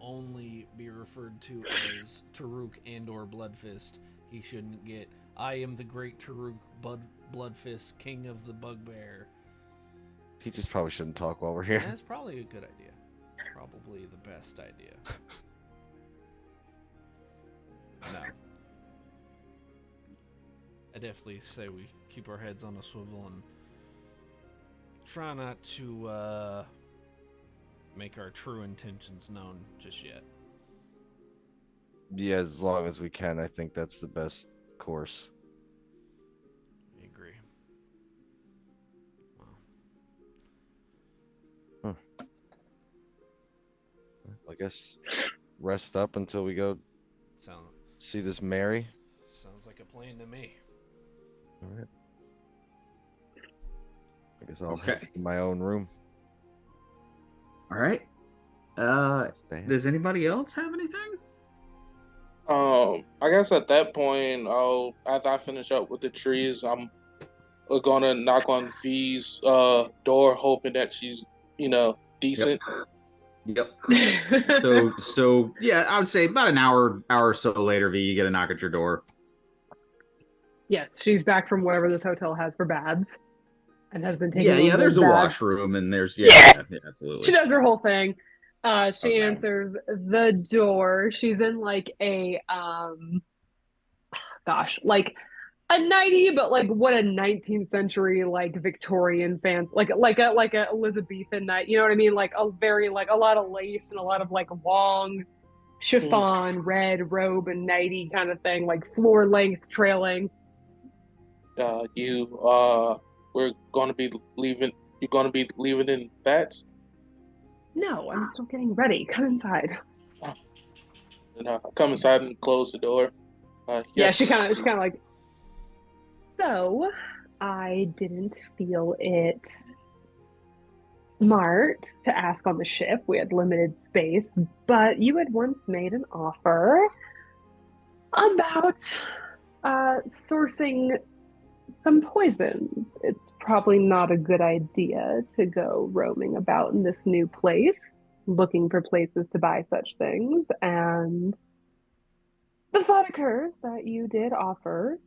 only be referred to as Taruk and/or Bloodfist. He shouldn't get, I am the great Taruk Bloodfist, king of the bugbear. He just probably shouldn't talk while we're here. That's probably a good idea. Probably the best idea. No. I definitely say we keep our heads on a swivel and try not to make our true intentions known just yet. Yeah, as long as we can, I think that's the best course. I agree. Well, I guess rest up until we go see this Mary. Sounds like a plan to me. All right. I guess I'll head to my own room. All right. Does anybody else have anything? I guess at that point, after I finish up with the trees, I'm gonna knock on V's door, hoping that she's, decent. Yep. So yeah, I would say about an hour or so later, V, you get a knock at your door. Yes, she's back from whatever this hotel has for baths, and has been taking. Yeah. There's a baths. washroom, and there's yeah, absolutely. She does her whole thing. She answers the door. She's in like a like a nightie, but like what a 19th century like Victorian fancy, like a Elizabethan night. You know what I mean? Like a very like a lot of lace and a lot of like long chiffon red robe and nightie kind of thing, like floor length trailing. We're gonna be leaving. You're gonna be leaving in bats? No, I'm still getting ready. Come inside. And come inside and close the door. Yeah, yes. she kind of like. So, I didn't feel it smart to ask on the ship. We had limited space, but you had once made an offer about sourcing some poisons. It's probably not a good idea to go roaming about in this new place, looking for places to buy such things. And the thought occurs that you did offer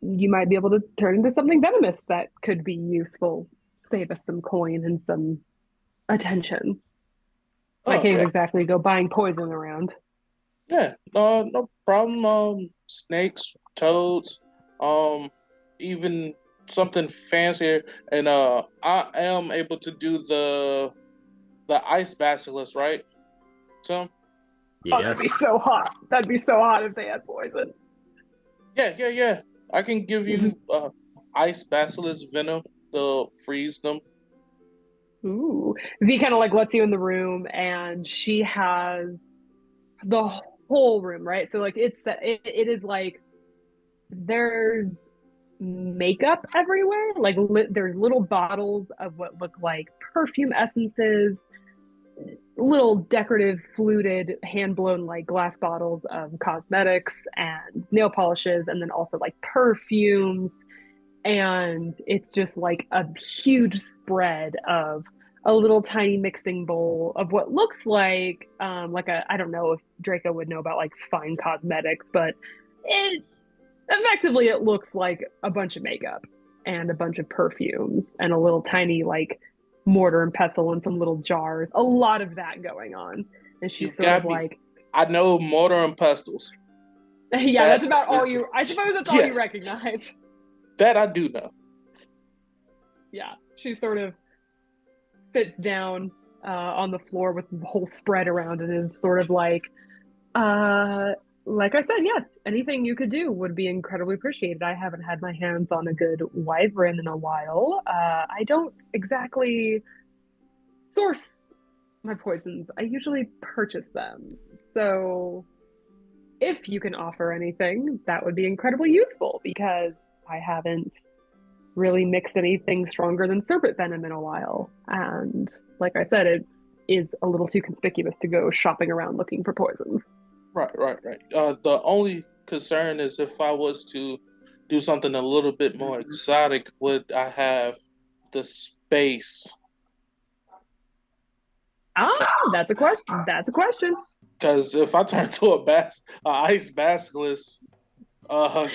you might be able to turn into something venomous that could be useful, save us some coin and some attention. I can't exactly go buying poison around. Yeah, no problem. Snakes, toads, even something fancier. And I am able to do the ice basilisk, right? So. Yes. Oh, that'd be so hot. That'd be so hot if they had poison. Yeah. I can give you ice basilisk venom to freeze them. Ooh. V kind of like lets you in the room, and she has the whole room, right? So like it is like there's makeup everywhere. Like there's little bottles of what look like perfume essences, little decorative fluted hand blown like glass bottles of cosmetics and nail polishes, and then also like perfumes. And it's just like a huge spread of a little tiny mixing bowl of what looks like I don't know if Draco would know about like fine cosmetics, but it looks like a bunch of makeup and a bunch of perfumes and a little tiny like mortar and pestle and some little jars, a lot of that going on. And she's sort of like, I know mortar and pestles. Yeah, that's about all you, I suppose that's all you recognize. That I do know. Yeah, she sort of sits down on the floor with the whole spread around and is sort of like I said, yes, anything you could do would be incredibly appreciated. I haven't had my hands on a good wyvern in a while. I don't exactly source my poisons. I usually purchase them. So if you can offer anything, that would be incredibly useful, because I haven't really mixed anything stronger than serpent venom in a while. And like I said, it is a little too conspicuous to go shopping around looking for poisons. Right. The only concern is if I was to do something a little bit more exotic, would I have the space? That's a question. Because if I turn to a ice basilisk, I've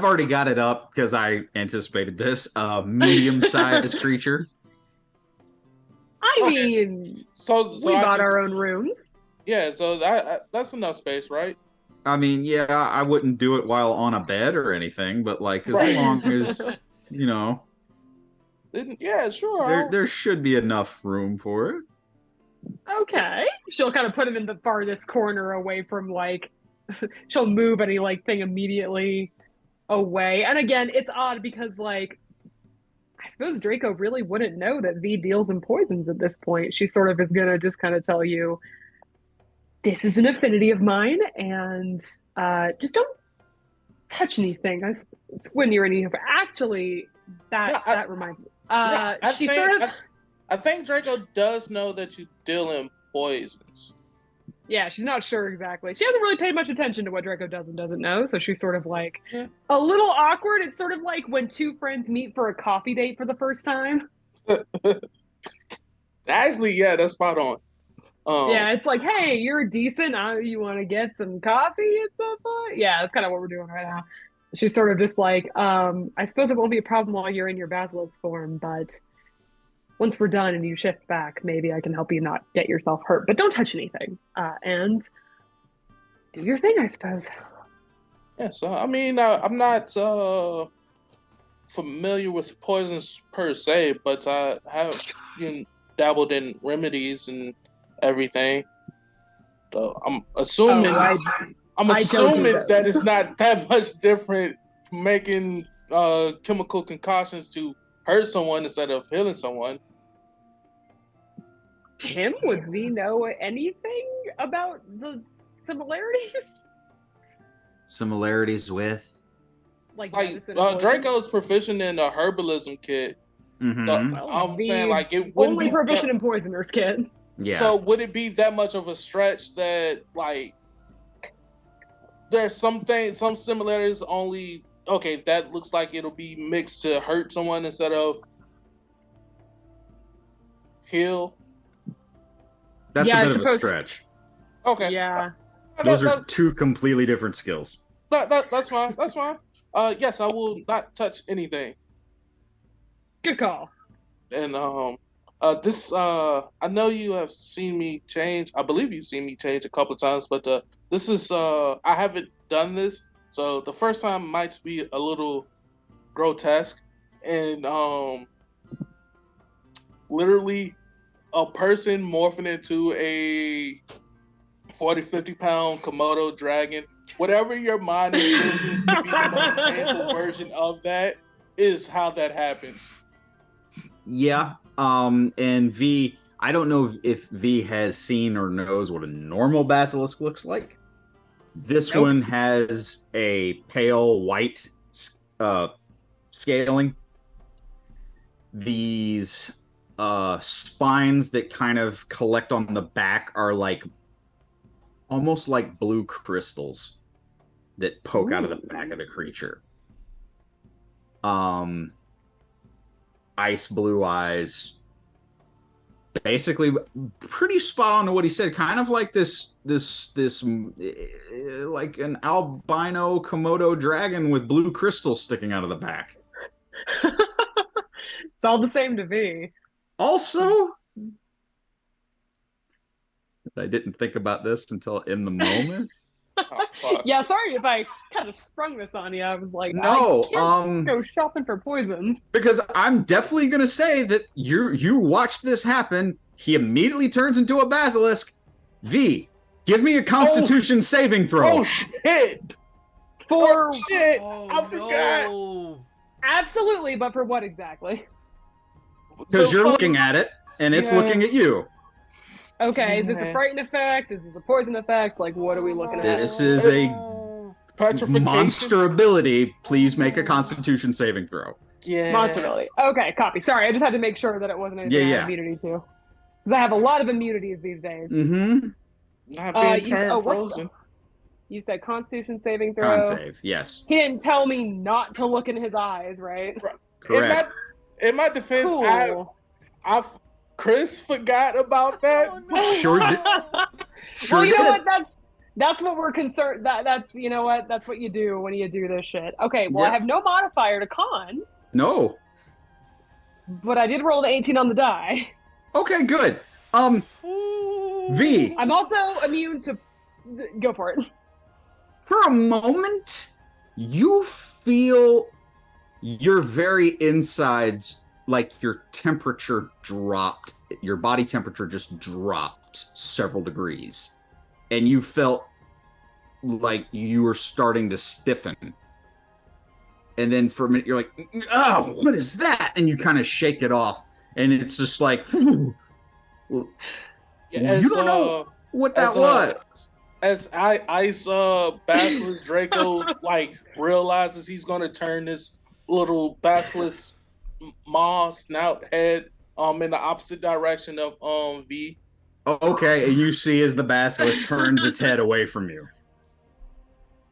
already got it up because I anticipated this. Medium-sized creature. I mean, so we bought our own rooms. Yeah, so that's enough space, right? I mean, yeah, I wouldn't do it while on a bed or anything, but like as long as, Yeah, sure. There should be enough room for it. Okay. She'll kind of put him in the farthest corner away from she'll move any thing immediately away. And again, it's odd because I suppose Draco really wouldn't know that V deals in poisons at this point. She sort of is gonna just kind of tell you, this is an affinity of mine, and just don't touch anything when you're in here. Actually, that reminds me. I think Draco does know that you deal in poisons. Yeah, she's not sure exactly. She hasn't really paid much attention to what Draco does and doesn't know, so she's sort of like a little awkward. It's sort of like when two friends meet for a coffee date for the first time. Actually, yeah, that's spot on. Yeah, it's like, hey, you're decent. You want to get some coffee and stuff? Yeah, that's kind of what we're doing right now. She's sort of just like, I suppose it won't be a problem while you're in your basilisk form, but once we're done and you shift back, maybe I can help you not get yourself hurt. But don't touch anything. And do your thing, I suppose. Yeah, so, I mean, I'm not familiar with poisons per se, but I have dabbled in remedies and everything. So I'm assuming that it's not that much different from making chemical concoctions to hurt someone instead of healing someone. Tim, would we know anything about the similarities? Similarities with? Like Draco's proficient in a herbalism kit. Mm-hmm. So I'm saying like it wouldn't only be proficient in poisoners kit. Yeah. So would it be that much of a stretch that like there's some similarities only okay, that looks like it'll be mixed to hurt someone instead of heal? That's a bit of a stretch. Okay. Yeah. Those are two completely different skills. That's fine. That's fine. Yes, I will not touch anything. Good call. And this I know you have seen me change. I believe you've seen me change a couple of times, but this is I haven't done this, so the first time might be a little grotesque. And literally a person morphing into a 40-50 pound Komodo dragon. Whatever your mind envisions to be the most painful version of that is how that happens. Yeah. And V, I don't know if V has seen or knows what a normal basilisk looks like. This one has a pale white scaling. These spines that kind of collect on the back are like almost like blue crystals that poke out of the back of the creature. Ice blue eyes. Basically pretty spot on to what he said. Kind of like this like an albino Komodo dragon with blue crystals sticking out of the back. It's all the same to me. Also, I didn't think about this until in the moment. Yeah, sorry if I kind of sprung this on you. I was like, no, I can't go shopping for poisons. Because I'm definitely gonna say that you watched this happen. He immediately turns into a basilisk. V, give me a Constitution saving throw. Oh shit! I forgot. Absolutely, but for what exactly? Because you're looking at it, and it's looking at you. Okay, is this a frighten effect? Is this a poison effect? Like, what are we looking at? This is a monster ability. Please make a Constitution saving throw. Yeah. Monster ability. Okay, copy. Sorry, I just had to make sure that it wasn't anything I had immunity to. Because I have a lot of immunities these days. Mm-hmm. Not being turned frozen. You said Constitution saving throw. Con save, yes. He didn't tell me not to look in his eyes, right? Correct. In my defense, cool. Chris forgot about that. Sure did. Well, you know what? That's what we're concerned. That's you know what? That's what you do when you do this shit. Okay. Well, I have no modifier to con. No. But I did roll the 18 on the die. Okay, good. V. I'm also immune to. Go for it. For a moment, you feel your very insides, like your temperature dropped. Your body temperature just dropped several degrees. And you felt like you were starting to stiffen. And then for a minute, you're like, oh, what is that? And you kind of shake it off. And it's just like, you don't know what that was. As Ice Basilisk Draco like realizes he's gonna turn this little basilisk maw, snout, head, in the opposite direction of V. Okay, and you see as the basilisk turns its head away from you.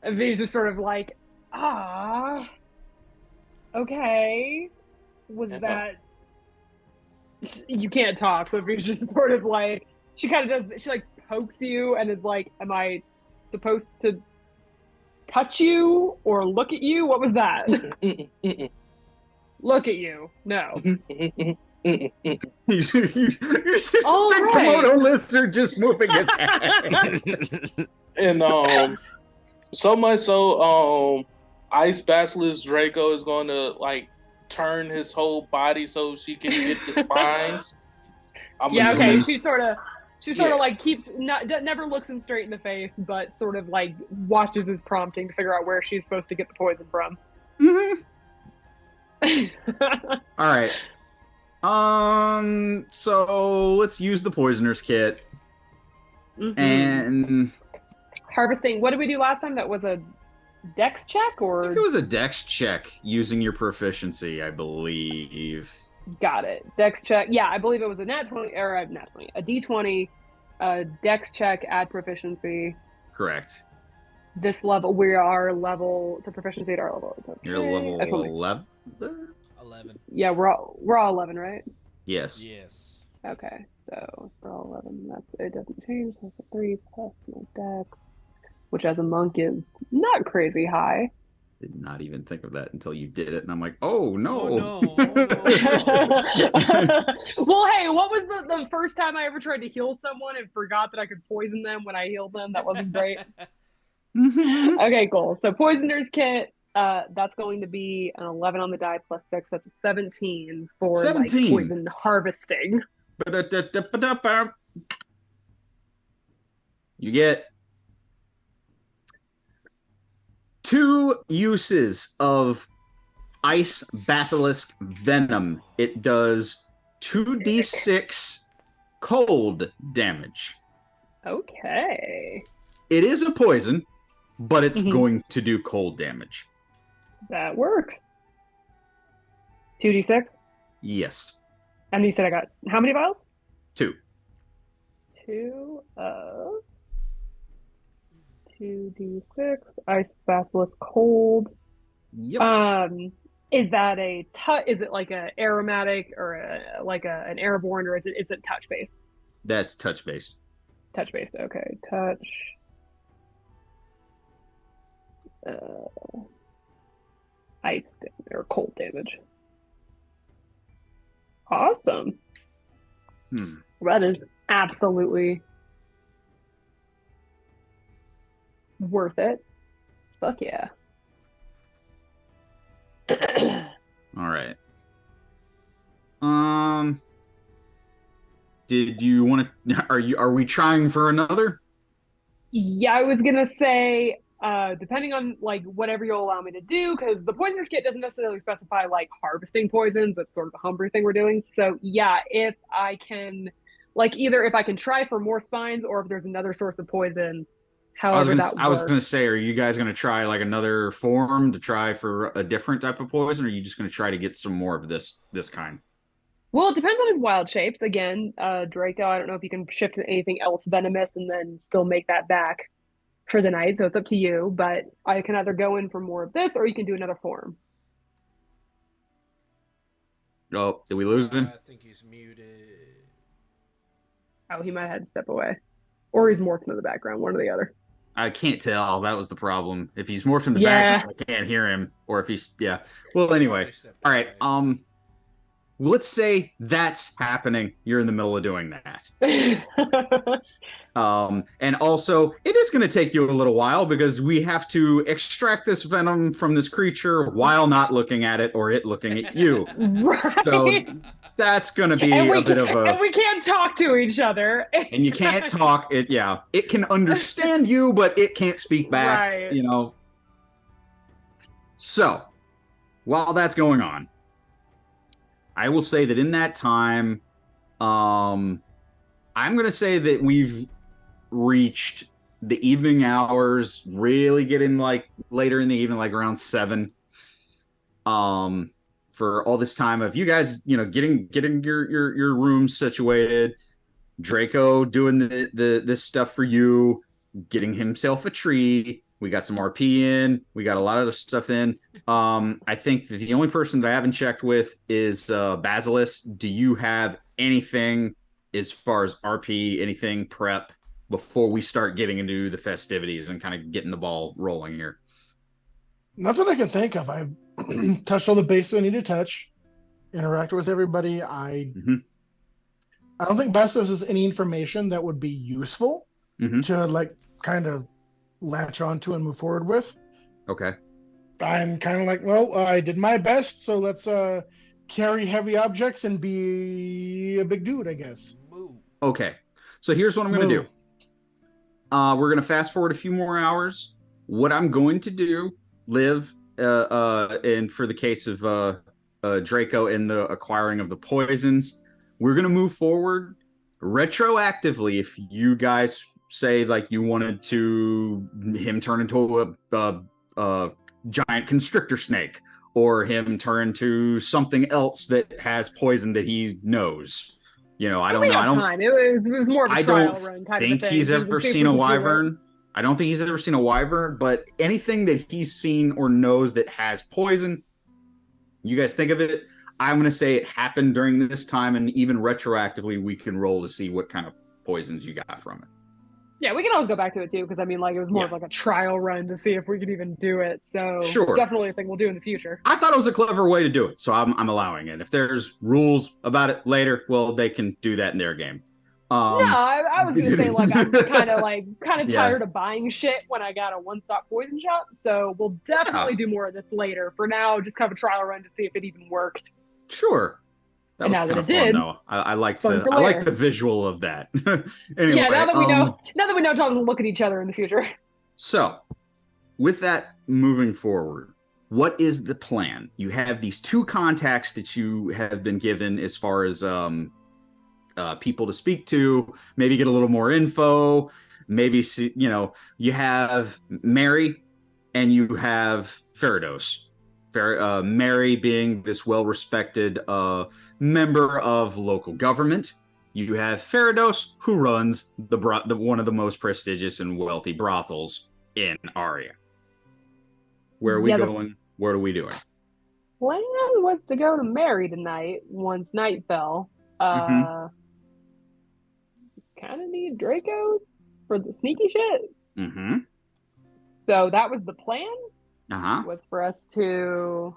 And V's just sort of like, okay. Was that? You can't talk, but V's just sort of like, she kind of does. She like pokes you and is like, "Am I supposed to touch you or look at you? What was that?" Look at you. No. You see the All right. Komodo lizard just moving its head. And so much so, Ice Basilisk Draco is going to like turn his whole body so she can get the spines. Yeah, assuming. okay. She sort of like keeps never looks him straight in the face, but sort of like watches his prompting to figure out where she's supposed to get the poison from. Mm-hmm. All right. So let's use the poisoner's kit. Mm-hmm. And harvesting. What did we do last time? That was a dex check, or I think it was a dex check using your proficiency, I believe. Got it. Dex check. Yeah, I believe it was a nat 20 or a nat 20, a d20, dex check, add proficiency. Correct. This level, we are level, so proficiency at our level. Okay. You're level 11. 11. Yeah, we're all 11, right? Yes. Yes. Okay, so we're all 11. It doesn't change. That's a 3 plus my dex, which as a monk is not crazy high. Did not even think of that until you did it, and I'm like, oh no. Oh, no. Well, hey, what was the first time I ever tried to heal someone and forgot that I could poison them when I healed them? That wasn't great. Okay, cool. So poisoner's kit, that's going to be an 11 on the die plus 6. That's a 17 for 17. Like poison harvesting. You get 2 uses of ice basilisk venom. It does 2d6 cold damage. Okay. It is a poison, but it's going to do cold damage. That works. 2d6? Yes. And you said I got how many vials? 2. 2 of 2d6 ice basilisk cold. Yep. Is that a is it like a aromatic or an airborne, or is it touch based? That's touch based. Touch based. Okay. Touch. Ice or cold damage. Awesome. That is absolutely worth it. Fuck yeah. All right. Did you want to? Are we trying for another? Yeah, I was gonna say, depending on like whatever you'll allow me to do, because the poisoner's kit doesn't necessarily specify like harvesting poisons. That's sort of the Humbry thing we're doing. So yeah, if I can, like, either if I can try for more spines, or if there's another source of poison. However, I was going to say, are you guys going to try like another form to try for a different type of poison, or are you just going to try to get some more of this kind? Well, it depends on his wild shapes. Again, Draco, I don't know if you can shift to anything else venomous and then still make that back for the night. So it's up to you. But I can either go in for more of this, or you can do another form. Oh, did we lose him? I think he's muted. Oh, he might have had to step away. Or he's morphed into the background, one or the other. I can't tell. That was the problem. If he's morphed in the background, I can't hear him. Or if he's, yeah. Well, anyway. All right. Let's say that's happening. You're in the middle of doing that. And also, it is going to take you a little while because we have to extract this venom from this creature while not looking at it or it looking at you. Right. So that's going to be a bit of a... And we can't talk to each other. And you can't talk. It can understand you, but it can't speak back, right. You know. So, while that's going on, I will say that in that time, I'm going to say that we've reached the evening hours, really getting like later in the evening, like around 7. for all this time of you guys, getting your rooms situated, Draco doing this stuff for you, getting himself a tree. We got some RP in. We got a lot of other stuff in. I think that the only person that I haven't checked with is Basilisk. Do you have anything as far as RP, anything prep before we start getting into the festivities and kind of getting the ball rolling here? Nothing I can think of. I've touched all the bases I need to touch, interacted with everybody. I don't think Bastos has any information that would be useful to like kind of latch onto and move forward with. Okay. I'm kind of like, well, I did my best, so let's carry heavy objects and be a big dude, I guess. Okay. So here's what I'm going to do. We're going to fast forward a few more hours. What I'm going to do, Liv, and for the case of Draco and the acquiring of the poisons, we're going to move forward retroactively. If you guys say like you wanted to him turn into a giant constrictor snake, or him turn into something else that has poison that he knows. I don't know. Time. It was more of a trial run kind of a thing. I don't think he's ever seen a wyvern. I don't think he's ever seen a wyvern, but anything that he's seen or knows that has poison, you guys think of it. I'm going to say it happened during this time, and even retroactively, we can roll to see what kind of poisons you got from it. Yeah, we can always go back to it too, because I mean, like, it was more of like a trial run to see if we could even do it. So definitely a thing we'll do in the future. I thought it was a clever way to do it, so I'm allowing it. If there's rules about it later, well, they can do that in their game. No, I was gonna say like I'm kind of tired of buying shit when I got a one-stop poison shop. So we'll definitely do more of this later. For now, just kind of a trial run to see if it even worked. Sure. That was kind of fun, though. I liked the visual of that. Anyway, yeah, now that we know how to look at each other in the future. So, with that moving forward, what is the plan? You have these two contacts that you have been given as far as people to speak to, maybe get a little more info, maybe see, you have Mary and you have Farados. Mary being this well-respected member of local government. You have Farados, who runs the one of the most prestigious and wealthy brothels in Aria. Where are we going? What are we doing? Plan was to go to Mary tonight once night fell. Kind of need Draco for the sneaky shit. So that was the plan. Was for us to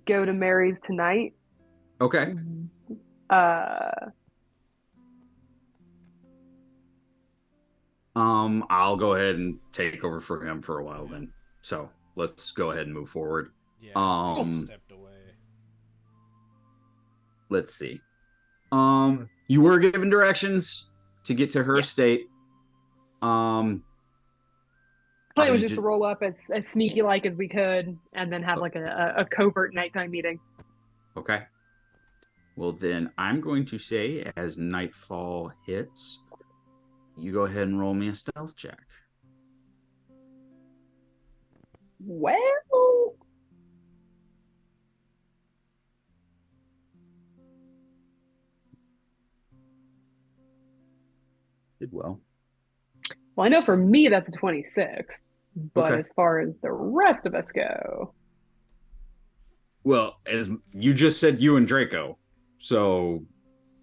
go to Mary's tonight. Okay. I'll go ahead and take over for him for a while then. So let's go ahead and move forward. Yeah, stepped away. Let's see. You were given directions to get to her estate. Plan was just to roll up as sneaky like as we could, and then have like a covert nighttime meeting. Okay. Well, then I'm going to say, as nightfall hits, you go ahead and roll me a stealth check. Well, did well. Well, I know for me that's a 26, but as far as the rest of us go, well, as you just said, you and Draco. So,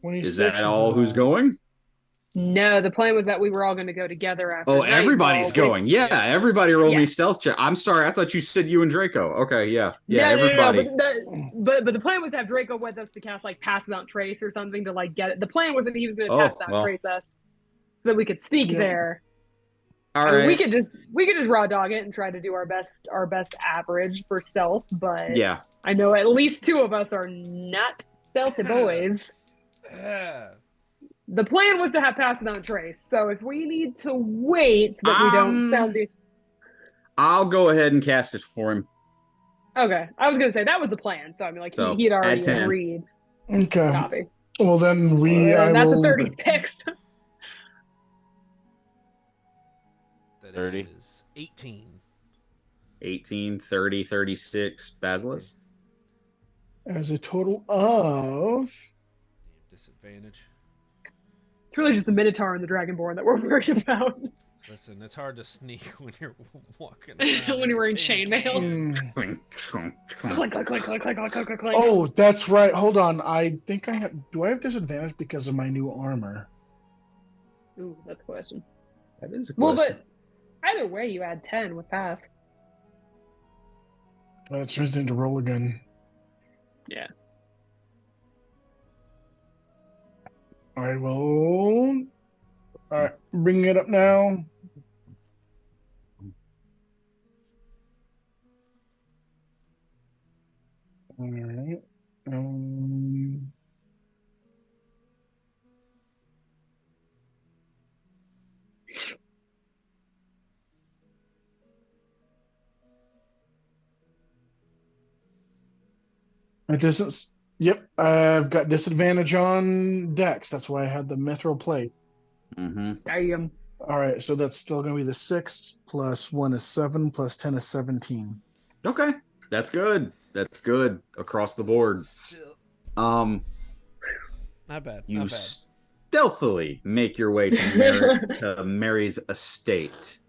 is that all who's going? No, the plan was that we were all going to go together after. Oh, everybody's going. Yeah, everybody roll me stealth check. I'm sorry, I thought you said you and Draco. Okay, yeah, everybody. No, but the plan was to have Draco with us to cast like Pass Without Trace or something to like get it. The plan was that he was going to Pass Without Trace us so that we could sneak there. All right. We could just raw dog it and try to do our best average for stealth, but I know at least two of us are not stealthy boys. The plan was to have Pass Without Trace, so if we need to wait so that we don't sound I'll go ahead and cast it for him. Okay. I was gonna say that was the plan, so I mean like he had already agreed. Okay. Copy. Well then that's a 36. 30. 18. 18, 30, 36. Basilisk? as a total of. Disadvantage. It's really just the Minotaur and the Dragonborn that we're worried about. Listen, it's hard to sneak when you're walking around When you're wearing tin chainmail. can. Click, click, click, click, click, click, click, click. Oh, that's right. Hold on. I think I have. Do I have disadvantage because of my new armor? Ooh, that's a question. That is a Well, question. but either way, you add 10 with path. It turns into roll again. Yeah. I will. All right, bring it up now. All right. My distance. Yep, I've got disadvantage on Dex. That's why I had the mithril plate. Mm-hmm. Damn. All right, so that's still going to be the 6 plus 1 is 7 plus 10 is 17. Okay, that's good. That's good across the board. Still, Um, not bad. you Not bad. stealthily make your way to Mary's estate.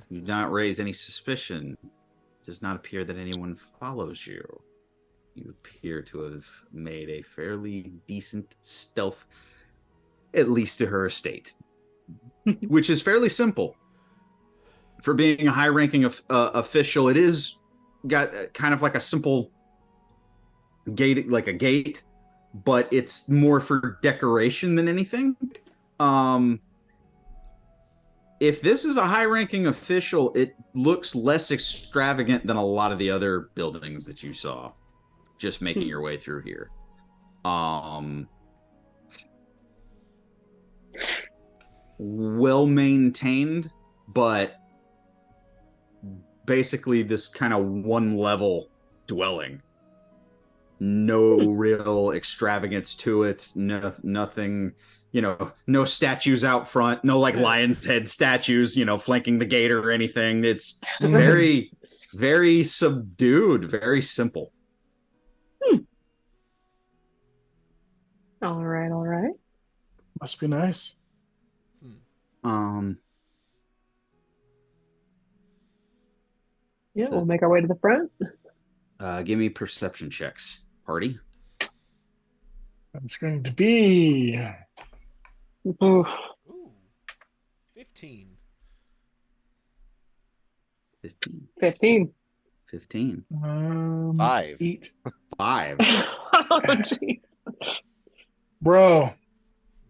You do not raise any suspicion. It does not appear that anyone follows you. You appear to have made a fairly decent stealth, at least to her estate, which is fairly simple. For being a high-ranking official, it is got kind of like a simple gate, like a gate, but it's more for decoration than anything. If this is a high-ranking official, it looks less extravagant than a lot of the other buildings that you saw. Just making your way through here. Well maintained, but basically this kind of one level dwelling. No real extravagance to it. No, nothing, no statues out front, no like lion's head statues, flanking the gate or anything. It's very, very subdued, very simple. All right, all right. Must be nice. Yeah, we'll make our way to the front. Give me perception checks, party. It's going to be Ooh. Ooh, 15. 15. 15. 5. 8. 5. Oh, jeez. Bro.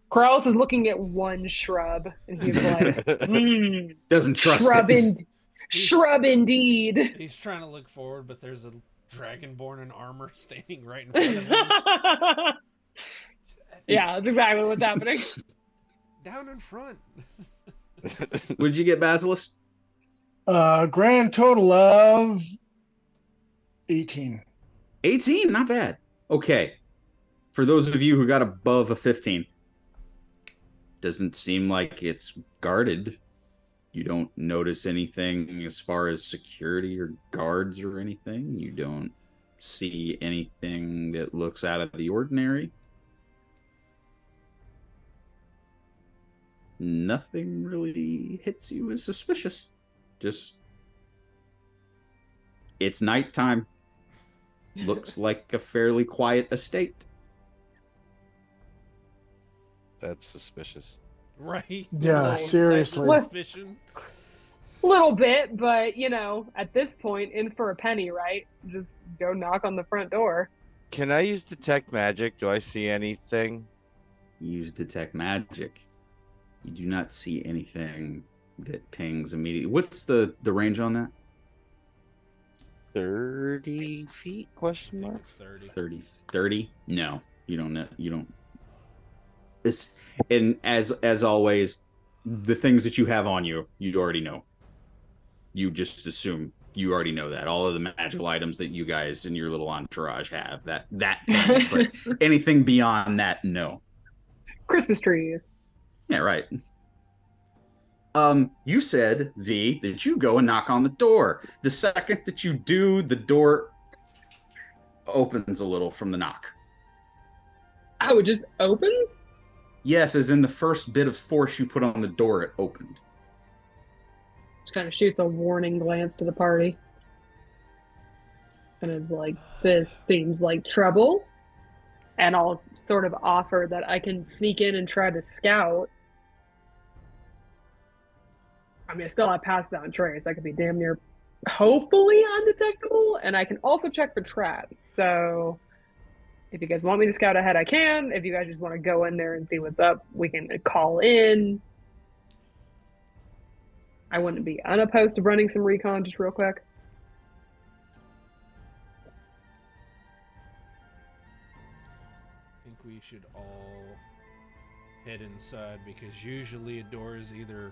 Krauss is looking at one shrub, and he's like, Doesn't trust shrub, it. shrub indeed. He's trying to look forward, but there's a dragonborn in armor standing right in front of him. Yeah, that's exactly what's happening. Down in front. What did you get, Basilisk? Grand total of 18. 18, not bad. Okay. For those of you who got above a 15, doesn't seem like it's guarded. You don't notice anything as far as security or guards or anything. You don't see anything that looks out of the ordinary. Nothing really hits you as suspicious. Just, it's nighttime. Looks like a fairly quiet estate. That's suspicious. Right? Yeah, seriously. Suspicion. Little bit, but at this point, in for a penny, right? Just go knock on the front door. Can I use detect magic? Do I see anything? Use detect magic. You do not see anything that pings immediately. What's the range on that? 30 feet? Question mark. 30. No, you don't know. You don't. This, and as always, the things that you have on you, you already know. You just assume you already know that. All of the magical items that you guys in your little entourage have, that things, but anything beyond that, no. Christmas trees. Yeah, right. You said, V, that you go and knock on the door. The second that you do, the door opens a little from the knock. Oh, it just opens? Yes, as in the first bit of force you put on the door, it opened. Just kind of shoots a warning glance to the party. And is like, this seems like trouble. And I'll sort of offer that I can sneak in and try to scout. I mean, I still have pass down trace. I could be damn near, hopefully, undetectable. And I can also check for traps. So if you guys want me to scout ahead, I can. If you guys just want to go in there and see what's up, we can call in. I wouldn't be unopposed to running some recon just real quick. I think we should all head inside because usually a door is either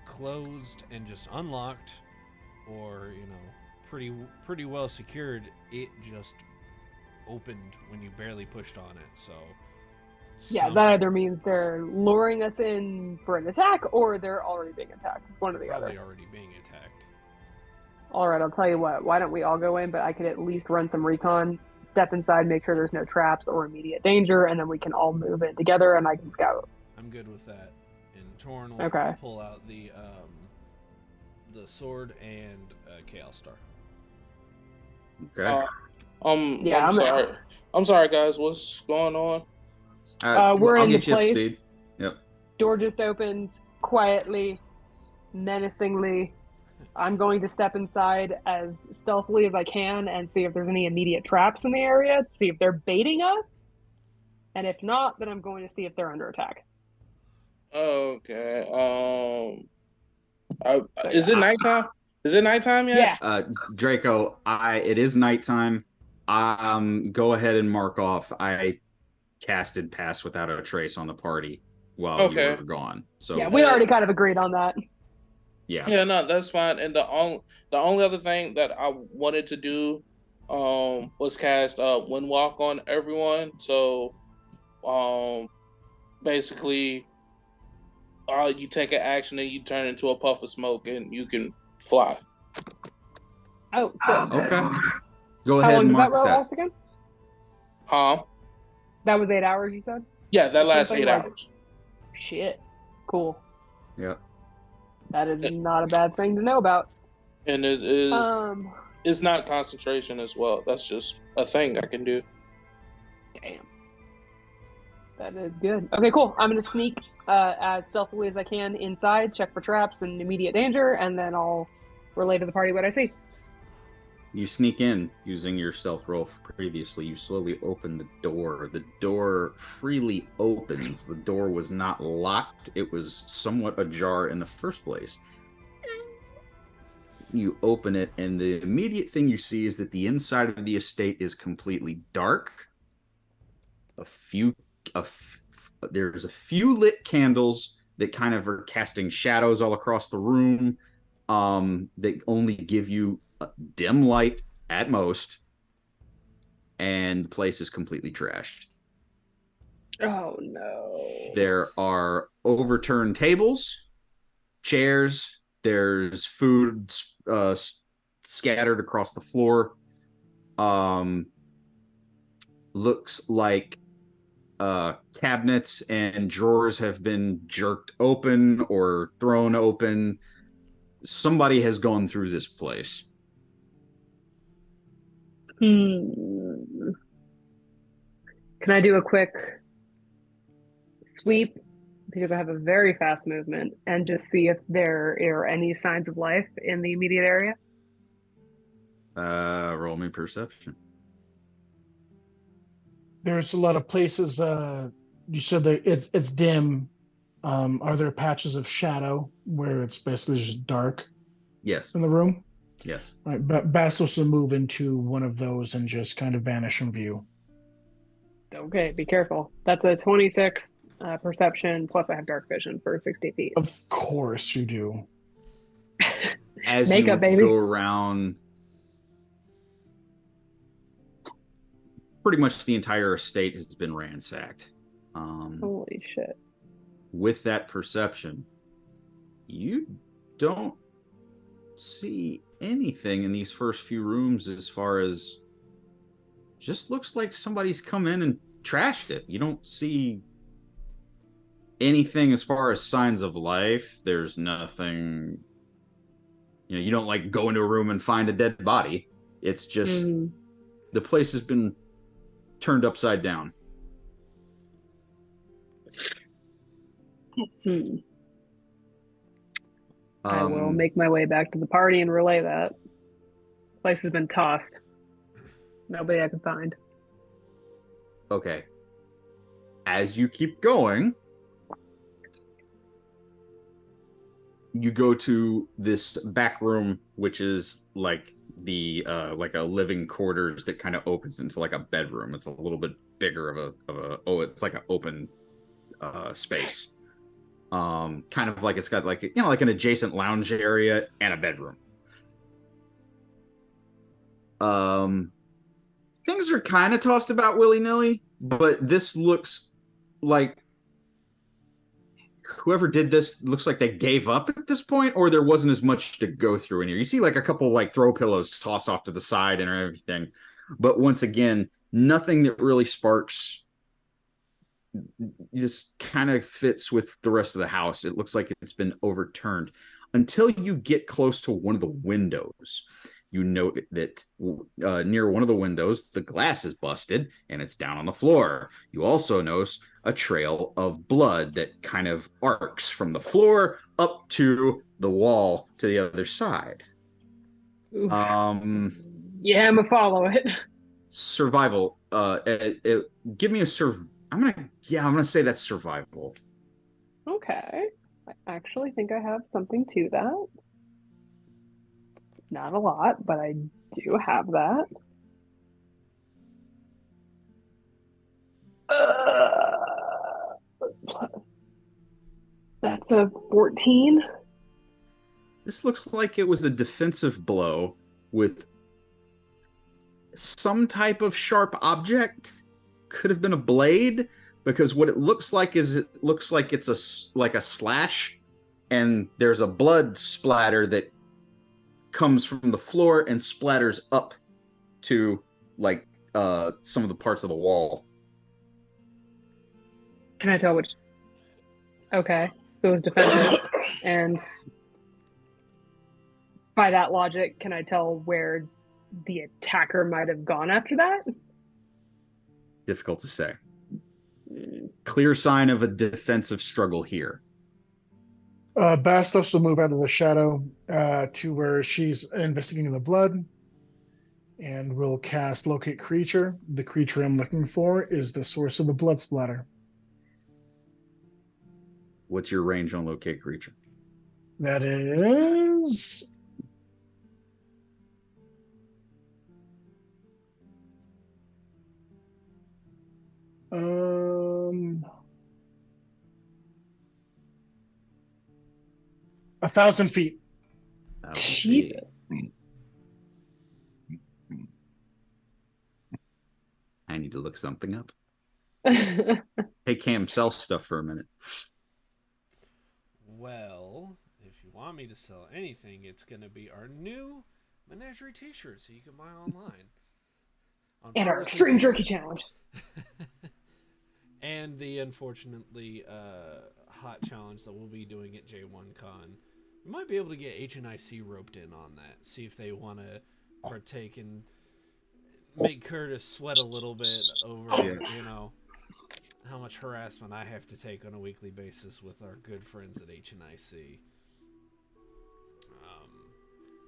closed and just unlocked, or pretty well secured. It just opened when you barely pushed on it. So yeah, that either means they're luring us in for an attack, or they're already being attacked. It's one or the other. Probably already being attacked. All right, I'll tell you what. Why don't we all go in? But I could at least run some recon, step inside, make sure there's no traps or immediate danger, and then we can all move in together, and I can scout. I'm good with that. And Torn will Okay. pull out the sword and Chaos Star. Okay. Yeah, I'm sorry, guys. What's going on? We're I'll in the get you up to place. speed. Yep. Door just opened quietly, menacingly. I'm going to step inside as stealthily as I can and see if there's any immediate traps in the area, to see if they're baiting us. And if not, then I'm going to see if they're under attack. Okay. Is it nighttime? Is it nighttime yet? Yeah. Draco, it is nighttime. Go ahead and mark off. I casted Pass Without a Trace on the party while you were gone. So yeah, we already kind of agreed on that. Yeah. Yeah, no, that's fine. And the only other thing that I wanted to do was cast Windwalk on everyone. So basically you take an action and you turn into a puff of smoke and you can fly. Oh, so Okay. Go how ahead long and does that mark last again? Huh? That was 8 hours, you said? Yeah, that lasts Something 8 like- hours. Shit. Cool. Yeah. That is not a bad thing to know about. And it is it's not concentration as well. That's just a thing I can do. Damn. That is good. Okay, cool. I'm going to sneak as stealthily as I can inside, check for traps and immediate danger, and then I'll relay to the party what I see. You sneak in using your stealth roll previously. You slowly open the door. The door freely opens. The door was not locked. It was somewhat ajar in the first place. You open it, and the immediate thing you see is that the inside of the estate is completely dark. There's a few lit candles that kind of are casting shadows all across the room. That only give you a dim light at most, and the place is completely trashed. Oh, no. There are overturned tables, chairs. There's food scattered across the floor. Looks like cabinets and drawers have been jerked open or thrown open. Somebody has gone through this place. Can I do a quick sweep? Because I have a very fast movement, and just see if there are any signs of life in the immediate area. Roll me perception. There's a lot of places. You said that it's dim. Are there patches of shadow where it's basically just dark Yes. in the room? Yes. All right, but Bastos will move into one of those and just kind of vanish from view. Okay, be careful. That's a 26 perception, plus I have dark vision for 60 feet. Of course you do. As Makeup, you baby. go around, pretty much the entire estate has been ransacked. Holy shit. With that perception, you don't see anything in these first few rooms as far as just looks like somebody's come in and trashed it. You don't see anything as far as signs of life. There's nothing, you don't like go into a room and find a dead body. It's just the place has been turned upside down. I will make my way back to the party and relay that. Place has been tossed. Nobody I can find. Okay. As you keep going, you go to this back room, which is like like a living quarters that kind of opens into like a bedroom. It's a little bit bigger of a it's like an open space. Kind of like it's got like like an adjacent lounge area and a bedroom. Things are kind of tossed about willy-nilly, but this looks like whoever did this looks like they gave up at this point, or there wasn't as much to go through in here. You see like a couple like throw pillows tossed off to the side and everything, but once again, nothing that really sparks. Just kind of fits with the rest of the house. It looks like it's been overturned until you get close to one of the windows. You note that near one of the windows, the glass is busted and it's down on the floor. You also notice a trail of blood that kind of arcs from the floor up to the wall to the other side. Yeah, I'm gonna follow it. Survival. Give me a I'm gonna say that's survival. Okay. I actually think I have something to that. Not a lot, but I do have that. Plus, that's a 14. This looks like it was a defensive blow with some type of sharp object. Could have been a blade, because what it looks like is it's a slash, and there's a blood splatter that comes from the floor and splatters up to like some of the parts of the wall. Can I tell which? Okay, so it was defensive, and by that logic, can I tell where the attacker might have gone after that? Difficult to say. Clear sign of a defensive struggle here. Bastos will move out of the shadow to where she's investigating the blood, and will cast Locate Creature. The creature I'm looking for is the source of the blood splatter. What's your range on Locate Creature? That is... Um, 1,000 feet. Jesus. I need to look something up. Hey, Cam, sell stuff for a minute. Well, if you want me to sell anything, it's going to be our new Menagerie t-shirt, so you can buy online. And our Extreme Jerky Challenge. And the unfortunately hot challenge that we'll be doing at J1Con. We might be able to get HNIC roped in on that. See if they want to partake and make Curtis sweat a little bit over, how much harassment I have to take on a weekly basis with our good friends at HNIC.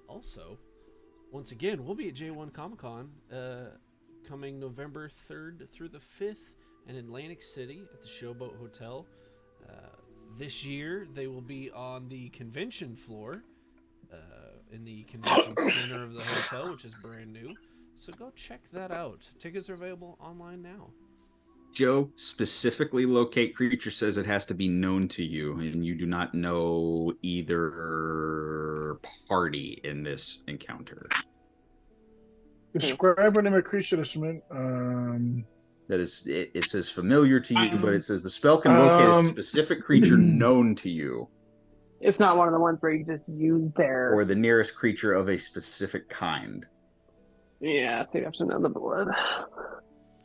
Also, once again, we'll be at J1 Comic-Con coming November 3rd through the 5th in Atlantic City at the Showboat Hotel. This year, they will be on the convention floor in the convention center of the hotel, which is brand new. So go check that out. Tickets are available online now. Joe, specifically Locate Creature says it has to be known to you, and you do not know either party in this encounter. Describe what name of creature is That is, it says familiar to you, but it says the spell can locate a specific creature known to you. It's not one of the ones where you just use their... Or the nearest creature of a specific kind. Yeah, so you have to know the blood.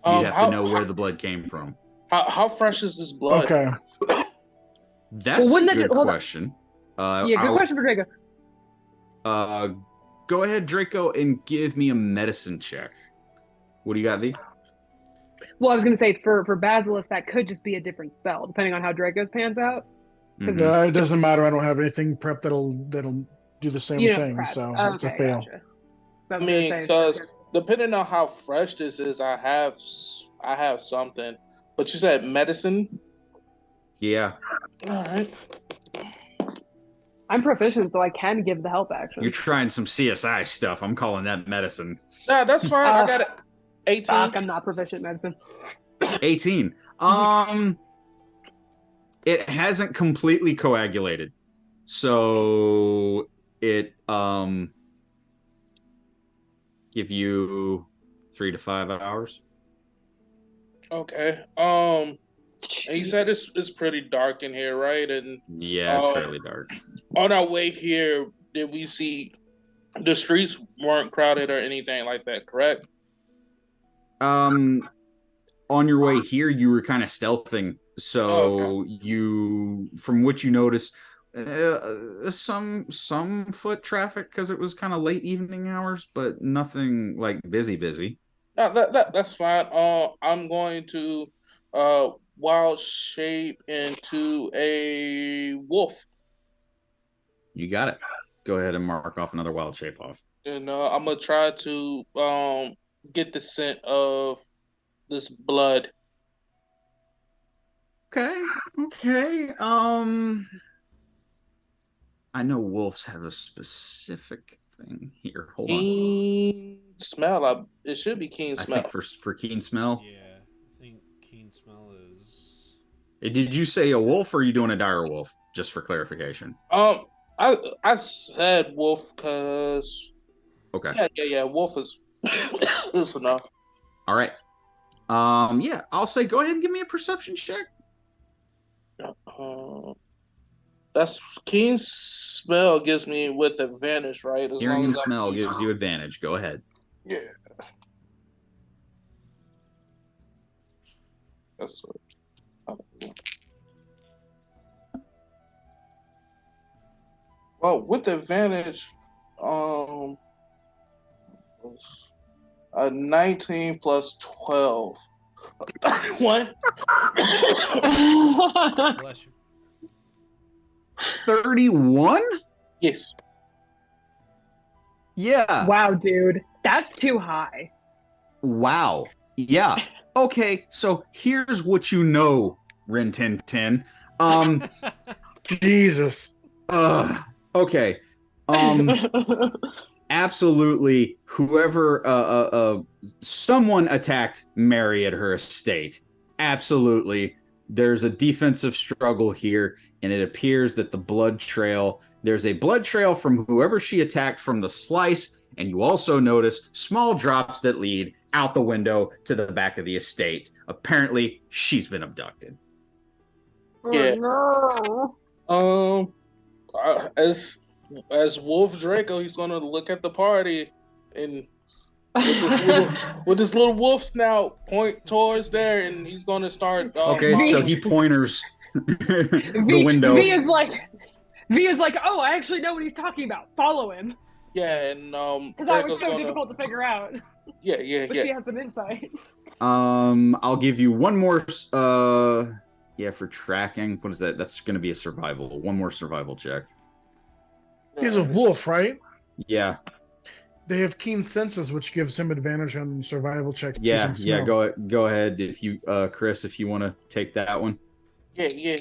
You have to know where the blood came from. How fresh is this blood? Okay. That's a good question. Good question for Draco. Go ahead, Draco, and give me a medicine check. What do you got, V? Well, I was going to say for Basilisk, that could just be a different spell, depending on how Draco's pans out. It doesn't matter. I don't have anything prepped that'll do the same thing, so it's a fail. Gotcha. I mean, because depending on how fresh this is, I have something. But you said medicine? Yeah. All right. I'm proficient, so I can give the help action. You're trying some CSI stuff. I'm calling that medicine. Nah, that's fine. I got it. 18. Fuck, I'm not proficient in medicine. 18. It hasn't completely coagulated. So it give you 3 to 5 hours. Okay. And you said it's pretty dark in here, right? And yeah, it's fairly dark. On our way here, did we see the streets weren't crowded or anything like that, correct? On your way here, you were kind of stealthing, so you, from what you noticed, some foot traffic because it was kind of late evening hours, but nothing like busy. That's fine. I'm going to wild shape into a wolf. You got it. Go ahead and mark off another wild shape off. And I'm gonna try to get the scent of this blood. Okay. I know wolves have a specific thing here. Hold on. Keen smell. It should be keen smell. I think for keen smell. Yeah, I think keen smell is. Did you say a wolf or are you doing a dire wolf? Just for clarification. I said wolf because. Okay. Yeah. Wolf is enough. All right. Yeah, I'll say go ahead and give me a perception check. That's keen smell gives me with advantage, right? Hearing and smell gives you advantage. Go ahead. Yeah. That's well, with advantage, a 19 plus 12. What? Bless you. 31? Yes. Yeah. Wow, dude. That's too high. Wow. Yeah. Okay, so here's what you know, Rin Tin Tin. Jesus. Okay. Absolutely, whoever someone attacked Mary at her estate. Absolutely. There's a defensive struggle here, and it appears that there's a blood trail from whoever she attacked from the slice, and you also notice small drops that lead out the window to the back of the estate. Apparently, she's been abducted. Yeah. Oh, no. As Wolf Draco, he's gonna look at the party and with this little wolf snout point towards there, and he's gonna start. Okay, so he pointers the window. V is like, oh, I actually know what he's talking about. Follow him. Yeah, and because that was so difficult to figure out. Yeah. But she has some insight. I'll give you one more. For tracking. What is that? That's going to be a survival. One more survival check. He's a wolf, right? Yeah. They have keen senses, which gives him advantage on survival checks. Yeah. Go ahead, if you, Chris, if you want to take that one. Yeah.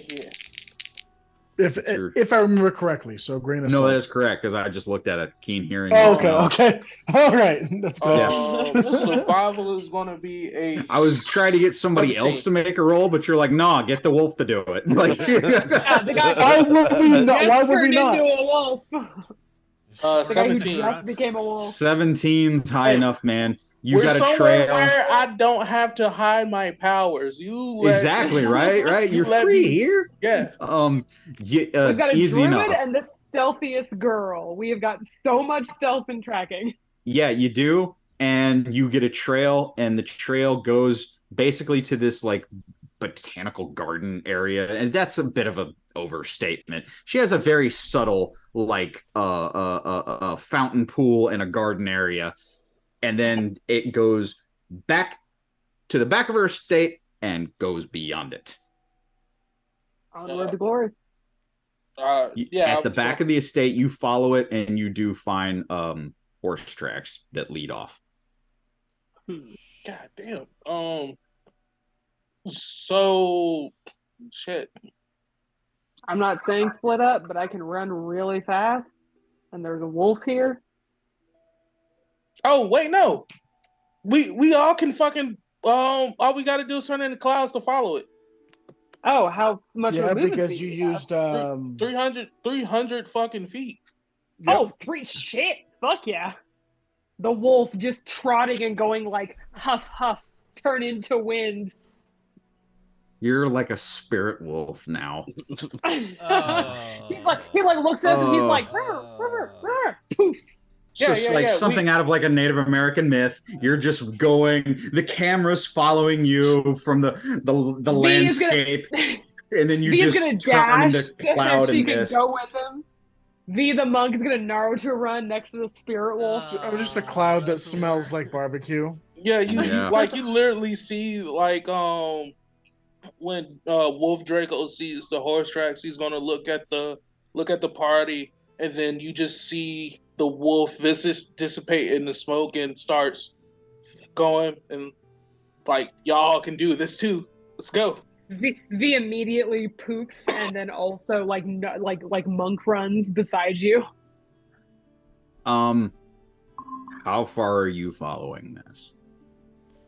If I remember correctly, so grain of salt. No, that is correct because I just looked at it. Keen hearing. Okay. All right, that's good. Survival is going to be a. I was trying to get somebody 17. else to make a roll, but you're like, nah, get the wolf to do it. Like, The guy why would we not? Why would we turned not? into a wolf. The guy who 17. just became a wolf. 17's high enough, man. We're got a somewhere trail. where I don't have to hide my powers. Exactly, right. You're free here. Yeah. We've got a easy druid enough. and the stealthiest girl. We have got so much stealth and tracking. Yeah, you do. and you get a trail, and the trail goes basically to this like botanical garden area, and that's a bit of a overstatement. She has a very subtle like a fountain pool and a garden area, and then it goes back to the back of her estate and goes beyond it. Onward to glory. At the back of the estate, you follow it, and you do find horse tracks that lead off. God damn. So shit. I'm not saying split up, but I can run really fast, and there's a wolf here. Oh wait, no. We all can fucking all we gotta do is turn in the clouds to follow it. Oh, how much? Yeah, of a movement because speed you do you have? used 300 fucking feet. Oh, shit! Fuck yeah! The wolf just trotting and going like huff huff, turn into wind. You're like a spirit wolf now. He looks at us and he's like, poof. Something out of like a Native American myth. You're just going. The camera's following you from the landscape, and then you V's just gonna turn dash into cloud so you and can mist. go with him. V the monk is gonna Naruto run next to the spirit wolf. I'm just a cloud that smells like barbecue. Yeah, you literally see like when Wolf Draco sees the horse tracks, he's gonna look at the party, and then you just see the wolf visage dissipate in the smoke and starts going, and like, y'all can do this too. Let's go. V immediately poops and then also like monk runs beside you. How far are you following this?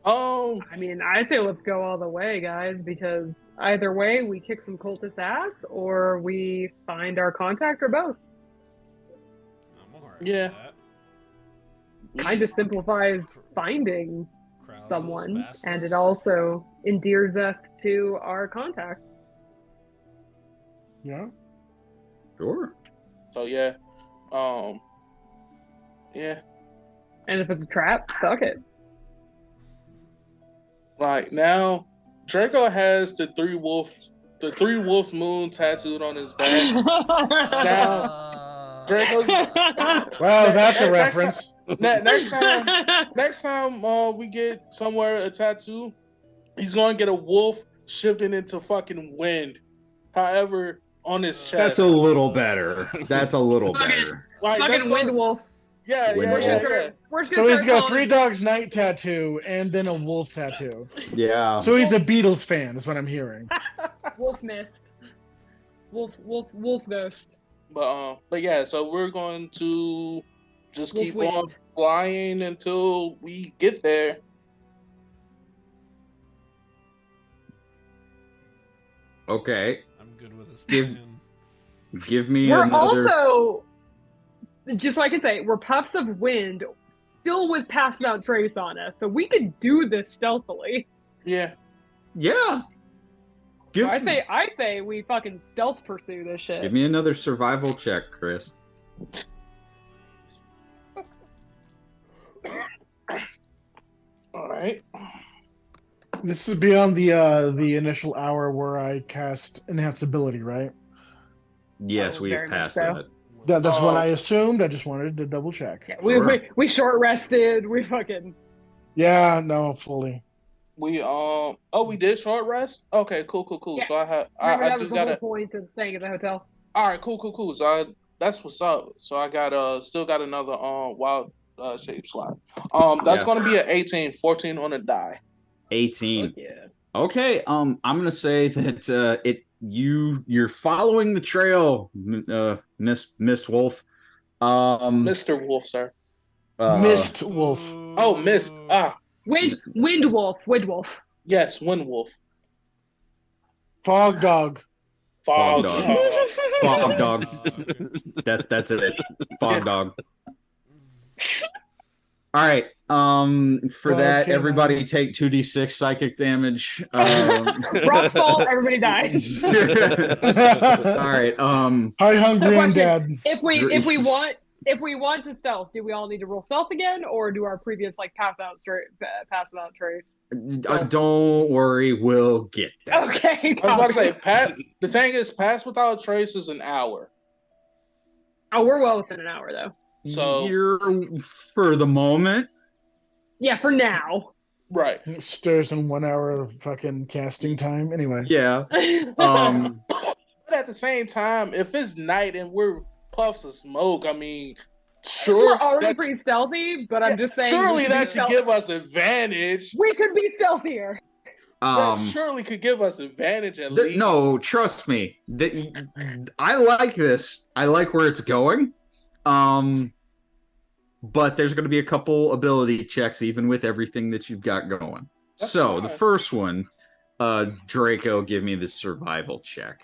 I mean, I say let's go all the way, guys, because either way we kick some cultist ass or we find our contact or both. Yeah. Kind of simplifies finding someone, and it also endears us to our contact. Yeah. Sure. So yeah. Yeah. And if it's a trap, fuck it. Like now, Draco has the three wolves moon tattooed on his back. Now, Draco's. Wow, that's a reference. Next time we get somewhere a tattoo, he's gonna get a wolf shifting into fucking wind. However, on his chest. That's a little better. That's a little better. Like, fucking wind wolf. Yeah. So he's got Three Dogs Night tattoo and then a wolf tattoo. Yeah. So he's a Beatles fan, is what I'm hearing. Wolf mist. Wolf ghost. But yeah, so we're going to just Wolf keep wind. on flying until we get there. Okay. I'm good with this. Give me We're another. also, just so I can say, we're puffs of wind, still with Pass Without Trace on us, so we could do this stealthily. Yeah. Yeah. I say we fucking stealth pursue this shit. Give me another survival check, Chris. All right. This is beyond the initial hour where I cast Enhance Ability, right? Yes, Oh, we very have much passed so. that. That's what I assumed. I just wanted to double check. Yeah, Sure. we short rested. We fucking. Yeah, no, fully. We we did short rest. Okay, cool. Yeah. So Remember, I that do was the got whole point of staying at the hotel. All right, cool. So that's what's up. So I got still got another wild shape slot. That's gonna be an 18, 14 on a die. 18. Fuck yeah. Okay. I'm gonna say that you're following the trail, Mist Wolf. Mr. Wolf, sir. Mist Wolf. Oh, Mist. Wind wolf. Yes, Wind Wolf. Fog Dog. Fog Fog Dog. Dog. Fog Dog. That's it. Fog Dog. All right. For that, everybody take 2d6 psychic damage. Rock fall, everybody dies. All right. Hi, hungry So and question, dead. if we want if we want to stealth, do we all need to roll stealth again, or do our previous pass without trace? Don't worry, we'll get there. Okay. I was about to say, the thing is, pass without a trace is an hour. Oh, we're well within an hour though. So You're for the moment. Yeah, for now. Right. Stairs in 1 hour of fucking casting time. Anyway. Yeah. But at the same time, if it's night and we're puffs of smoke, I mean, sure. We're already pretty stealthy, but I'm just saying. Surely that should give us advantage. We could be stealthier. That surely could give us advantage at least. No, trust me. I like this. I like where it's going. But there's going to be a couple ability checks, even with everything that you've got going. That's so fine. The first one, Draco, give me the survival check.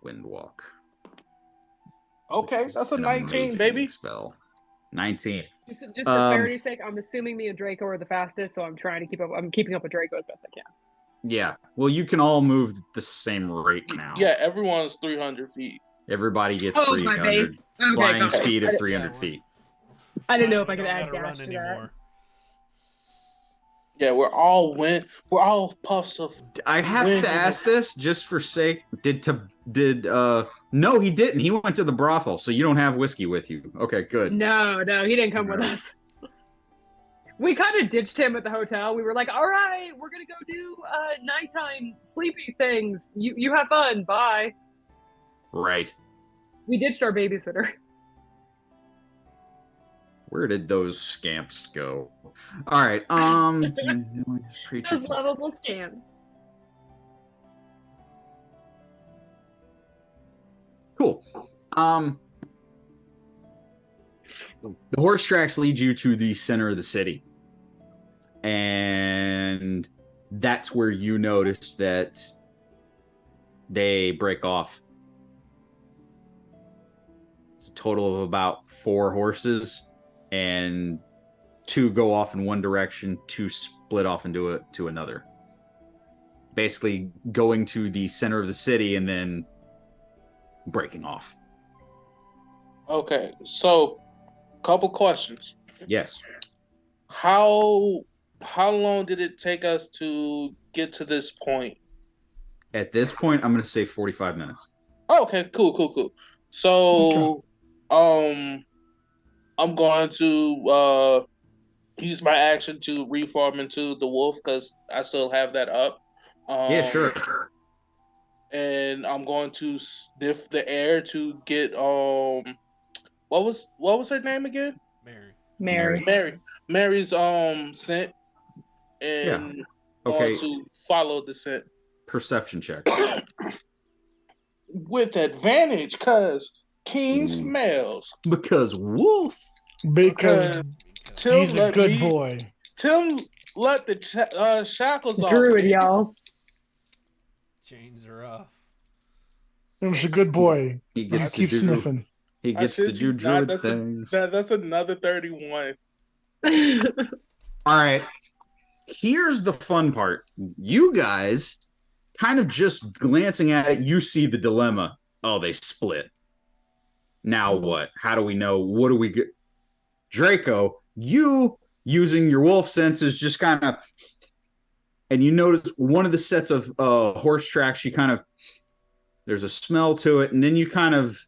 Windwalk. Okay, that's a 19, baby. Spell. 19. Just for clarity's sake, I'm assuming me and Draco are the fastest, so I'm trying to keep up. I'm keeping up with Draco as best I can. Yeah. Well, you can all move the same rate now. Yeah, everyone's 300 feet. Everybody gets 300. Flying speed of 300 feet. I didn't know if I could add dash to that. Yeah, we're all puffs of. I have to ask this just for sake. No, he didn't. He went to the brothel, so you don't have whiskey with you. Okay, good. No, he didn't come with us. We kind of ditched him at the hotel. We were like, all right, we're gonna go do nighttime sleepy things. You have fun. Bye. Right. We ditched our babysitter. Where did those scamps go? All right. Those lovable scamps. Cool. The horse tracks lead you to the center of the city. And that's where you notice that they break off. It's a total of about 4 horses, and 2 go off in one direction, 2 split off into another. Basically going to the center of the city and then breaking off. Okay, so couple questions. Yes. How long did it take us to get to this point? At this point, I'm going to say 45 minutes. Oh, okay, cool. So, I'm going to use my action to reform into the wolf because I still have that up. Yeah, sure. And I'm going to sniff the air to get what was her name again? Mary. Mary's scent, and okay. To follow the scent. Perception check. With advantage, because keen smells. Because wolf. Because he's a good boy. Tim let the shackles off. Druid, y'all. Chains are off. He's a good boy. He gets to keep sniffing. He gets to do druid things. That's another 31. All right. Here's the fun part. You guys, kind of just glancing at it, you see the dilemma. Oh, they split. Now what? How do we know? What do we get? Draco, you using your wolf senses just kind of, and you notice one of the sets of horse tracks, you kind of, there's a smell to it, and then you kind of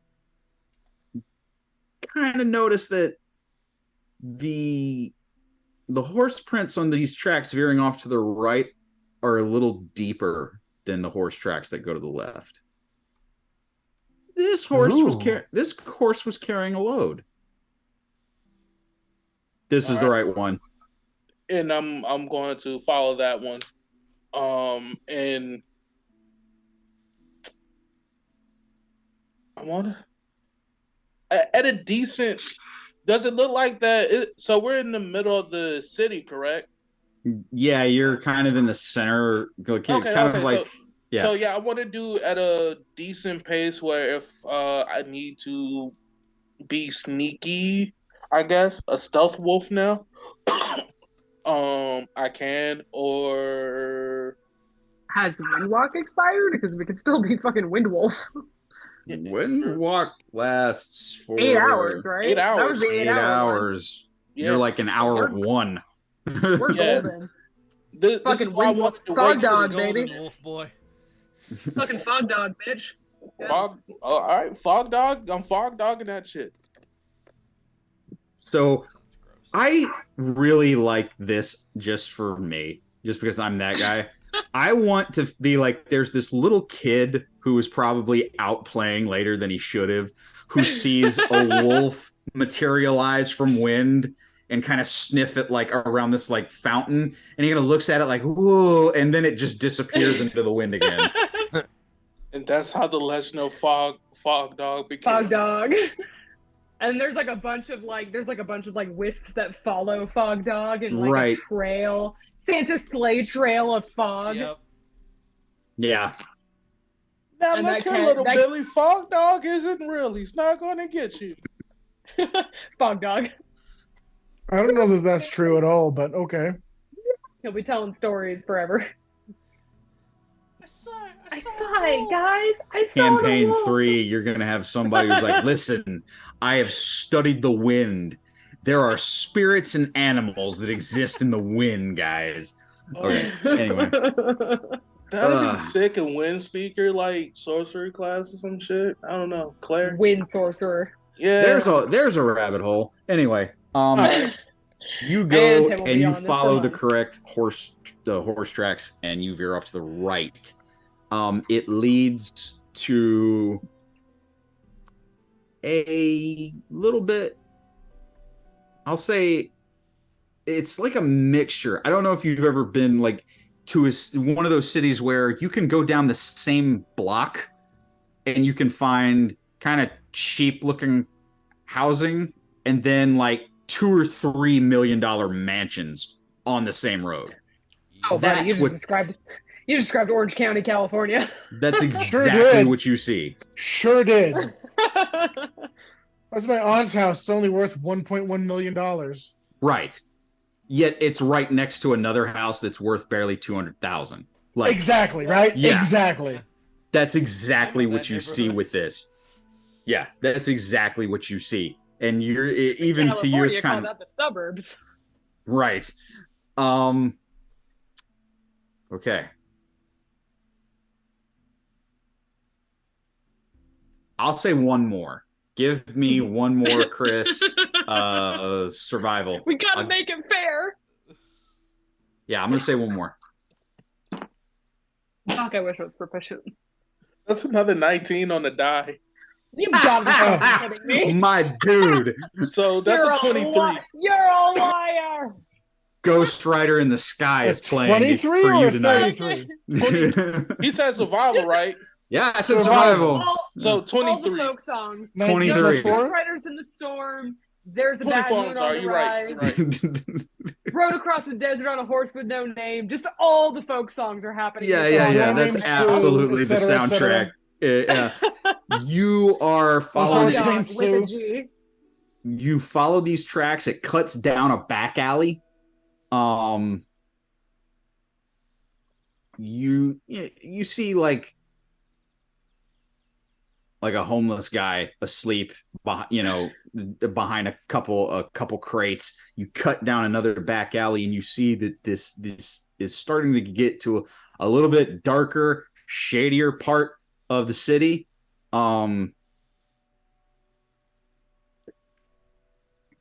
notice that the horse prints on these tracks veering off to the right are a little deeper than the horse tracks that go to the left. This horse was carrying a load. This is the right one. And I'm going to follow that one. And I want to at a decent. Does it look like that? So we're in the middle of the city, correct? Yeah, you're kind of in the center. So I want to do at a decent pace where if I need to be sneaky, I guess a stealth wolf now. I can, or has Windwalk expired? Because we could still be fucking Windwolf. Wind walk lasts for 8 hours, right? 8 That was hours. the 8 8 hour one. hours. You're like an hour one. We're Yeah. golden. This is Fucking why I wind wanted to fog wait till dog, the baby. Golden wolf boy. Fucking fog dog, bitch. fog. All right, fog dog. I'm fog dogging that shit. So Sounds gross. I really like this just for me, just because I'm that guy. I want to be like, there's this little kid who is probably out playing later than he should have, who sees a wolf materialize from wind and kind of sniff it like around this like fountain, and he kind of looks at it like, whoa, and then it just disappears into the wind again. And that's how the legend of fog dog became. Fog dog. And there's like a bunch of like wisps that follow Fog Dog and like Right. a trail, Santa's sleigh trail of fog. Yep. Yeah. Now And look that here, cat- little that- Billy. Fog dog isn't real. He's not going to get you. Fog Dog. I don't know that that's true at all, but okay. He'll be telling stories forever. I saw it, guys. I saw Campaign 3, you're going to have somebody who's like, listen, I have studied the wind. There are spirits and animals that exist in the wind, guys. Okay, anyway. That'd be sick. A wind speaker, like sorcery class or some shit. I don't know. Claire. Wind sorcerer. Yeah. There's a rabbit hole. Anyway, Alright. you And go Tim will and be you on this follow for the months. correct horse tracks, and you veer off to the right. It leads to a little bit, I'll say it's like a mixture. I don't know if you've ever been like to one of those cities where you can go down the same block and you can find kind of cheap looking housing and then like $2 or $3 million mansions on the same road. Oh, buddy, That's what- you described Orange County, California. That's Sure exactly did. what you see. Sure did. That's my aunt's house. It's only worth $1.1 million. Right. Yet it's right next to another house that's worth barely 200,000. Like Exactly, right? Yeah. Exactly. that's exactly I know what that you see neighborhood. with this. Yeah, that's exactly what you see. And you're even to you California it's call kind of that the suburbs. right. Okay. I'll say one more. Give me one more, Chris. Survival. We gotta I'll- make it fair. Yeah, I'm gonna say one more. Fuck, I wish it was proficient. That's another 19 on the die. You gotta be fucking kidding me. My dude, So that's You're a 23. You're a liar. Ghost Rider in the Sky is playing 23 for or you tonight. 33? He said survival, right? Yeah, I said Survival. survival. So All the 23. folk songs. 23. Ghost 24? Riders in the Storm. There's a bad 24, moon I'm on sorry. the You're right. rise. You're right. Rode across the desert on a horse with no name. Just all the folk songs are happening. Yeah, this yeah, song. yeah. Song That's names, absolutely the et cetera, et soundtrack. cetera. You are following. Horse it- name Dog with a Sue. G. You follow these tracks. It cuts down a back alley. You see like a homeless guy asleep, behind a couple crates. You cut down another back alley, and you see that this is starting to get to a little bit darker, shadier part of the city.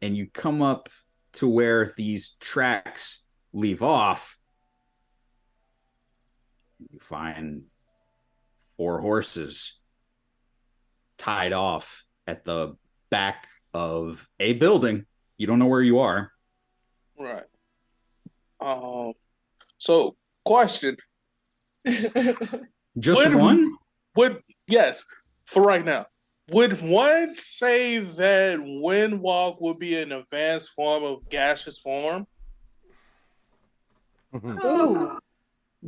And you come up to where these tracks leave off. You find 4 horses tied off at the back of a building. You don't know where you are. Right. So question. Just Would- one? Yes, for right now. Would one say that Windwalk would be an advanced form of gaseous form? Ooh.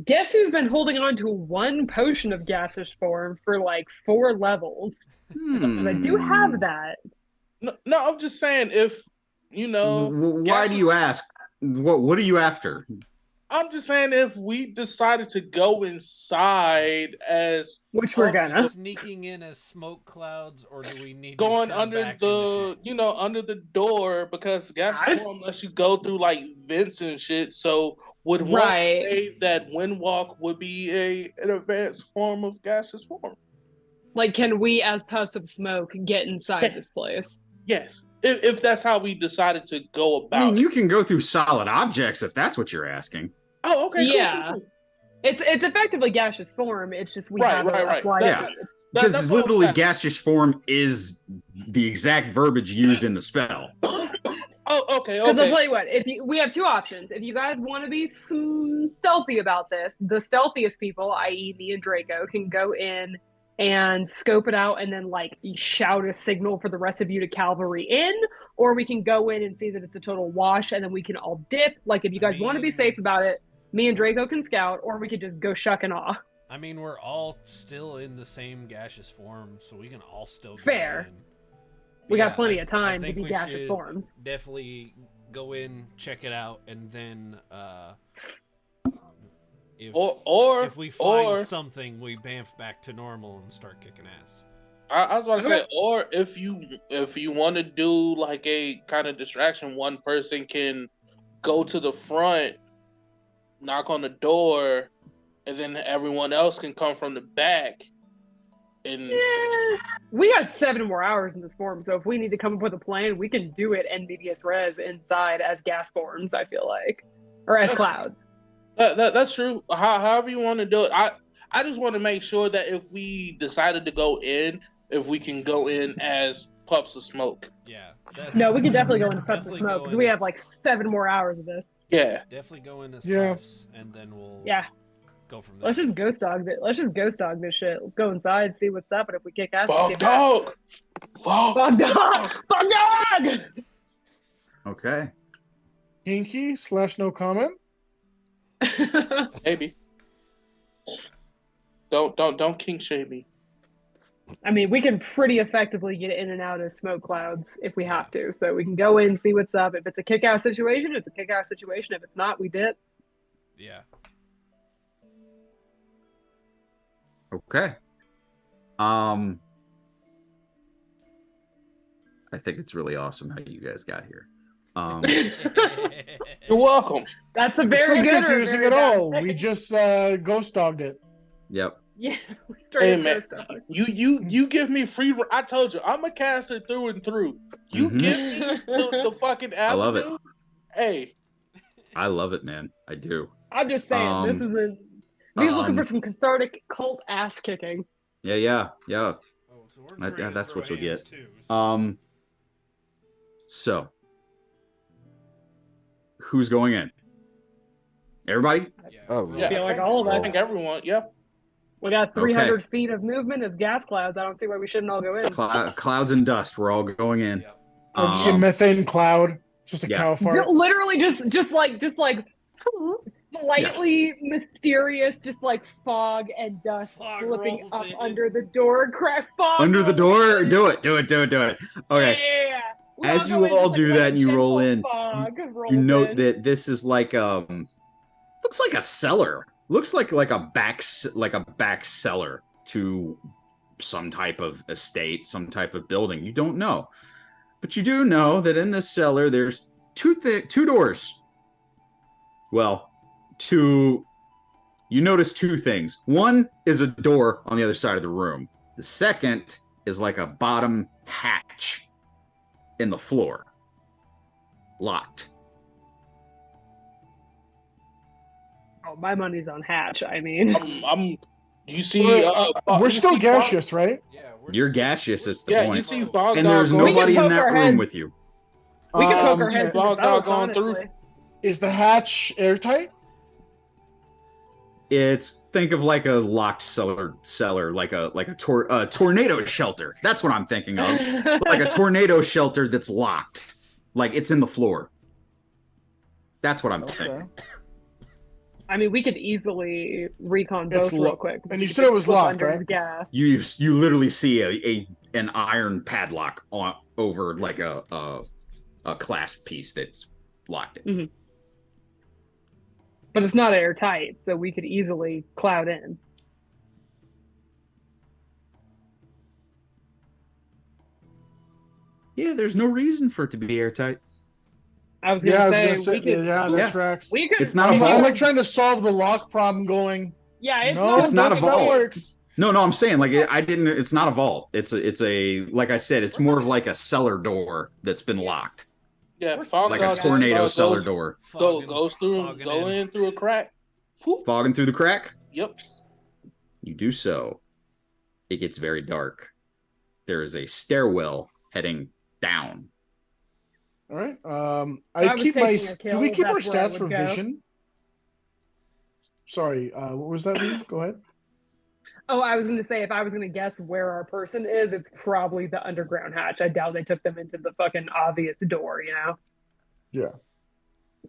Guess who's been holding on to one potion of gaseous form for like 4 levels? 'Cause I do have that. No, I'm just saying if Why do you ask? What are you after? I'm just saying if we decided to go inside as Which we're gonna. Sneaking in as smoke clouds, or do we need going to turn under back the into under the door, because gaseous form lets you go through like vents and shit. So would one Right. say that windwalk would be an advanced form of gaseous form? Like, can we, as puffs of smoke, get inside this place? Yes, if that's how we decided to go about. I mean, you can go through solid objects if that's what you're asking. Oh, okay. Yeah. Cool. It's effectively gaseous form. It's just we Right, have right, a right. fly. Yeah. Because literally gaseous form is the exact verbiage used in the spell. Oh, okay, Because okay. I'll tell you what, we have two options. If you guys want to be stealthy about this, the stealthiest people, i.e. me and Draco, can go in and scope it out and then like shout a signal for the rest of you to cavalry in, or we can go in and see that it's a total wash and then we can all dip. Like if you guys want to be safe about it, me and Draco can scout, or we could just go shuck and awe. I mean, we're all still in the same gaseous form, so we can all still go Fair. in. We Yeah, got plenty of I time to think be we gaseous should forms. Definitely go in, check it out, and then if we find something, we bamf back to normal and start kicking ass. I was about to say, or if you want to do like a kind of distraction, one person can go to the front, knock on the door, and then everyone else can come from the back. And we got 7 more hours in this form, so if we need to come up with a plan, we can do it NBDS res inside as gas forms, I feel like, or as clouds. That's true. However you want to do it. I just want to make sure that if we decided to go in, if we can go in as puffs of smoke. Yeah. No, we can definitely go into puffs of smoke because we have like 7 more hours of this. Yeah. Definitely go in as puffs, and then we'll go from there. Let's just ghost dog it. Let's just ghost dog this shit. Let's go inside, see what's up, and if we kick ass, Fog dog. Fog dog. Fog dog. Okay. Kinky / no comment. Maybe. Don't kink shame me. I mean, we can pretty effectively get in and out of smoke clouds if we have to. So we can go in, see what's up. If it's a kick-ass situation, it's a kick-ass situation. If it's not, we dip. Yeah. Okay. I think it's really awesome how you guys got here. You're welcome. That's a very it's good not confusing at all. We just ghost dogged it. Yep. Yeah. Hey man, you give me free. I told you I'm a caster through and through. You give me the fucking avenue. I love it. Hey. I love it, man. I do. I'm just saying, this is a. He's looking for some cathartic cult ass kicking. Yeah. Oh, so that's what you'll get. Too, so who's going in? Everybody? Oh, I feel like all of us. I think everyone. Yeah. We got 300 feet of movement as gas clouds. I don't see why we shouldn't all go in. Clouds and dust. We're all going in. Just a methane cloud. Just a cow fart. Literally, just like slightly mysterious, just like fog and dust flipping up under the door. Crash fog under the door. Do it. Okay. Yeah. As you all do that, and you roll in. You note that this is like looks like a cellar. Looks like a back cellar to some type of estate, some type of building. You don't know, but you do know that in this cellar there's two doors. Well, you notice two things. One is a door on the other side of the room. The second is like a bottom hatch in the floor, locked. Oh, my money's on hatch. I mean, You see, we're still gaseous, right? Yeah, you're gaseous at the point. You see Fog and there's nobody in that room with you. We can poke our heads. Fog Dog going through. Is the hatch airtight? Think of like a locked cellar, like a tornado shelter. That's what I'm thinking of. Like a tornado shelter that's locked, like it's in the floor. That's what I'm thinking. I mean, we could easily recon both real quick. And you said it was locked, right? Gas. You literally see an iron padlock over like a clasp piece that's locked in. Mm-hmm. But it's not airtight, so we could easily cloud in. Yeah, there's no reason for it to be airtight. I was gonna say, we could. that tracks. We could. It's not a I'm vault. like trying to solve the lock problem. Going. Yeah, it's No, it's not a that vault. works. No, I'm saying like I didn't. It's not a vault. It's a like I said. It's more of like a cellar door that's been locked, Yeah, like a tornado cellar door. Goes through, Fogging go in through a crack. Whoop. Fogging through the crack. Yep. You do so. It gets very dark. There is a stairwell heading down. All right. I was keep my. taking a kill, Do we keep our that's where I stats would for go. vision? Sorry. What was that? Lee? Go ahead. Oh, I was going to say, if I was going to guess where our person is, it's probably the underground hatch. I doubt they took them into the fucking obvious door, you know? Yeah.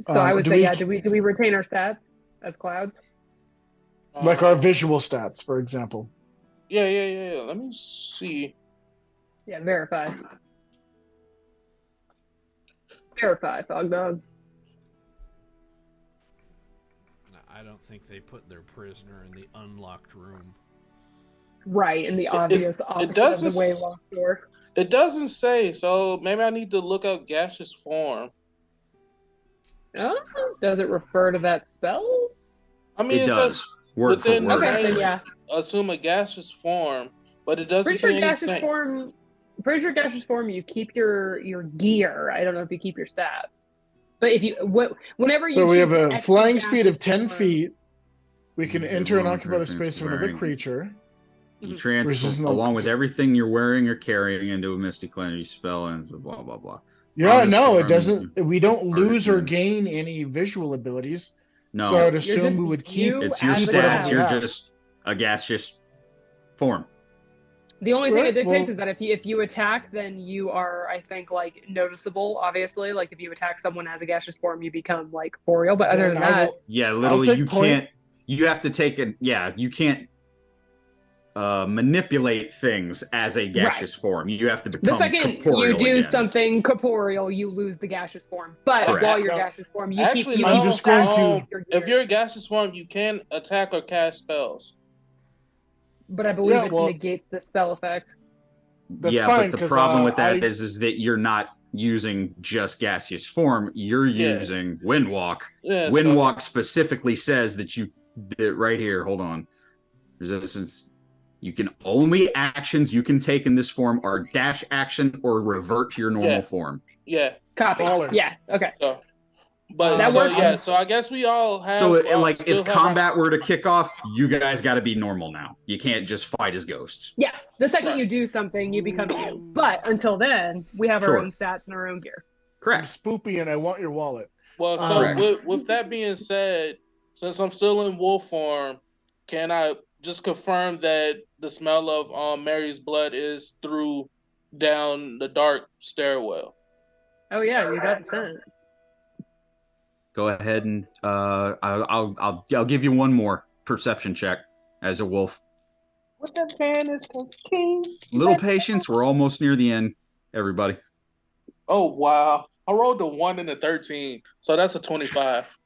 So I would do say, we- yeah, do we retain our stats as clouds? Like our visual stats, for example. Yeah. Let me see. Yeah, verify. Verify, Fog Dog. I don't think they put their prisoner in the unlocked room. Right, in the obvious opposite of doesn't the way locked door. It doesn't say, so maybe I need to look up gaseous form. Oh, does it refer to that spell? I mean, It does. says Word for within word. Okay, range, then yeah. assume a gaseous form, but it doesn't Pretty sure say gaseous anything. form. Pretty sure gaseous form. You keep your gear. I don't know if you keep your stats, but if you whenever you So we choose have to a exit flying speed of gaseous 10 form- feet. We can If you enter and belong occupy the to space of another wearing- creature. You Mhm. Versus transfer no- along with everything you're wearing or carrying into a mystic energy spell and blah blah blah. Yeah, On this no, it form, doesn't. We don't you- lose or you- gain any visual abilities. No, So I'd You're assume just we would keep. you it's your as a whatever stats. we cloud. You're have. just a gaseous form. The only thing Right, it dictates well- is that if you attack, then you are, I think, like noticeable. Obviously, like if you attack someone as a gaseous form, you become like corporeal. But other Then than I that, will- Yeah, I'll literally, take you point. can't. You have to take it. Yeah, you can't manipulate things as a gaseous form. You have to the become second you corporeal do again. something corporeal, you lose the gaseous form. But Correct. while you're No. gaseous form, you Actually, keep no. you I'm just going to- your If gear. you're a gaseous form, you can attack or cast spells. But I believe Yeah, it well- negates the spell effect. That's Yeah, fine, but the 'cause, problem with that I- is that you're not using just gaseous form. You're Yeah. using windwalk. Yeah. Windwalk specifically says that you did right here. Hold on. Resistance. You can only actions you can take in this form are dash action or revert to your normal Yeah. form. Yeah. Copy. Baller. Yeah. Okay. So, but That so works. yeah. So I guess we all have. So, like, still if have combat were to kick off, you guys got to be normal now. You can't just fight as ghosts. Yeah. The second Right. you do something, you become you. But until then, we have Sure. our own stats and our own gear. I'm Correct. spoopy and I want your wallet. Well, so Correct. with that being said, since I'm still in wolf form, can I just confirm that the smell of Mary's blood is through down the dark stairwell? Oh yeah, you got the scent. Go ahead and I'll give you one more perception check as a wolf. What that fan is, kings. Little patience. We're almost near the end, everybody. Oh wow! I rolled a 1 and a 13, so that's a 25.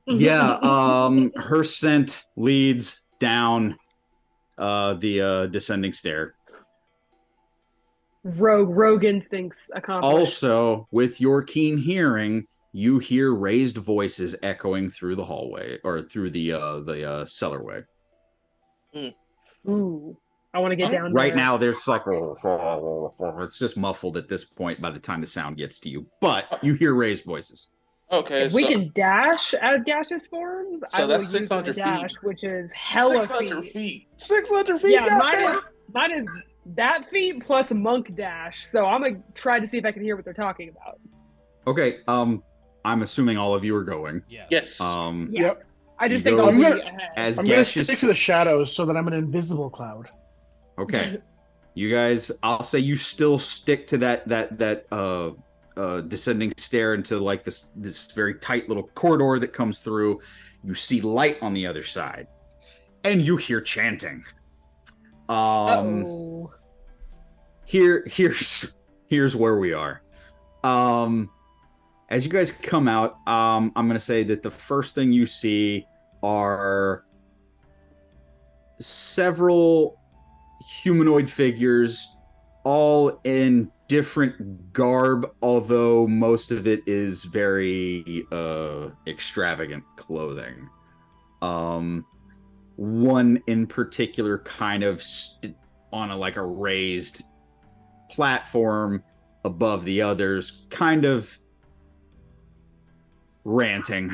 Yeah, her scent leads down the descending stair. Rogue instincts accomplished. Also, with your keen hearing, you hear raised voices echoing through the hallway or through the cellarway. Ooh, I want to get down Right there. now, there's like it's just muffled at this point by the time the sound gets to you, but you hear raised voices. Okay, If we so can dash as gaseous forms, So I will that's use my 600 feet. dash, which is hella 600 feet. feet. 600 feet. Yeah, goddamn. mine is that feet plus monk dash. So I'm gonna try to see if I can hear what they're talking about. Okay, I'm assuming all of you are going. Yes. Yes. Yeah. Yep. I just You think go I'll be I'm ahead. As I'm going to gaseous. stick to the shadows so that I'm an invisible cloud. Okay, you guys. I'll say you still stick to that descending stair into like this very tight little corridor that comes through. You see light on the other side, and you hear chanting. Uh-oh. Here's where we are. As you guys come out, I'm going to say that the first thing you see are several humanoid figures, all in different garb, although most of it is very extravagant clothing. One in particular kind of on a raised platform above the others, kind of ranting.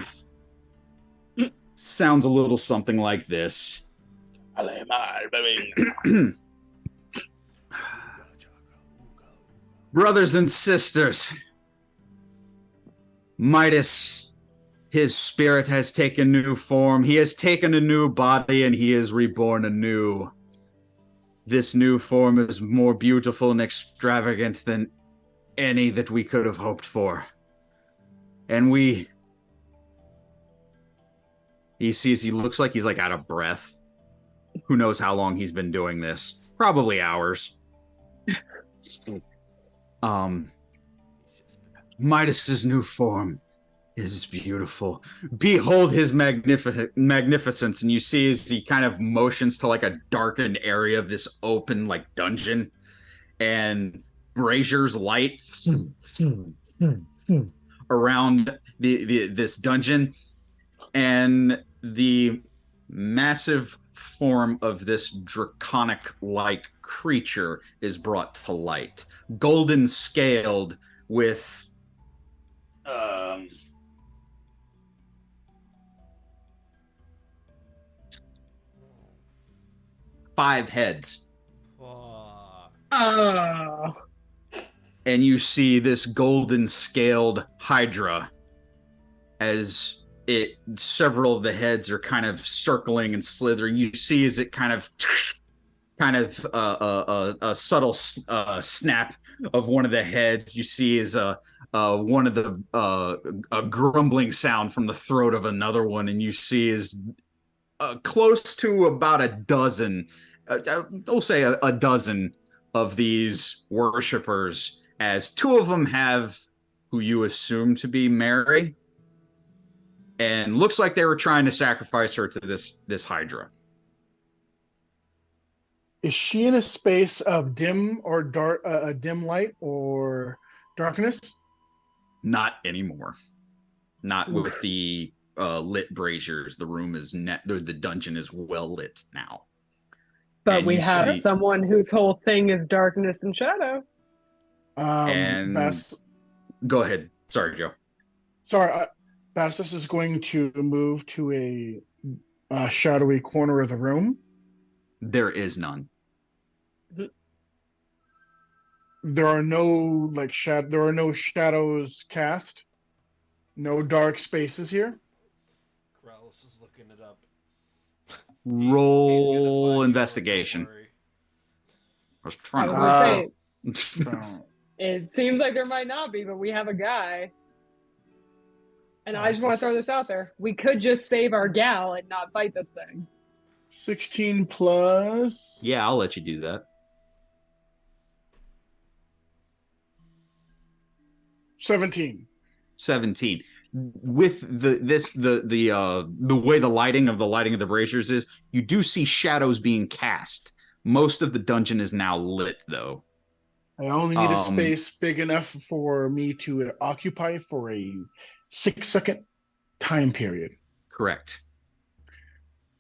Sounds a little something like this. Brothers and sisters, Midas, his spirit has taken new form. He has taken a new body and he is reborn anew. This new form is more beautiful and extravagant than any that we could have hoped for. And he looks like he's out of breath. Who knows how long he's been doing this? Probably hours. Midas's new form is beautiful. Behold his magnificence. And you see as he kind of motions to a darkened area of this open dungeon, and braziers light around this dungeon, and the massive form of this draconic creature is brought to light, golden scaled with 5 heads. Oh. And you see this golden scaled hydra as several of the heads are kind of circling and slithering. You see as it kind of a subtle snap of one of the heads. You see as one of the a grumbling sound from the throat of another one, and you see as close to about a dozen, I'll say a dozen of these worshippers, as 2 of them have who you assume to be Mary, and looks like they were trying to sacrifice her to this hydra. Is she in a space of dim or dark, dim light or darkness? Not anymore. Not with the lit braziers. The room is the dungeon is well lit now. But we have someone whose whole thing is darkness and shadow. Go ahead. Sorry, Joe. Sorry, Bastus is going to move to a shadowy corner of the room. There is none. There are no there are no shadows cast. No dark spaces here. Corrales is looking it up. Roll investigation. I was trying to say. It seems like there might not be, but we have a guy. And I just want to throw this out there. We could just save our gal and not fight this thing. 16 plus. Yeah, I'll let you do that. 17. With the way the lighting of the braziers is, you do see shadows being cast. Most of the dungeon is now lit, though. I only need a space big enough for me to occupy for a 6-second time period. Correct.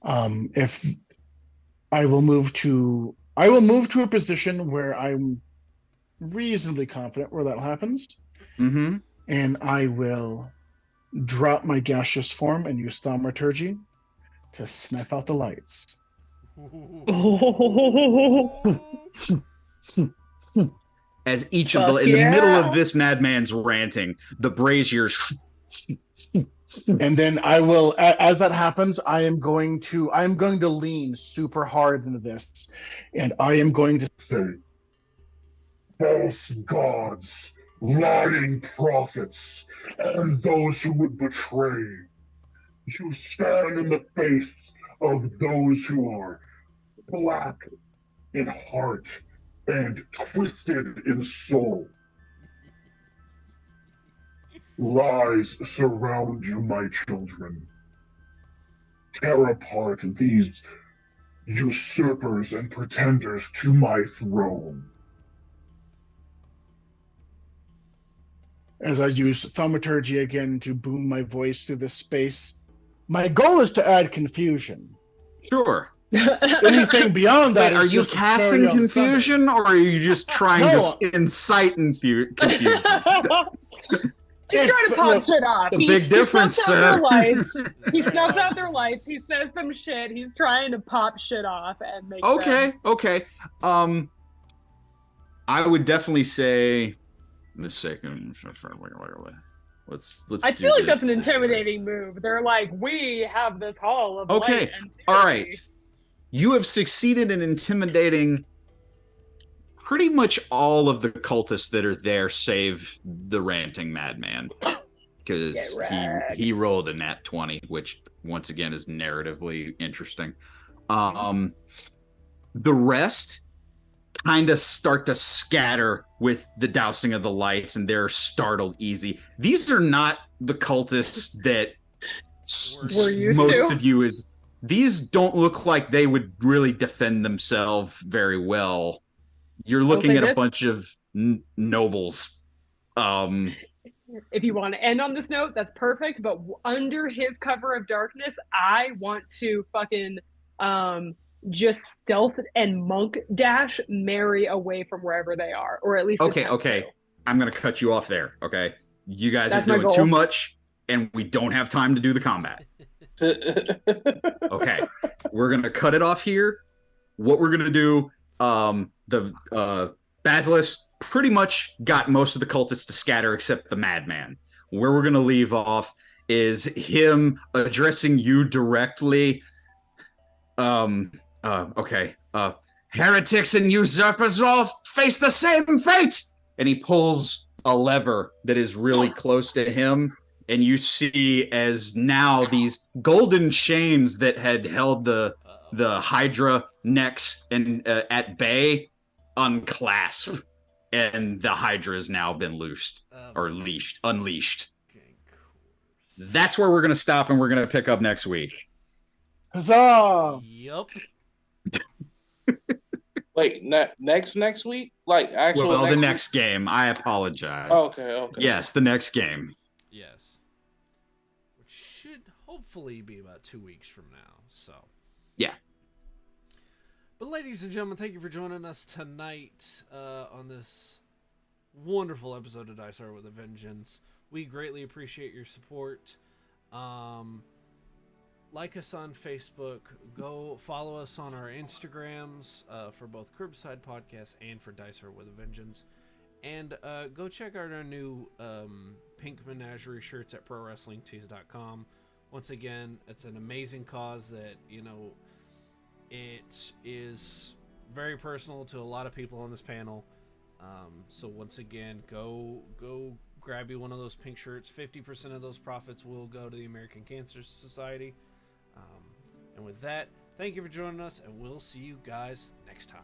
If I will move to a position where I'm reasonably confident where that happens. Mm-hmm. And I will drop my gaseous form and use thaumaturgy to snuff out the lights. As each of in the middle of this madman's ranting, the braziers. And then I will, as that happens, I'm going to lean super hard into this, and I am going to say, false gods, lying prophets, and those who would betray. You stand in the face of those who are black in heart and twisted in soul. Lies surround you, my children. Tear apart these usurpers and pretenders to my throne. As I use thaumaturgy again to boom my voice through the space, my goal is to add confusion. Sure. Anything beyond that Wait, are you casting confusion, or are you just trying to incite confusion? He's trying to pop shit off. The big difference, sir. He snuffs out their lights. He says some shit. He's trying to pop shit off and make. Okay. I would definitely say the second. Let's. I feel like that's an intimidating move. They're like, we have this hall of light and all right. You have succeeded in intimidating pretty much all of the cultists that are there, save the ranting madman, because he rolled a nat 20, which once again is narratively interesting. The rest kind of start to scatter with the dousing of the lights, and they're startled easy. These are not the cultists that most of you is. These don't look like they would really defend themselves very well. You're looking at a bunch of nobles. If you want to end on this note, that's perfect. But under his cover of darkness, I want to fucking just stealth and monk dash Mary away from wherever they are, or at least okay. I'm gonna cut you off there. Okay, you guys are doing too much, and we don't have time to do the combat. Okay, we're gonna cut it off here. What we're gonna do, the Basilisk pretty much got most of the cultists to scatter except the madman. Where we're gonna leave off is him addressing you directly. Heretics and usurpers all face the same fate. And he pulls a lever that is really close to him. And you see as now these golden chains that had held the Hydra necks and at bay unclasp, and the Hydra has now been unleashed. That's where we're going to stop, and we're going to pick up next week. Huzzah! Yup. Wait, next week? Like actual? Well, the next game. I apologize. Okay. Yes, the next game. Yes. Which should hopefully be about 2 weeks from now. So. Yeah. But ladies and gentlemen, thank you for joining us tonight on this wonderful episode of Dice Art with a Vengeance. We greatly appreciate your support. Like us on Facebook. Go follow us on our Instagrams for both Curbside Podcast and for Dice Art with a Vengeance. And go check out our new Pink Menagerie shirts at ProWrestlingTees.com. Once again, it's an amazing cause that, it is very personal to a lot of people on this panel. So once again, go grab you one of those pink shirts. 50% of those profits will go to the American Cancer Society. And with that, thank you for joining us, and we'll see you guys next time.